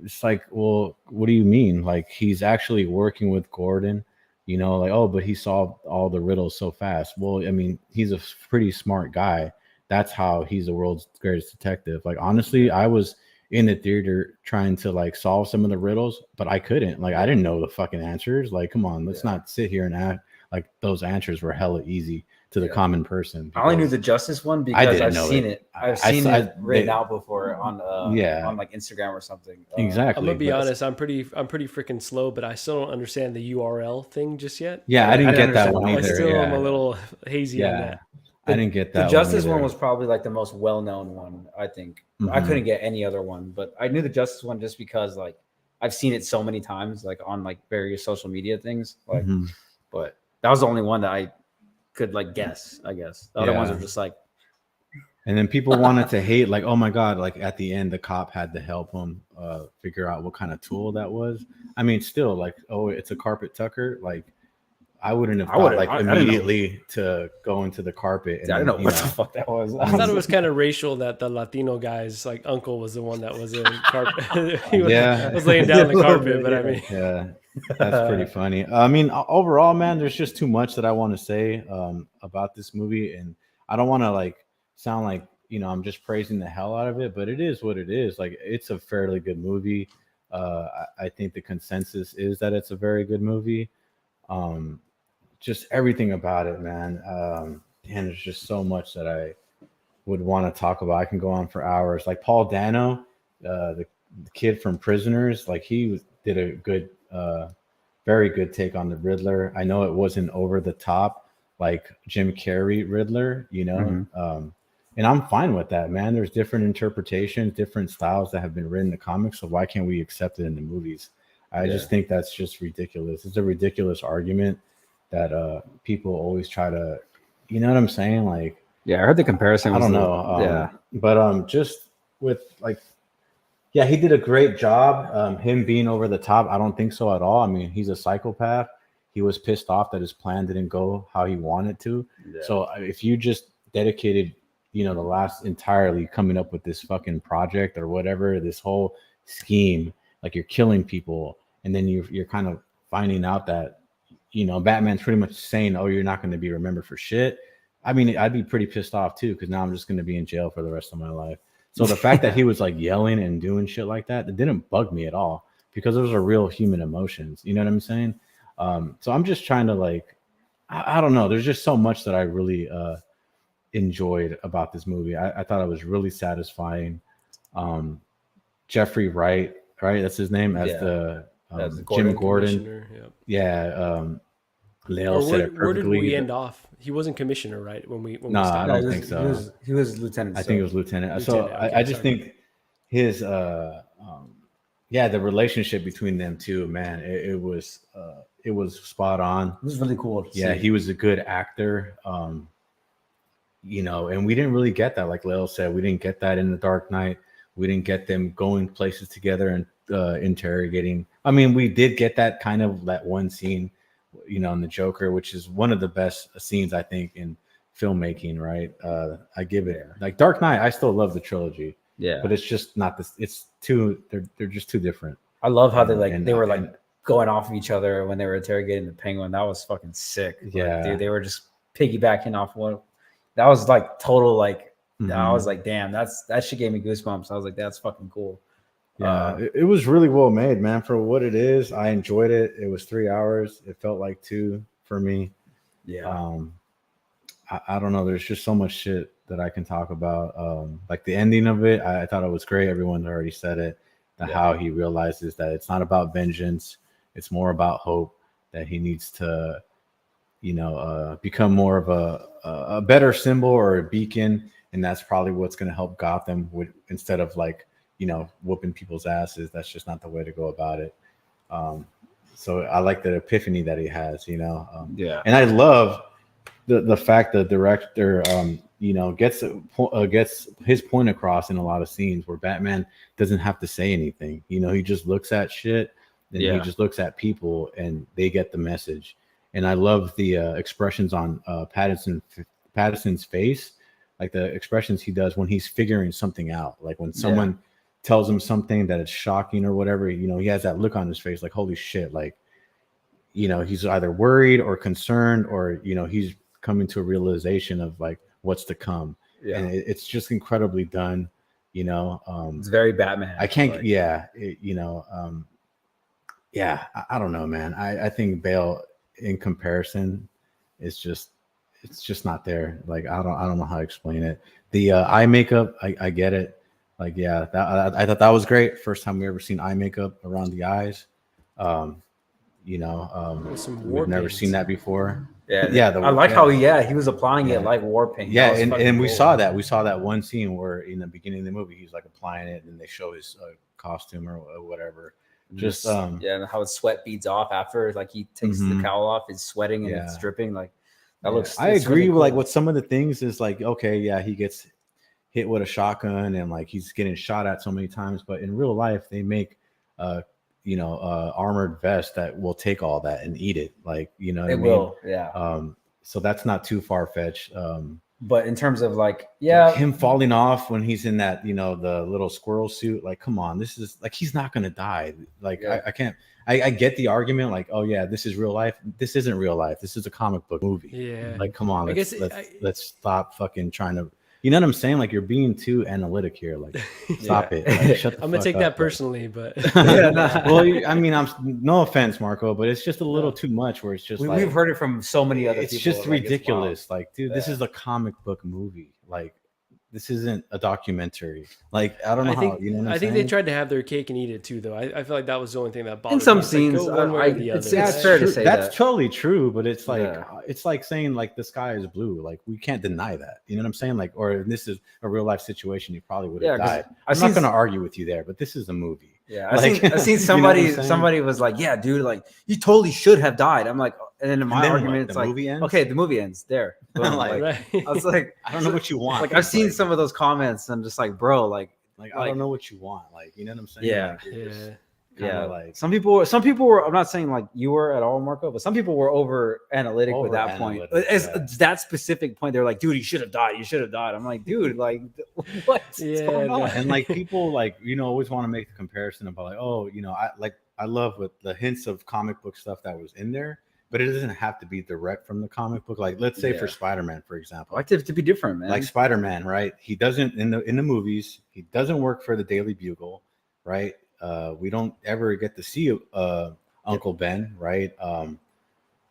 Speaker 4: it's like, well, what do you mean? Like, he's actually working with Gordon, like, oh, but he solved all the riddles so fast. Well, I mean, he's a pretty smart guy. That's how he's the world's greatest detective. Like, honestly, I was in the theater trying to like solve some of the riddles, but I couldn't. Like, I didn't know the fucking answers. Like, come on, let's not sit here and act like those answers were hella easy to the common person.
Speaker 2: I only knew the Justice one because I've seen it. I've seen it written out before on like Instagram or something.
Speaker 4: Exactly.
Speaker 3: I'm gonna be honest. I'm pretty freaking slow, but I still don't understand the URL thing just yet.
Speaker 4: Yeah, I didn't get that one
Speaker 3: I
Speaker 4: either.
Speaker 3: still am a little hazy on that.
Speaker 4: I didn't get that.
Speaker 2: The Justice
Speaker 4: one
Speaker 2: was probably like the most well-known one, I think. I couldn't get any other one, but I knew the Justice one just because like I've seen it so many times, like on like various social media things. Like, but that was the only one that I could like guess. I guess the other ones are just like.
Speaker 4: And then people wanted to hate, like, oh my god, like at the end the cop had to help him figure out what kind of tool that was. I mean, still, like, oh, it's a carpet tucker, like. I wouldn't have thought like immediately to go into the carpet. And
Speaker 2: I don't know what the fuck that was.
Speaker 3: I thought it was kind of racial that the Latino guy's like uncle was the one that was in carpet. He was laying down the carpet, but I mean,
Speaker 4: that's pretty funny. I mean, overall, man, there's just too much that I want to say about this movie, and I don't want to like sound like I'm just praising the hell out of it, but it is what it is. Like, it's a fairly good movie. I think the consensus is that it's a very good movie. Just everything about it, man. And there's just so much that I would want to talk about. I can go on for hours. Like Paul Dano, the kid from Prisoners, like did a good, very good take on the Riddler. I know it wasn't over the top like Jim Carrey Riddler, and I'm fine with that, man. There's different interpretations, different styles that have been written in the comics. So why can't we accept it in the movies? I just think that's just ridiculous. It's a ridiculous argument that people always try to, you know what I'm saying? Like,
Speaker 2: yeah, I heard the comparison.
Speaker 4: I don't know. But just with like, yeah, he did a great job. Him being over the top, I don't think so at all. I mean, he's a psychopath. He was pissed off that his plan didn't go how he wanted to. Yeah. So if you just dedicated, the last entirely coming up with this fucking project or whatever, this whole scheme, like you're killing people. And then you're kind of finding out that, Batman's pretty much saying, oh, you're not going to be remembered for shit. I mean, I'd be pretty pissed off too, because now I'm just going to be in jail for the rest of my life. So the fact that he was like yelling and doing shit like that, it didn't bug me at all, because those are real human emotions. You know what I'm saying? So I'm just trying to like, I don't know. There's just so much that I really enjoyed about this movie. I thought it was really satisfying. Jeffrey Wright, right? That's his name, as the Jim Gordon. Lale said it perfectly.
Speaker 3: Where did we end off? He wasn't commissioner, right? When we
Speaker 4: no,
Speaker 3: started.
Speaker 4: I don't think so.
Speaker 2: He was lieutenant.
Speaker 4: I think it was lieutenant. So okay, I just think his the relationship between them two, man, it was spot on.
Speaker 2: It was really cool.
Speaker 4: He was a good actor. And we didn't really get that. Like Lale said, we didn't get that in The Dark Knight. We didn't get them going places together and interrogating. I mean, we did get that kind of that one scene, in The Joker, which is one of the best scenes I think in filmmaking. Right? I give it like Dark Knight. I still love the trilogy. Yeah, but it's just not this. It's too. They're just too different.
Speaker 2: I love how they were like going off of each other when they were interrogating the Penguin. That was fucking sick.
Speaker 4: Yeah,
Speaker 2: dude, they were just piggybacking off one. That was like total like. I was like, damn, that shit gave me goosebumps. I was like, that's fucking cool.
Speaker 4: Yeah, it was really well made, man. For what it is, I enjoyed it. It was 3 hours. It felt like 2 for me.
Speaker 2: Yeah.
Speaker 4: I don't know. There's just so much shit that I can talk about. Like the ending of it, I thought it was great. Everyone already said it. How he realizes that it's not about vengeance. It's more about hope, that he needs to, become more of a better symbol or a beacon. And that's probably what's going to help Gotham instead of like, whooping people's asses. That's just not the way to go about it. So I like the epiphany that he has, and I love the fact that the director, gets his point across in a lot of scenes where Batman doesn't have to say anything. He just looks at shit and he just looks at people and they get the message. And I love the expressions on Pattinson's face. Like the expressions he does when he's figuring something out, like when someone tells him something that is shocking or whatever, he has that look on his face, like, holy shit, like, he's either worried or concerned or, he's coming to a realization of like what's to come. Yeah. And it's just incredibly done,
Speaker 2: it's very Batman.
Speaker 4: I can't, I don't know, man. I think Bale in comparison is just, it's just not there. Like, I don't know how to explain it. The eye makeup, I get it. Like, I thought that was great. First time we ever seen eye makeup around the eyes. We've never seen that before.
Speaker 2: Yeah. I like how he was applying it like war paint.
Speaker 4: Yeah, and we saw that one scene where in the beginning of the movie he's like applying it, and they show his costume or whatever. Just
Speaker 2: and how his sweat beads off after, like he takes the cowl off, he's sweating and it's dripping. Like that looks.
Speaker 4: I agree
Speaker 2: really
Speaker 4: with
Speaker 2: cool.
Speaker 4: like with some of the things is like, okay, yeah, he gets hit with a shotgun and like he's getting shot at so many times, but in real life they make armored vest that will take all that and eat it, like, you know what I mean?
Speaker 2: Will, yeah.
Speaker 4: So that's not too far-fetched.
Speaker 2: But in terms of like,
Speaker 4: him falling off when he's in that, the little squirrel suit, like, come on, this is like, he's not gonna die. Like, I can't. I get the argument, like, oh yeah, this is real life. This isn't real life. This is a comic book movie.
Speaker 3: Yeah.
Speaker 4: Like, come on, let's stop fucking trying to. You know what I'm saying? Like, you're being too analytic here. Like, stop it. Like, shut the
Speaker 3: I'm gonna
Speaker 4: fuck
Speaker 3: take
Speaker 4: up.
Speaker 3: that personally, but
Speaker 4: well, I mean, I'm no offense, Marco, but it's just a little too much. Where it's just
Speaker 2: we've heard it from so many other people.
Speaker 4: It's just ridiculous. Like, dude, this is a comic book movie. Like, this isn't a documentary. Like, I don't know how. You know what I'm
Speaker 3: I think
Speaker 4: saying?
Speaker 3: they tried to have their cake and eat it too, though. I feel like that was the only thing that bothered
Speaker 2: in some
Speaker 3: me.
Speaker 2: scenes.
Speaker 3: Like, go one way or the other.
Speaker 2: It's fair to say
Speaker 4: that's totally true, but it's like it's like saying like the sky is blue. Like, we can't deny that. You know what I'm saying? Like, or this is a real life situation, you probably would have died. I'm not going to argue with you there, but this is a movie.
Speaker 2: Yeah, I seen somebody. Somebody was like, "Yeah, dude, like you totally should have died." I'm like, and then in my argument, it's like, okay, the movie ends there. Boom.
Speaker 4: Like,
Speaker 2: I was like,
Speaker 4: I don't know what you want.
Speaker 2: Like, I've seen some of those comments, and I'm just like, bro, like
Speaker 4: I don't know what you want. Like, you know what I'm saying?
Speaker 2: Yeah,
Speaker 4: like,
Speaker 2: like some people were. I'm not saying like you were at all, Marco, but some people were over analytic with that point. It's that specific point. They're like, dude, you should have died. You should have died. I'm like, dude, like, what's going on?
Speaker 4: And like, people like, always want to make the comparison about like, oh, I love with the hints of comic book stuff that was in there, but it doesn't have to be direct from the comic book. Like, let's say for Spider-Man, for example,
Speaker 2: I like it to be different, man.
Speaker 4: Like Spider-Man, right? He doesn't in the movies. He doesn't work for the Daily Bugle, right? We don't ever get to see Uncle Ben, right?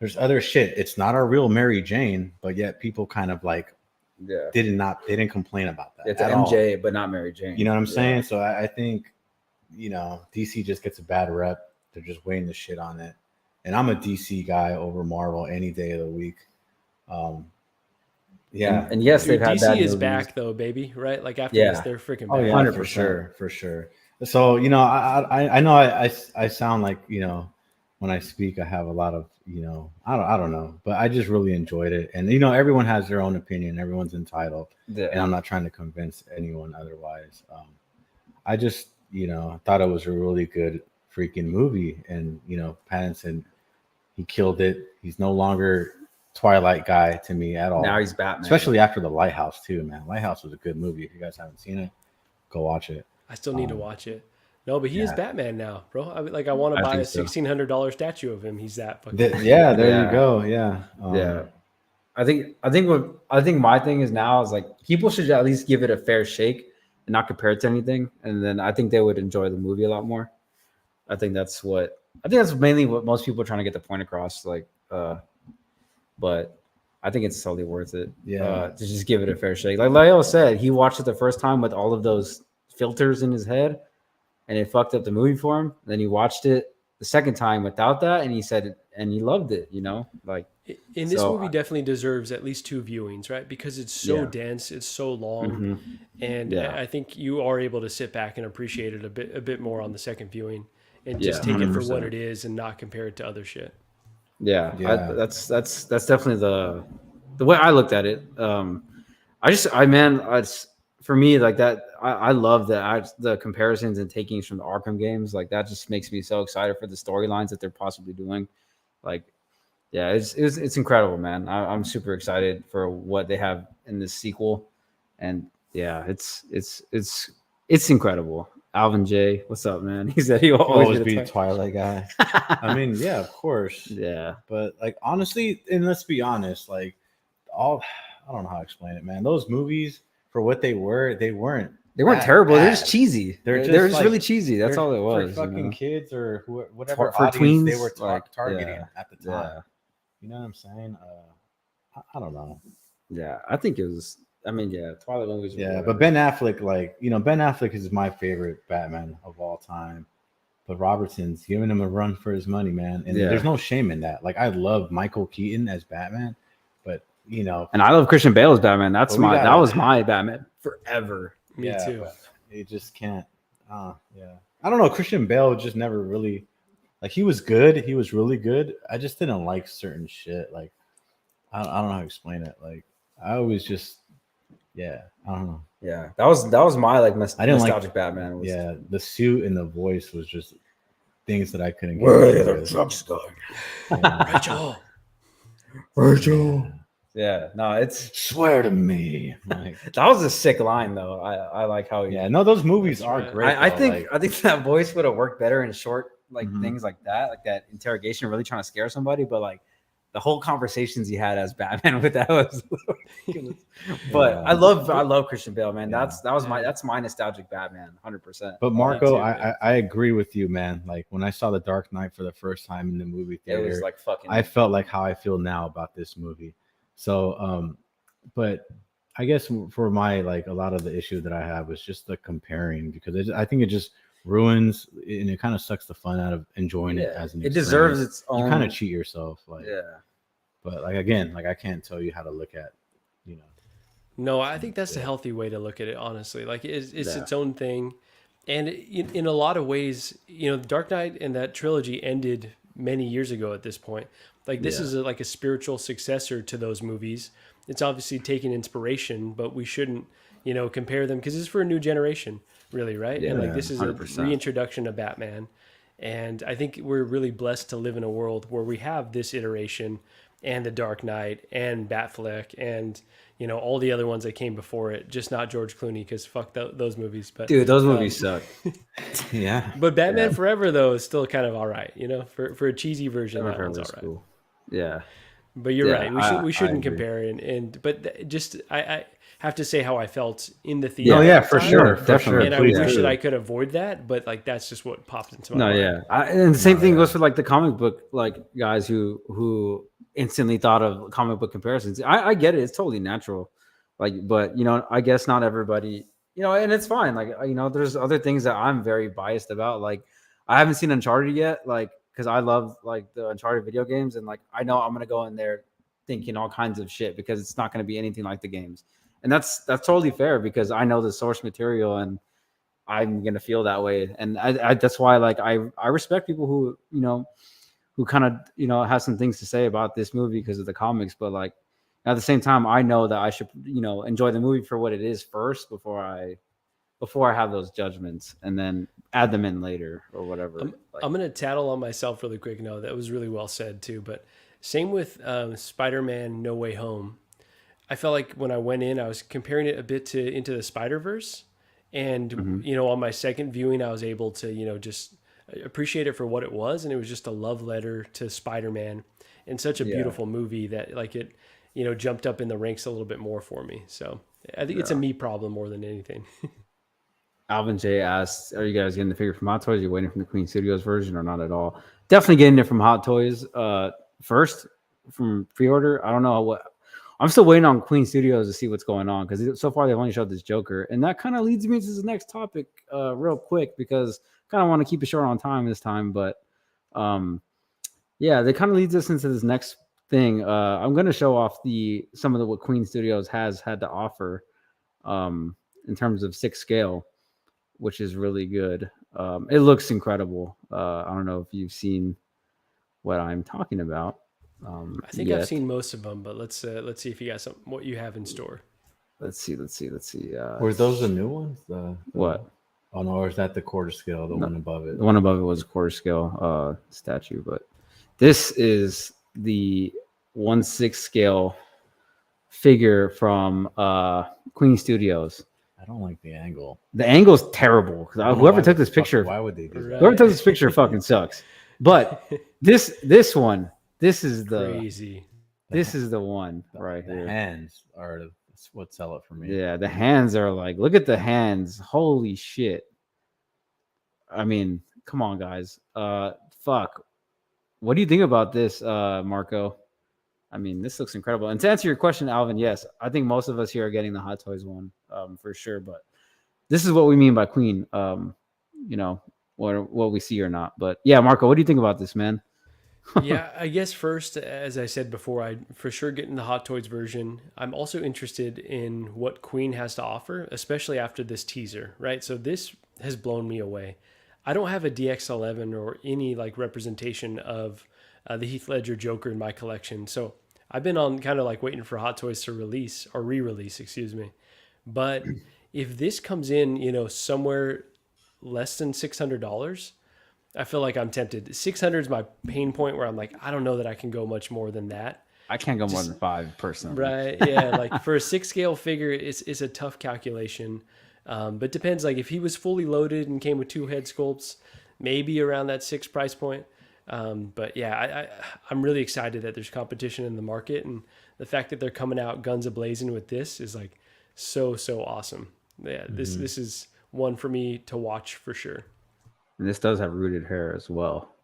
Speaker 4: There's other shit. It's not our real Mary Jane, but yet people kind of like they didn't complain about that.
Speaker 2: It's MJ, but not Mary Jane.
Speaker 4: You know what I'm saying? So I think DC just gets a bad rep. They're just weighing the shit on it. And I'm a DC guy over Marvel any day of the week. Yeah.
Speaker 2: And yes, they've had bad
Speaker 3: DC is
Speaker 2: movies.
Speaker 3: back though, baby. Right? Like after this, they're freaking back.
Speaker 2: 100%.
Speaker 4: For sure. So, I know I sound like, when I speak, I have a lot of, I don't know, but I just really enjoyed it. And, everyone has their own opinion. Everyone's entitled. Yeah. And I'm not trying to convince anyone otherwise. I just, thought it was a really good freaking movie. And, Pattinson, he killed it. He's no longer Twilight guy to me at all.
Speaker 2: Now he's Batman.
Speaker 4: Especially after The Lighthouse too, man. Lighthouse was a good movie. If you guys haven't seen it, go watch it.
Speaker 3: I still need to watch it. No, but he is Batman now, bro. I want to buy a $1,600 statue of him. He's that fucking.
Speaker 4: There you go. Yeah.
Speaker 2: I think my thing is now is like people should at least give it a fair shake and not compare it to anything, and then I think they would enjoy the movie a lot more. I think that's mainly what most people are trying to get the point across. Like, but I think it's totally worth it.
Speaker 4: Yeah,
Speaker 2: to just give it a fair shake. Like Leo said, he watched it the first time with all of those filters in his head, and it fucked up the movie for him. Then he watched it the second time without that, and he said, and he loved it. Like.
Speaker 3: In this movie definitely deserves at least 2 viewings, right? Because it's so dense, it's so long, and I think you are able to sit back and appreciate it a bit more on the second viewing, and just take 100%. It for what it is and not compare it to other shit.
Speaker 2: That's definitely the way I looked at it. For me, like that, I love the comparisons and takings from the Arkham games. Like that just makes me so excited for the storylines that they're possibly doing. Like. Yeah, it's incredible, man. I'm super excited for what they have in this sequel, and it's incredible. Alvin J, what's up, man? He said he'll always
Speaker 4: be a Twilight guy. I mean, yeah, of course.
Speaker 2: Yeah,
Speaker 4: but like honestly, and let's be honest, like I don't know how to explain it, man. Those movies, for what they were, they weren't
Speaker 2: terrible.
Speaker 4: Bad.
Speaker 2: They're just cheesy. They're just really cheesy. That's all it was.
Speaker 4: For fucking kids or whatever
Speaker 2: for tweens
Speaker 4: they were targeting at the time.
Speaker 2: Yeah.
Speaker 4: You know what I'm saying? I don't know.
Speaker 2: Yeah, I think it was. I mean, Twilight movies.
Speaker 4: Yeah, but Ben Affleck, Ben Affleck is my favorite Batman of all time. but Robertson's giving him a run for his money, man. And there's no shame in that. Like, I love Michael Keaton as Batman, but
Speaker 2: and I love Christian Bale as Batman. That was my Batman forever.
Speaker 3: Me too.
Speaker 4: You just can't. I don't know. Christian Bale just never really, like, he was good. He was really good. I just didn't like certain shit. Like, I don't know how to explain it. Like, I always just, I don't know.
Speaker 2: Yeah, that was my like
Speaker 4: I didn't
Speaker 2: nostalgic
Speaker 4: like
Speaker 2: Batman.
Speaker 4: The suit and the voice was just things that I couldn't get.
Speaker 2: Where are the trucks going?
Speaker 3: Rachel.
Speaker 2: Yeah, no, it's
Speaker 4: swear to me. Like,
Speaker 2: that was a sick line though. I like how
Speaker 4: those movies are great.
Speaker 2: I think that voice would have worked better in short things like that interrogation, really trying to scare somebody, but like the whole conversations he had as Batman with that was but I love Christian Bale, man. That's my nostalgic Batman, 100%.
Speaker 4: But Marco, I agree with you, man. Like, when I saw The Dark Knight for the first time in the movie theater,
Speaker 2: it was like fucking
Speaker 4: I felt like how I feel now about this movie. So but I guess for my, like, a lot of the issue that I have was just the comparing, because I think it just ruins and it kind of sucks the fun out of enjoying it as an experience.
Speaker 2: It deserves its own.
Speaker 4: You kind of cheat yourself, like, but like, again, like, I can't tell you how to look at,
Speaker 3: No, I think that's a healthy way to look at it, honestly. Like, it's its own thing. And in a lot of ways, the Dark Knight and that trilogy ended many years ago at this point. Like, this is like a spiritual successor to those movies. It's obviously taking inspiration, but we shouldn't, compare them, because it's for a new generation, really, right? And like, this is 100%. A reintroduction of Batman. And I think we're really blessed to live in a world where we have this iteration and the Dark Knight and Batfleck and all the other ones that came before it, just not George Clooney, because fuck those movies. But
Speaker 2: dude, those movies suck.
Speaker 3: But Batman Forever though is still kind of all right, for a cheesy version. That one's all right.
Speaker 2: Cool. Yeah,
Speaker 3: but you're right. We shouldn't compare but just I have to say how I felt in the theater.
Speaker 4: Oh yeah, for sure, definitely.
Speaker 3: And I wish that I could avoid that, but like, that's just what popped into my mind.
Speaker 2: And the same thing goes for like the comic book guys who instantly thought of comic book comparisons. I get it; it's totally natural. But I guess not everybody. And it's fine. Like, there's other things that I'm very biased about. Like, I haven't seen Uncharted yet. Like, because I love like the Uncharted video games, and like, I know I'm gonna go in there thinking all kinds of shit because it's not gonna be anything like the games. And that's totally fair, because I know the source material and I'm going to feel that way. And I that's why, like, I respect people who, who kind of, have some things to say about this movie because of the comics. But like, at the same time, I know that I should, enjoy the movie for what it is first before I have those judgments, and then add them in later or whatever.
Speaker 3: I'm going to tattle on myself really quick. No, that was really well said too. But same with Spider-Man No Way Home. I felt like when I went in, I was comparing it a bit to Into the Spider-Verse. And, on my second viewing, I was able to, just appreciate it for what it was. And it was just a love letter to Spider-Man, and such a beautiful movie that, like, it, jumped up in the ranks a little bit more for me. So I think it's a me problem more than anything.
Speaker 2: Alvin J asked, are you guys getting the figure from Hot Toys? Are you waiting for the Queen Studios version or not at all? Definitely getting it from Hot Toys first, from pre-order. I don't know I'm still waiting on Queen Studios to see what's going on, because so far they've only showed this Joker. And that kind of leads me to the next topic real quick, because I kind of want to keep it short on time this time. But that kind of leads us into this next thing. I'm going to show off some of what Queen Studios has had to offer in terms of 6 scale, which is really good. It looks incredible. I don't know if you've seen what I'm talking about.
Speaker 3: I think I've seen most of them, but let's see if you got what you have in store.
Speaker 2: Let's see.
Speaker 4: Were those the new ones?
Speaker 2: What?
Speaker 4: Oh no, or is that the quarter scale? The one above it.
Speaker 2: The one above it was a quarter scale statue, but this is the 1/6 scale figure from Queen Studios.
Speaker 4: I don't like the angle.
Speaker 2: The angle's terrible. Whoever took this picture,
Speaker 4: why would they do that?
Speaker 2: Whoever took this picture fucking sucks. But this one. This is
Speaker 3: crazy.
Speaker 2: This is the one right
Speaker 4: here. The hands are what sell it for me.
Speaker 2: Yeah, the hands are like, look at the hands. Holy shit. I mean, come on, guys. Fuck. What do you think about this, Marco? I mean, this looks incredible. And to answer your question, Alvin, yes, I think most of us here are getting the Hot Toys one, for sure. But this is what we mean by Queen. what we see or not. But yeah, Marco, what do you think about this, man?
Speaker 3: Yeah, I guess first, as I said before, I'd for sure get in the Hot Toys version. I'm also interested in what Queen has to offer, especially after this teaser, right? So this has blown me away. I don't have a DX11 or any like representation of the Heath Ledger Joker in my collection. So I've been on kind of like waiting for Hot Toys to release or re-release, excuse me. But if this comes in, somewhere less than $600, I feel like I'm tempted. 600 is my pain point where I'm like, I don't know that I can go much more than that.
Speaker 2: I can't go more than 5 personally.
Speaker 3: Right. Yeah. Like for a 6 scale figure, it's a tough calculation. But depends. Like if he was fully loaded and came with 2 head sculpts, maybe around that 6 price point. But yeah, I'm really excited that there's competition in the market, and the fact that they're coming out guns a-blazing with this is like so awesome. Yeah. This is one for me to watch for sure.
Speaker 2: And this does have rooted hair as well.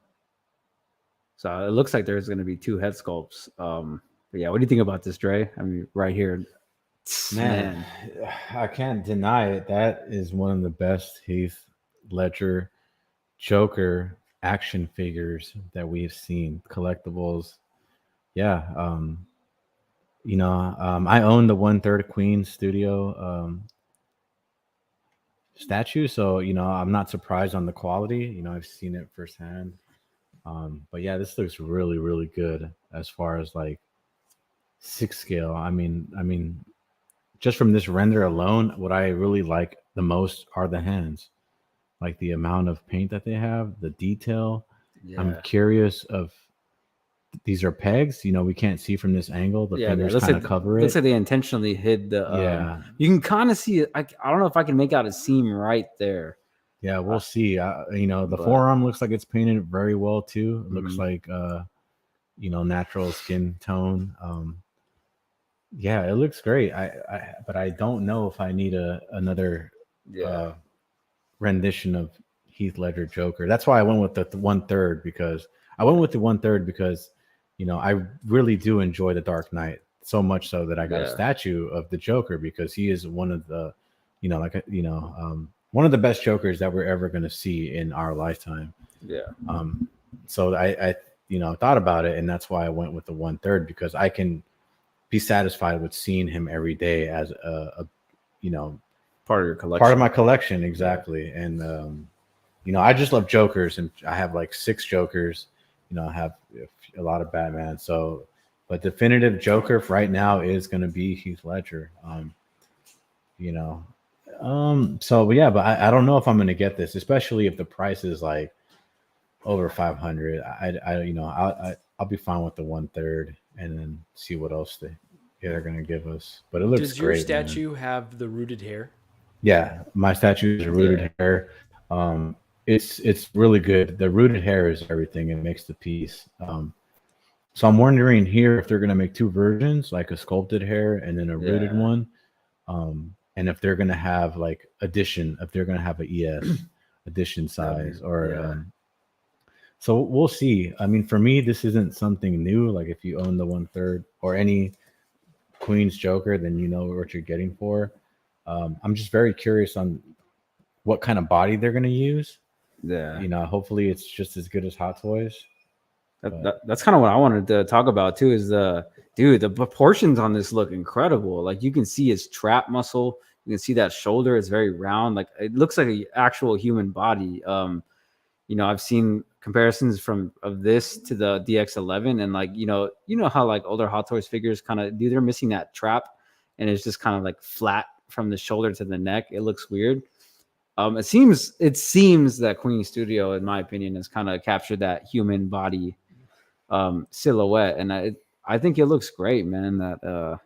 Speaker 2: So it looks like there's going to be 2 head sculpts. But yeah, what do you think about this, Dre? I mean, right here.
Speaker 4: Man, I can't deny it. That is one of the best Heath Ledger Joker action figures that we've seen. Collectibles. Yeah. I own the 1/3 Queen Studio statue, so I'm not surprised on the quality. I've seen it firsthand. But yeah, this looks really, really good as far as like 6 scale. I mean, just from this render alone, what I really like the most are the hands, like the amount of paint that they have, the detail. Yeah. I'm curious of these are pegs. We can't see from this angle. The fingers kind of cover it.
Speaker 2: Looks like they intentionally hid the.
Speaker 4: Yeah,
Speaker 2: you can kind of see it. I don't know if I can make out a seam right there.
Speaker 4: Yeah, we'll see. The forearm looks like it's painted very well too. It looks like natural skin tone. Yeah, it looks great. But I don't know if I need another rendition of Heath Ledger Joker. That's why I went with the 1/3 because I really do enjoy the Dark Knight so much so that I got a statue of the Joker because he is one of the, one of the best Jokers that we're ever going to see in our lifetime.
Speaker 2: Yeah.
Speaker 4: So I thought about it, and that's why I went with the 1/3 because I can be satisfied with seeing him every day as a
Speaker 2: part of your collection,
Speaker 4: part of my collection. Exactly. And, I just love Jokers, and I have like 6 Jokers. I have a lot of Batman. So, but definitive Joker right now is going to be Heath Ledger. So yeah, but I don't know if I'm going to get this, especially if the price is like over 500. I'll be fine with the 1/3 and then see what else they're going to give us. But it looks
Speaker 3: Does
Speaker 4: great.
Speaker 3: Does your statue have the rooted hair?
Speaker 4: Yeah, my statue is rooted hair. It's really good. The rooted hair is everything. It makes the piece. So I'm wondering here if they're going to make 2 versions, like a sculpted hair and then a rooted one. And if they're going to have like if they're going to have a ES edition size so we'll see. I mean, for me, this isn't something new. Like if you own the 1/3 or any Queen's Joker, then you know what you're getting for. I'm just very curious on what kind of body they're going to use.
Speaker 2: Yeah.
Speaker 4: Hopefully it's just as good as Hot Toys.
Speaker 2: That's kind of what I wanted to talk about too, is the proportions on this look incredible. Like you can see his trap muscle. You can see that shoulder is very round. Like it looks like an actual human body. I've seen comparisons of this to the DX11, and like, how like older Hot Toys figures kind of they're missing that trap, and it's just kind of like flat from the shoulder to the neck. It looks weird. It seems that Queen Studio, in my opinion, has kind of captured that human body silhouette, and I think it looks great, man. That's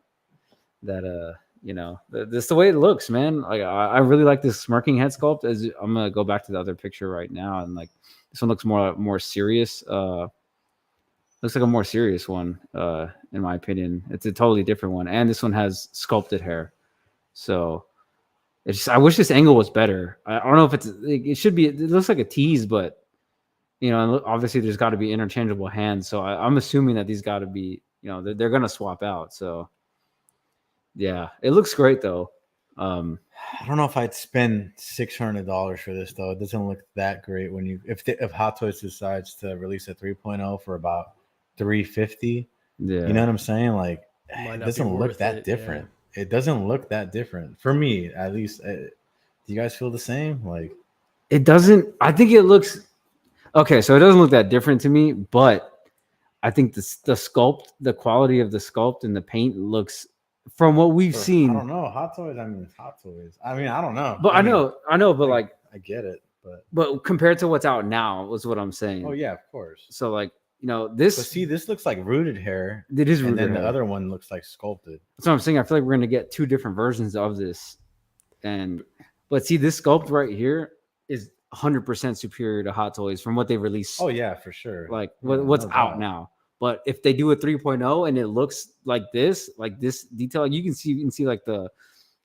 Speaker 2: the way it looks, man. Like I really like this smirking head sculpt. I'm gonna go back to the other picture right now, and like this one looks more serious. Looks like a more serious one, in my opinion. It's a totally different one, and this one has sculpted hair. So I wish this angle was better. I don't know if it should be. It looks like a tease, but obviously there's got to be interchangeable hands. So I'm assuming that these got to be, they're gonna swap out. So yeah, it looks great though.
Speaker 4: I don't know if I'd spend $600 for this though. It doesn't look that great when if Hot Toys decides to release a 3.0 for about 350.
Speaker 2: Yeah.
Speaker 4: You know what I'm saying? Like
Speaker 3: Might
Speaker 4: it
Speaker 3: not be
Speaker 4: doesn't look
Speaker 3: worth
Speaker 4: that
Speaker 3: it,
Speaker 4: different. It doesn't look that different for me, at least. Do you guys feel the same? Like
Speaker 2: it doesn't. I think it looks okay. So it doesn't look that different to me, but I think the sculpt, the quality of the sculpt and the paint looks, from what we've seen.
Speaker 4: I don't know. Hot Toys. I mean, it's Hot Toys. I mean, I don't know.
Speaker 2: But I know, but like
Speaker 4: I get it,
Speaker 2: but compared to what's out now, was what I'm saying.
Speaker 4: Oh yeah, of course.
Speaker 2: So like, you know, this.
Speaker 4: But see, this looks like rooted hair.
Speaker 2: It is rooted
Speaker 4: hair. And then
Speaker 2: hair.
Speaker 4: the other one looks like sculpted.
Speaker 2: That's what I'm saying. I feel like we're gonna get two different versions of this, but see, this sculpt right here is 100% superior to Hot Toys from what they released.
Speaker 4: Oh yeah, for sure.
Speaker 2: Like what's out now. But if they do a 3.0 and it looks like this detail, you can see like the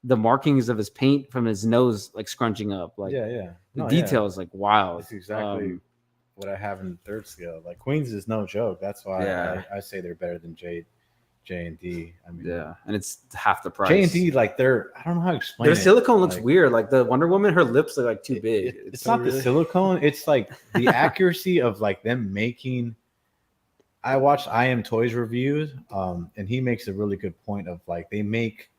Speaker 2: markings of his paint from his nose like scrunching up. Like the detail is like wild.
Speaker 4: That's exactly what I have in third scale. Like Queens is no joke. That's why I say they're better than JND. I mean,
Speaker 2: and it's half the price.
Speaker 4: JND, like I don't know how to explain
Speaker 2: their
Speaker 4: it.
Speaker 2: silicone looks weird. Like the Wonder Woman, her lips are like too big.
Speaker 4: It's not the silicone. It's like the accuracy of like them making. I watched I Am Toys reviews, and he makes a really good point of like they make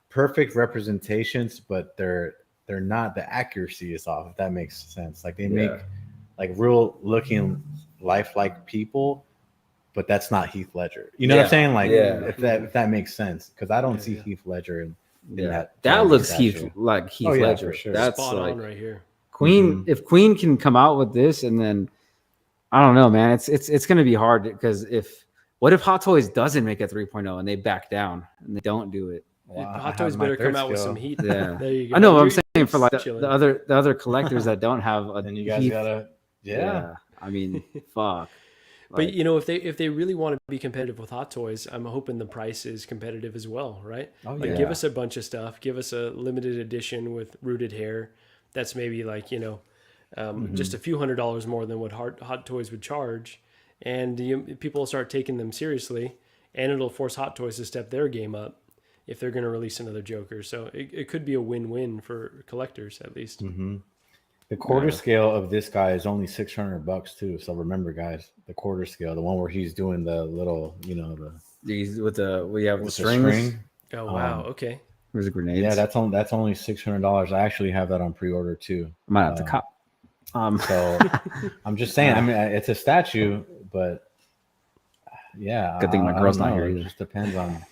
Speaker 4: perfect representations, but they're not, the accuracy is off, if that makes sense. Like they make like real looking lifelike people, but that's not Heath Ledger. You know what I'm saying? Like if that makes sense, because I don't see Heath Ledger in
Speaker 2: that looks Heath Ledger.
Speaker 4: For sure.
Speaker 3: That's spot on right here.
Speaker 2: Queen, if Queen can come out with this, and then I don't know, man. It's going to be hard because what if Hot Toys doesn't make a 3.0 and they back down and they don't do it?
Speaker 3: Well, Hot Toys better come out with some heat.
Speaker 2: Yeah,
Speaker 3: there you go.
Speaker 2: I know what I'm saying for like the other collectors that don't have a.
Speaker 4: And you guys gotta,
Speaker 2: I mean, fuck.
Speaker 3: But you know, if they really want to be competitive with Hot Toys, I'm hoping the price is competitive as well, right? Give us a bunch of stuff. Give us a limited edition with rooted hair. That's maybe like, you know, just a few $100s more than what Hot Toys would charge, and people will start taking them seriously, and it'll force Hot Toys to step their game up if they're going to release another Joker. So it could be a win-win for collectors at least.
Speaker 4: The quarter scale of this guy is only $600 too. So remember, guys, the quarter scale, the one where he's doing the little, you know,
Speaker 2: these with the strings.
Speaker 4: String.
Speaker 3: Oh wow, okay.
Speaker 2: Where's the grenades?
Speaker 4: Yeah, that's only $600. I actually have that on pre-order too.
Speaker 2: I might have to cop.
Speaker 4: So I'm just saying. I mean, it's a statue, but yeah.
Speaker 2: Good thing my girl's not here.
Speaker 4: It just depends on.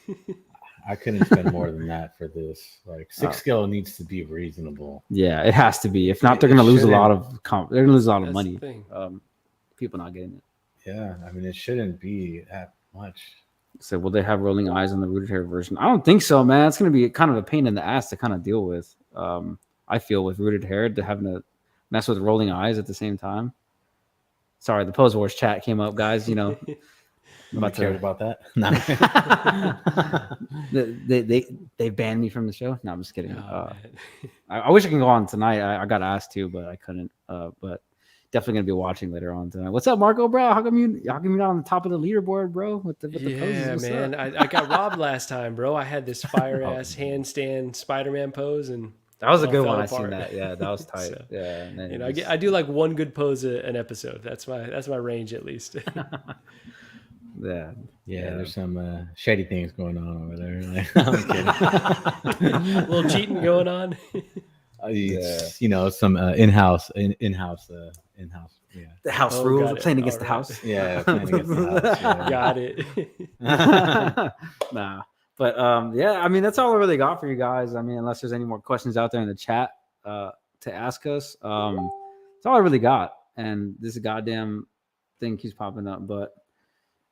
Speaker 4: I couldn't spend more than that for this. Like 6 scale needs to be reasonable.
Speaker 2: Yeah, it has to be. If not, they're going to lose a lot of. They're going to lose a lot of money. People not getting it.
Speaker 4: Yeah, I mean, it shouldn't be that much.
Speaker 2: So will they have rolling eyes on the rooted hair version? I don't think so, man. It's going to be kind of a pain in the ass to kind of deal with. I feel with rooted hair to having to mess with rolling eyes at the same time. Sorry, the Pose Wars chat came up, guys. You know,
Speaker 4: cared about that. No.
Speaker 2: they banned me from the show. No, I'm just kidding. I wish I could go on tonight. I got asked to, but I couldn't. But definitely gonna be watching later on tonight. What's up, Marco, bro? How come you're not on the top of the leaderboard, bro? With the poses?
Speaker 3: Man. I got robbed last time, bro. I had this fire ass handstand Spider-Man pose, and
Speaker 2: that was a good one. I seen that. Yeah, that was tight.
Speaker 3: So,
Speaker 2: yeah,
Speaker 3: you know, I do like one good pose an episode. That's my range at least.
Speaker 4: Yeah, there's some shady things going on over there. Like, I'm kidding.
Speaker 3: A little cheating going on.
Speaker 4: You know, some in-house. Yeah,
Speaker 2: the house rules. Playing against the house.
Speaker 4: Yeah, playing against the house. Yeah.
Speaker 3: Got it.
Speaker 2: Nah, but yeah, I mean that's all I really got for you guys. I mean, unless there's any more questions out there in the chat to ask us, that's all I really got. And this goddamn thing keeps popping up, but.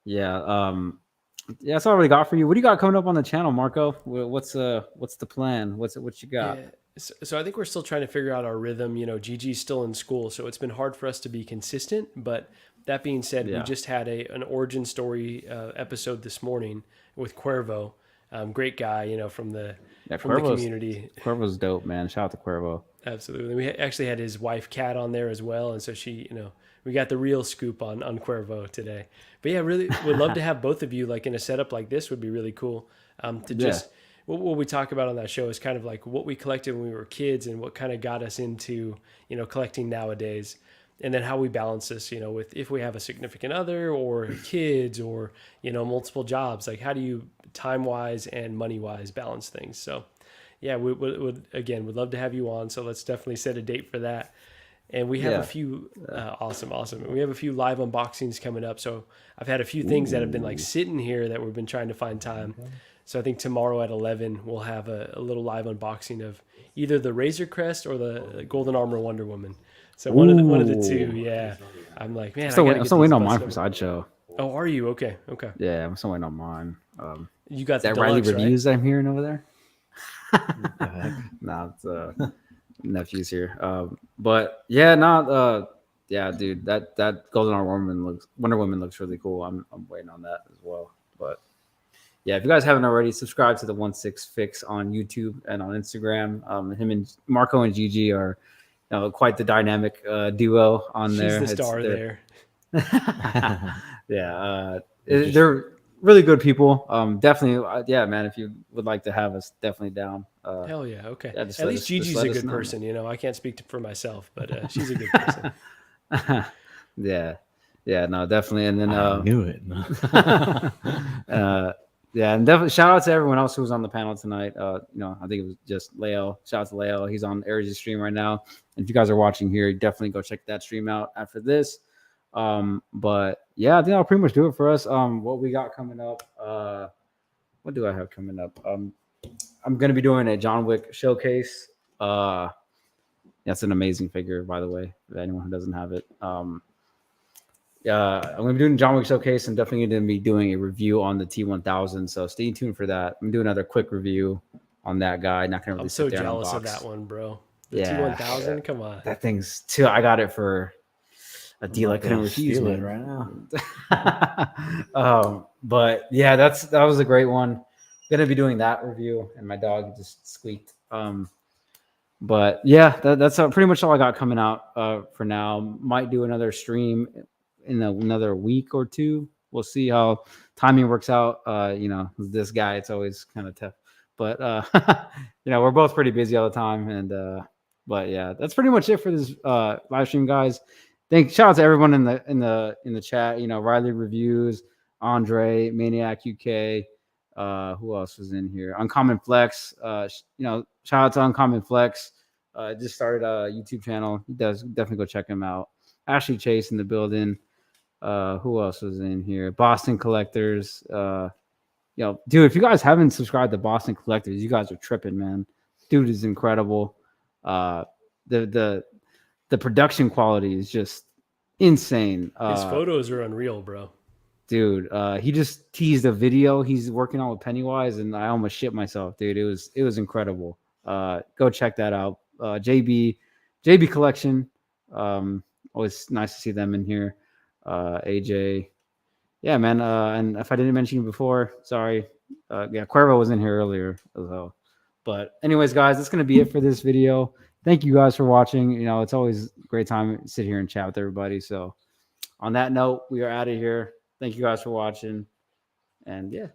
Speaker 2: Yeah, that's all I really got for you. What do you got coming up on the channel, Marco? What's the plan? What you got?
Speaker 3: Yeah. So I think we're still trying to figure out our rhythm. You know, Gigi's still in school, so it's been hard for us to be consistent. But that being said, we just had an origin story episode this morning with Cuervo. Great guy, you know, from the community.
Speaker 2: Cuervo's dope, man. Shout out to Cuervo.
Speaker 3: Absolutely. We actually had his wife Kat on there as well, and so she, you know, we got the real scoop on Cuervo today. But yeah, really would love to have both of you like in a setup like this would be really cool. what we talk about on that show is kind of like what we collected when we were kids and what kind of got us into, collecting nowadays. And then how we balance this, with if we have a significant other or kids or, multiple jobs, like how do you time wise and money wise balance things? So yeah, we would again, would love to have you on. So let's definitely set a date for that. And we have a few, awesome. We have a few live unboxings coming up. So I've had a few things that have been like sitting here that we've been trying to find time. So I think tomorrow at 11, we'll have a little live unboxing of either the Razor Crest or the Golden Armor Wonder Woman. So one of the two, yeah. I'm like, man,
Speaker 2: I'm still waiting on mine from Sideshow.
Speaker 3: Oh, are you? Okay.
Speaker 2: Yeah, I'm still waiting on mine.
Speaker 3: You got
Speaker 2: that
Speaker 3: the
Speaker 2: Riley
Speaker 3: deluxe,
Speaker 2: reviews
Speaker 3: right?
Speaker 2: that I'm hearing over there. Nah, it's nephews here. But yeah, yeah, dude, that Golden Armor Wonder Woman looks really cool. I'm waiting on that as well. But yeah, if you guys haven't already, subscribe to the 16 Fix on YouTube and on Instagram. Him and Marco and Gigi are quite the dynamic duo on there.
Speaker 3: She's the star there.
Speaker 2: Yeah, they're really good people. Definitely, yeah, man. If you would like to have us, definitely down.
Speaker 3: Hell yeah, okay.
Speaker 2: Yeah,
Speaker 3: At least Gigi's a good person. I can't speak for myself, but she's a good person.
Speaker 2: Yeah, no, definitely. And then
Speaker 4: I knew it.
Speaker 2: Yeah, and definitely shout out to everyone else who was on the panel tonight. I think it was just Leo. Shout out to Leo. He's on Aries' stream right now. And if you guys are watching here, definitely go check that stream out after this. But yeah, I think I'll pretty much do it for us. What we got coming up? What do I have coming up? I'm gonna be doing a John Wick showcase. That's an amazing figure, by the way, for anyone who doesn't have it. I'm going to be doing John Wick showcase and definitely going to be doing a review on the T1000. So stay tuned for that. I'm doing another quick review on that guy. Not going to really
Speaker 3: I'm so jealous of that one, bro. The T1000, come on.
Speaker 2: That thing's too. I got it for a deal I couldn't refuse
Speaker 4: it right
Speaker 2: now. But yeah, that was a great one. Going to be doing that review, and my dog just squeaked. But yeah, that's pretty much all I got coming out for now. Might do another stream in another week or two. We'll see how timing works out. This guy, it's always kind of tough, but we're both pretty busy all the time. And but yeah, that's pretty much it for this live stream, guys. Shout out to everyone in the chat. Riley Reviews, Andre, Maniac UK. Who else was in here? Uncommon Flex. Shout out to Uncommon Flex. Just started a YouTube channel. He does, definitely go check him out. Ashley Chase in the building. Who else was in here? Boston Collectors. Dude, if you guys haven't subscribed to Boston Collectors, you guys are tripping, man. Dude is incredible. The production quality is just insane.
Speaker 3: His photos are unreal, bro.
Speaker 2: Dude, he just teased a video he's working on with Pennywise, and I almost shit myself, dude. It was incredible. Go check that out. JB Collection. Always nice to see them in here. AJ, yeah, man. And if I didn't mention you before, sorry. Cuervo was in here earlier as well. But anyways, guys, that's gonna be it for this video. Thank you guys for watching. It's always a great time to sit here and chat with everybody. So on that note, we are out of here. Thank you guys for watching. And yeah.